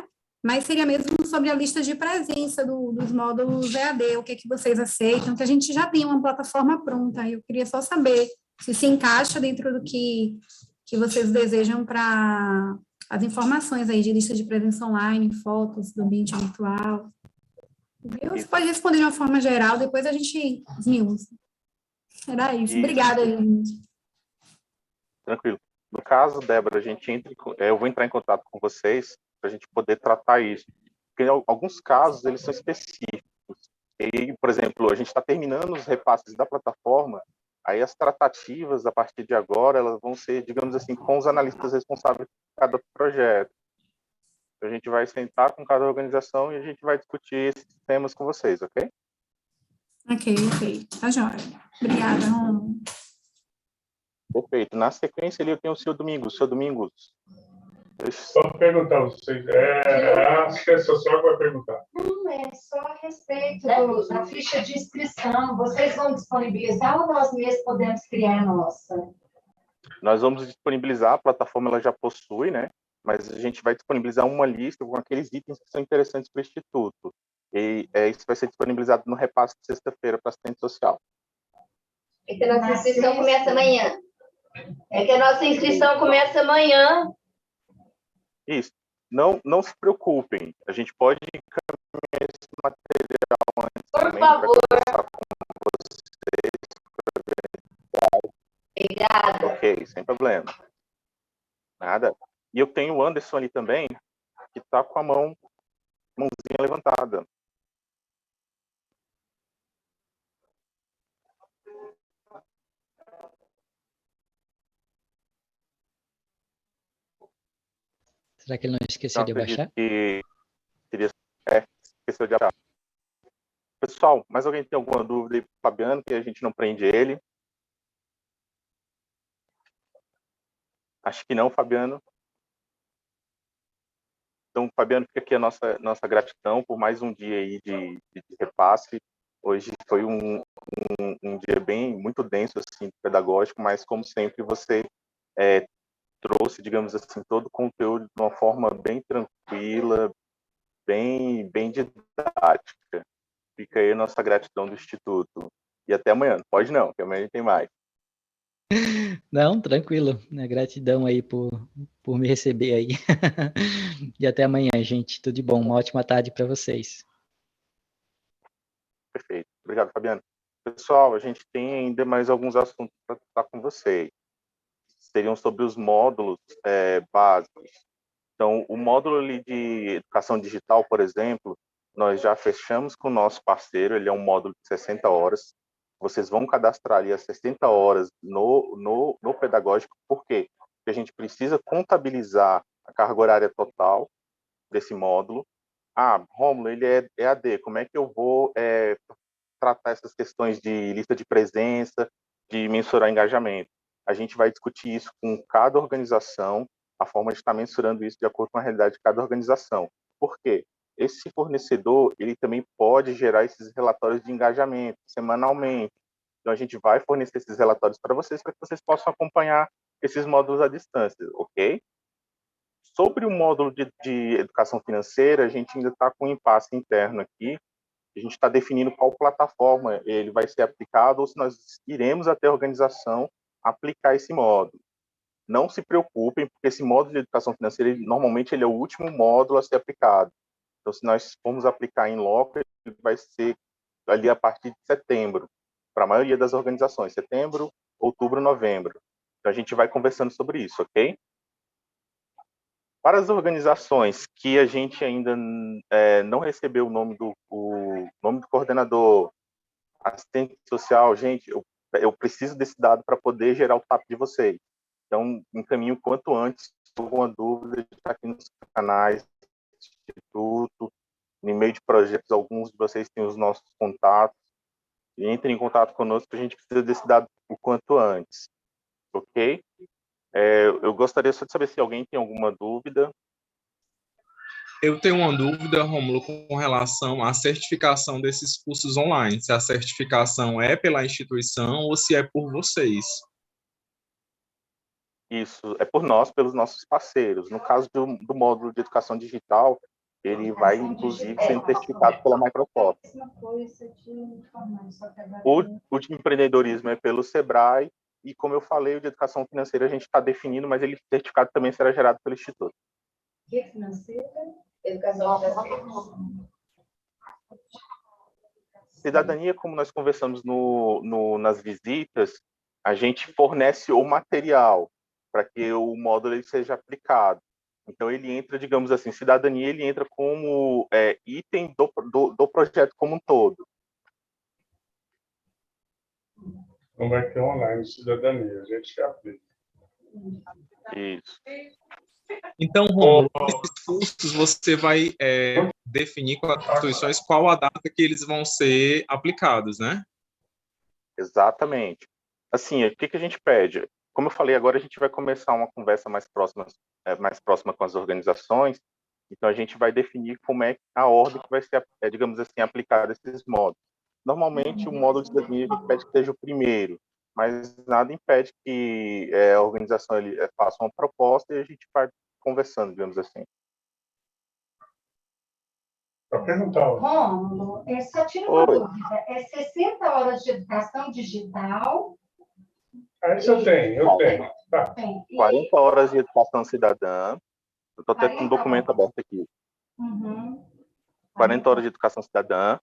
Mas seria mesmo sobre a lista de presença dos módulos EAD, o que é que vocês aceitam, que a gente já tem uma plataforma pronta, eu queria só saber se encaixa dentro do que vocês desejam para as informações aí de lista de presença online, fotos do ambiente virtual. Você pode responder de uma forma geral, depois a gente esmiuça. Era isso. Obrigada, gente. Tranquilo. No caso, Débora, eu vou entrar em contato com vocês para a gente poder tratar isso. Porque em alguns casos, eles são específicos. E, por exemplo, a gente está terminando os repasses da plataforma, aí as tratativas, a partir de agora, elas vão ser, digamos assim, com os analistas responsáveis por cada projeto. A gente vai sentar com cada organização e a gente vai discutir esses temas com vocês, ok? Ok. Tá jóia. Obrigada, Romulo. Perfeito. Na sequência, ali eu tenho o seu Domingos. Seu Domingos. Só perguntar a vocês. A assistência social vai perguntar. Não, é só a respeito da ficha de inscrição. Vocês vão disponibilizar ou nós mesmos podemos criar a nossa? Nós vamos disponibilizar, a plataforma ela já possui, né? Mas a gente vai disponibilizar uma lista com aqueles itens que são interessantes para o Instituto. E isso vai ser disponibilizado no repasse de sexta-feira para assistente social. É que a nossa inscrição começa amanhã. Isso. Não se preocupem. A gente pode encaminhar esse material antes. Por favor. Obrigada. Ok, sem problema. Nada. E eu tenho o Anderson ali também, que está com a mãozinha levantada. Será que ele não esqueceu de abaixar? Esqueceu de abaixar. Pessoal, mais alguém tem alguma dúvida aí pro Fabiano, que a gente não prende ele? Acho que não, Fabiano. Então, Fabiano, fica aqui a nossa gratidão por mais um dia aí de repasse. Hoje foi um dia muito denso, assim, pedagógico, mas, como sempre, você trouxe, digamos assim, todo o conteúdo de uma forma bem tranquila, bem didática. Fica aí a nossa gratidão do Instituto. E até amanhã. Pode não, que amanhã a gente tem mais. Não, tranquilo. Gratidão aí por me receber aí. E até amanhã, gente. Tudo de bom. Uma ótima tarde para vocês. Perfeito. Obrigado, Fabiano. Pessoal, a gente tem ainda mais alguns assuntos para tratar com vocês. Seriam sobre os módulos básicos. Então, o módulo ali de educação digital, por exemplo, nós já fechamos com o nosso parceiro. Ele é um módulo de 60 horas. Vocês vão cadastrar ali as 60 horas no pedagógico. Por quê? Porque a gente precisa contabilizar a carga horária total desse módulo. Rômulo, ele é EAD. Como é que eu vou tratar essas questões de lista de presença, de mensurar engajamento? A gente vai discutir isso com cada organização, a forma de estar mensurando isso de acordo com a realidade de cada organização. Por quê? Esse fornecedor, ele também pode gerar esses relatórios de engajamento semanalmente. Então, a gente vai fornecer esses relatórios para vocês possam acompanhar esses módulos à distância, ok? Sobre o módulo de educação financeira, a gente ainda está com um impasse interno aqui. A gente está definindo qual plataforma ele vai ser aplicado ou se nós iremos até a organização aplicar esse módulo. Não se preocupem, porque esse módulo de educação financeira, normalmente, ele é o último módulo a ser aplicado. Então, se nós formos aplicar em loco, ele vai ser ali a partir de setembro, para a maioria das organizações, setembro, outubro, novembro. Então, a gente vai conversando sobre isso, ok? Para as organizações que a gente ainda não recebeu o nome do coordenador, assistente social, gente, eu preciso desse dado para poder gerar o TAP de vocês. Então, encaminho quanto antes. Se alguma dúvida, está aqui nos canais do Instituto, no e-mail de projetos, alguns de vocês têm os nossos contatos. E entrem em contato conosco, a gente precisa desse dado o quanto antes. Ok? Eu gostaria só de saber se alguém tem alguma dúvida. Eu tenho uma dúvida, Rômulo, com relação à certificação desses cursos online. Se a certificação é pela instituição ou se é por vocês. Isso, é por nós, pelos nossos parceiros. No caso do módulo de educação digital, ele vai, inclusive, sendo certificado pela Microsoft. O de empreendedorismo é pelo Sebrae, e, como eu falei, o de educação financeira a gente está definindo, mas ele certificado também será gerado pelo Instituto. Que financeira? Educação financeira. Cidadania, como nós conversamos nas visitas, a gente fornece o material para que o módulo ele seja aplicado. Então, ele entra, digamos assim, cidadania, ele entra como item do projeto como um todo. Não vai ter online cidadania, a gente que aplica. Isso. Então, Rômulo, esses cursos você vai definir com as instituições qual a data que eles vão ser aplicados, né? Exatamente. Assim, o que a gente pede? Como eu falei, agora a gente vai começar uma conversa mais próxima com as organizações, então a gente vai definir como é a ordem que vai ser, digamos assim, aplicada esses módulos. Normalmente, o módulo de cidadania a gente pede que seja o primeiro, mas nada impede que a organização faça uma proposta e a gente vai conversando, digamos assim. Para perguntar. Rômulo, só tira uma dúvida. É 60 horas de educação digital? Isso eu tenho. Tá. 40 horas de educação cidadã. Eu estou até com um documento aberto aqui. 40 horas de educação cidadã.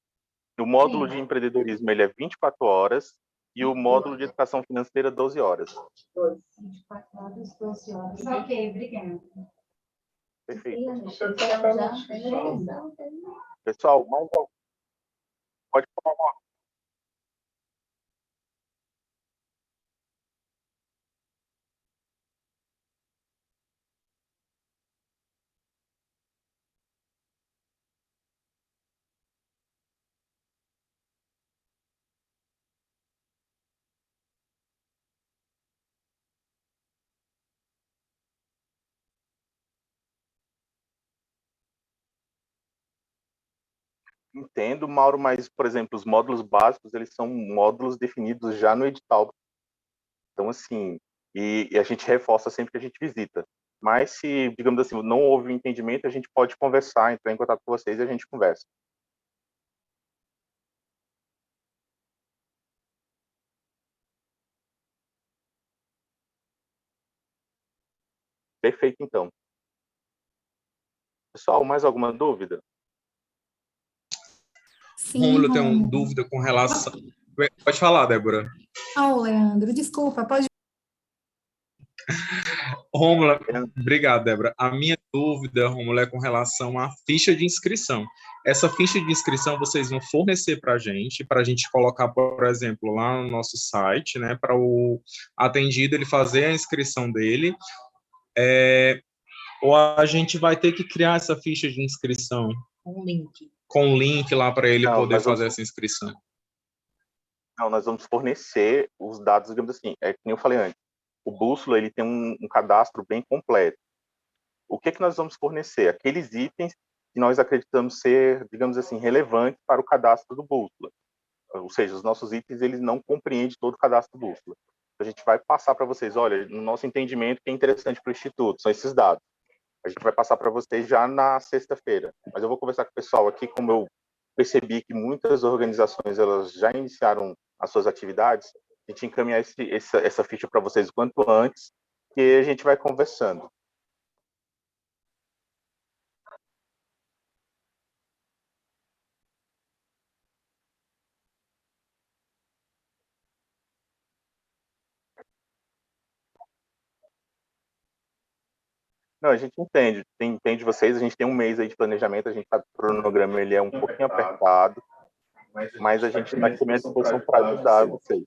O módulo de empreendedorismo ele é 24 horas e o módulo de educação financeira 12 horas. 24 horas, 12 horas. Ok, obrigada. Perfeito. Pessoal, pode falar uma. Entendo, Mauro, mas, por exemplo, os módulos básicos, eles são módulos definidos já no edital. Então, assim, e a gente reforça sempre que a gente visita. Mas se, digamos assim, não houve um entendimento, a gente pode conversar, entrar em contato com vocês e a gente conversa. Perfeito, então. Pessoal, mais alguma dúvida? Rômulo, eu tenho uma dúvida com relação... Pode falar, Débora. Leandro, desculpa, pode... Rômulo, obrigado, Débora. A minha dúvida, Rômulo, é com relação à ficha de inscrição. Essa ficha de inscrição vocês vão fornecer para a gente colocar, por exemplo, lá no nosso site, né, para o atendido ele fazer a inscrição dele, ou a gente vai ter que criar essa ficha de inscrição? Com um link lá para ele poder fazer essa inscrição. Não, nós vamos fornecer os dados, digamos assim, que nem eu falei antes. O Bússola ele tem um cadastro bem completo. O que nós vamos fornecer? Aqueles itens que nós acreditamos ser, digamos assim, relevantes para o cadastro do Bússola. Ou seja, os nossos itens eles não compreendem todo o cadastro do Bússola. A gente vai passar para vocês, olha, no nosso entendimento, que é interessante para o Instituto, são esses dados. A gente vai passar para vocês já na sexta-feira. Mas eu vou conversar com o pessoal aqui, como eu percebi que muitas organizações elas já iniciaram as suas atividades, a gente encaminhar essa ficha para vocês o quanto antes, que a gente vai conversando. Não, a gente entende vocês, a gente tem um mês aí de planejamento, a gente sabe que o cronograma ele é um pouquinho apertado, mas a gente está aqui à disposição para ajudar vocês.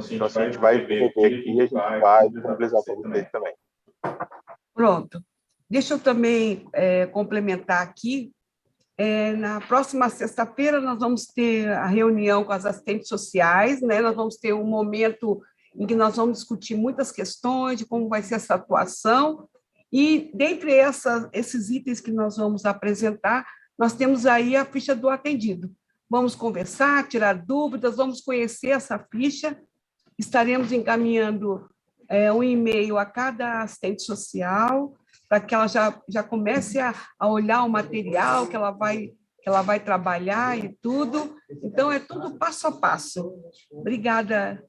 Então, assim, a gente vai ver aqui e a gente vai disponibilizar para vocês também. Pronto. Deixa eu também complementar aqui. Na próxima sexta-feira, nós vamos ter a reunião com as assistentes sociais, né? Nós vamos ter um momento em que nós vamos discutir muitas questões de como vai ser essa atuação. E, dentre esses itens que nós vamos apresentar, nós temos aí a ficha do atendido. Vamos conversar, tirar dúvidas, vamos conhecer essa ficha. Estaremos encaminhando um e-mail a cada assistente social para que ela já comece a olhar o material que ela vai trabalhar e tudo. Então, é tudo passo a passo. Obrigada.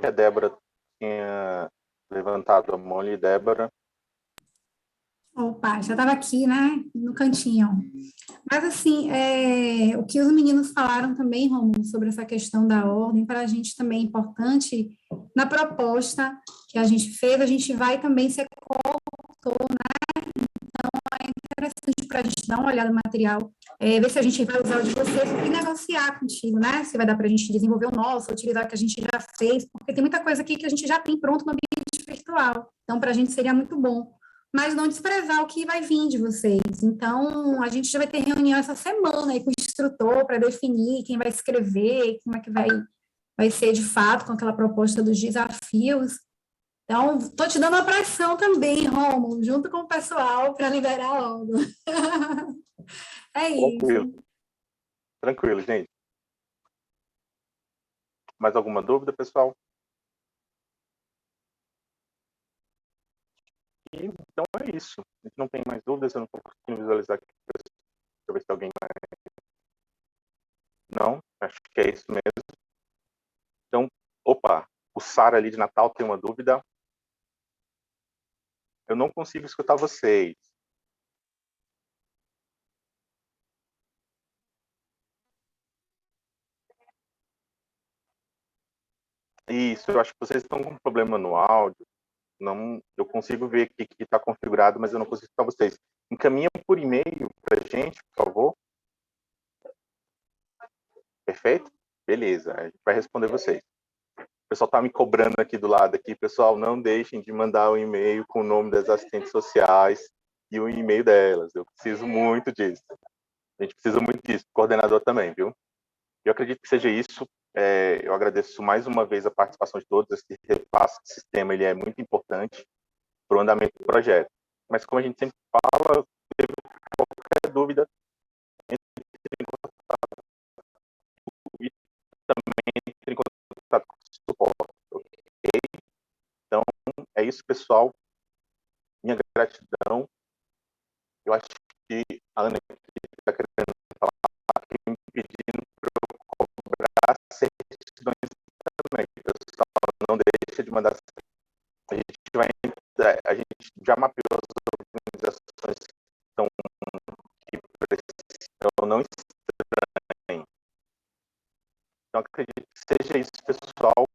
A Débora tinha levantado a mão ali, Débora. Opa, já estava aqui, né, no cantinho. Mas, assim, o que os meninos falaram também, Rômulo, sobre essa questão da ordem, para a gente também é importante, na proposta que a gente fez, a gente vai também ser coautor, né? Então, é interessante para a gente dar uma olhada no material, ver se a gente vai usar o de vocês e negociar contigo, né? Se vai dar para a gente desenvolver o nosso, utilizar o que a gente já fez, porque tem muita coisa aqui que a gente já tem pronto no ambiente virtual. Então, para a gente seria muito bom. Mas não desprezar o que vai vir de vocês. Então, a gente já vai ter reunião essa semana aí com o instrutor para definir quem vai escrever, como é que vai ser de fato com aquela proposta dos desafios. Então, estou te dando uma pressão também, Rômulo, junto com o pessoal, para liberar logo. É isso. Tranquilo, gente. Mais alguma dúvida, pessoal? Então é isso. A gente não tem mais dúvidas, eu não estou conseguindo visualizar aqui. Deixa eu ver se alguém mais. Não, acho que é isso mesmo. Então, opa, o Sara ali de Natal tem uma dúvida. Eu não consigo escutar vocês. Isso, eu acho que vocês estão com um problema no áudio. Não, eu consigo ver aqui que está configurado, mas eu não consigo escutar vocês. Encaminha por e-mail para a gente, por favor. Perfeito? Beleza, a gente vai responder vocês. O pessoal está me cobrando aqui do lado aqui. Pessoal, não deixem de mandar o e-mail com o nome das assistentes sociais e o e-mail delas. Eu preciso muito disso. A gente precisa muito disso. O coordenador também, viu? Eu acredito que seja isso. Eu agradeço mais uma vez a participação de todos. Esse repasse de sistema ele é muito importante para o andamento do projeto. Mas como a gente sempre fala, qualquer dúvida, entre em contato e também entre em contato com o suporte. Ok? Então, é isso, pessoal. Minha gratidão. Eu acho que a Ana está querendo falar, aqui me pedindo para eu cobrar certidões também. Pessoal, não deixa de mandar. A gente já mapeou as organizações que precisam, não estranhem. Então, acredito que seja isso, pessoal.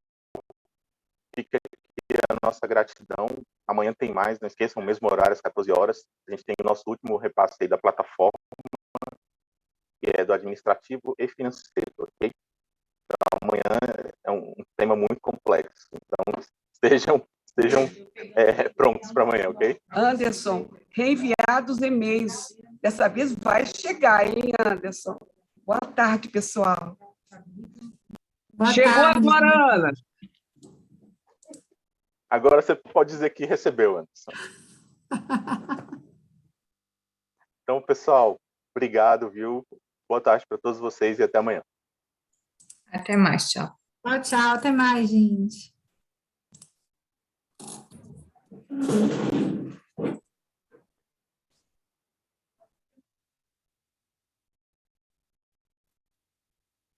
Fica aqui a nossa gratidão. Amanhã tem mais, não esqueçam, o mesmo horário, às 14 horas. A gente tem o nosso último repasse aí da plataforma, que é do administrativo e financeiro, ok? Então, amanhã é um tema muito complexo. Então, estejam prontos para amanhã, ok? Anderson, reenviados e-mails. Dessa vez vai chegar, hein, Anderson? Boa tarde, pessoal. Boa Chegou tarde. agora, Ana. Agora você pode dizer que recebeu, Anderson. Então, pessoal, obrigado, viu? Boa tarde para todos vocês e até amanhã. Até mais, tchau. Tchau, tchau. Até mais, gente.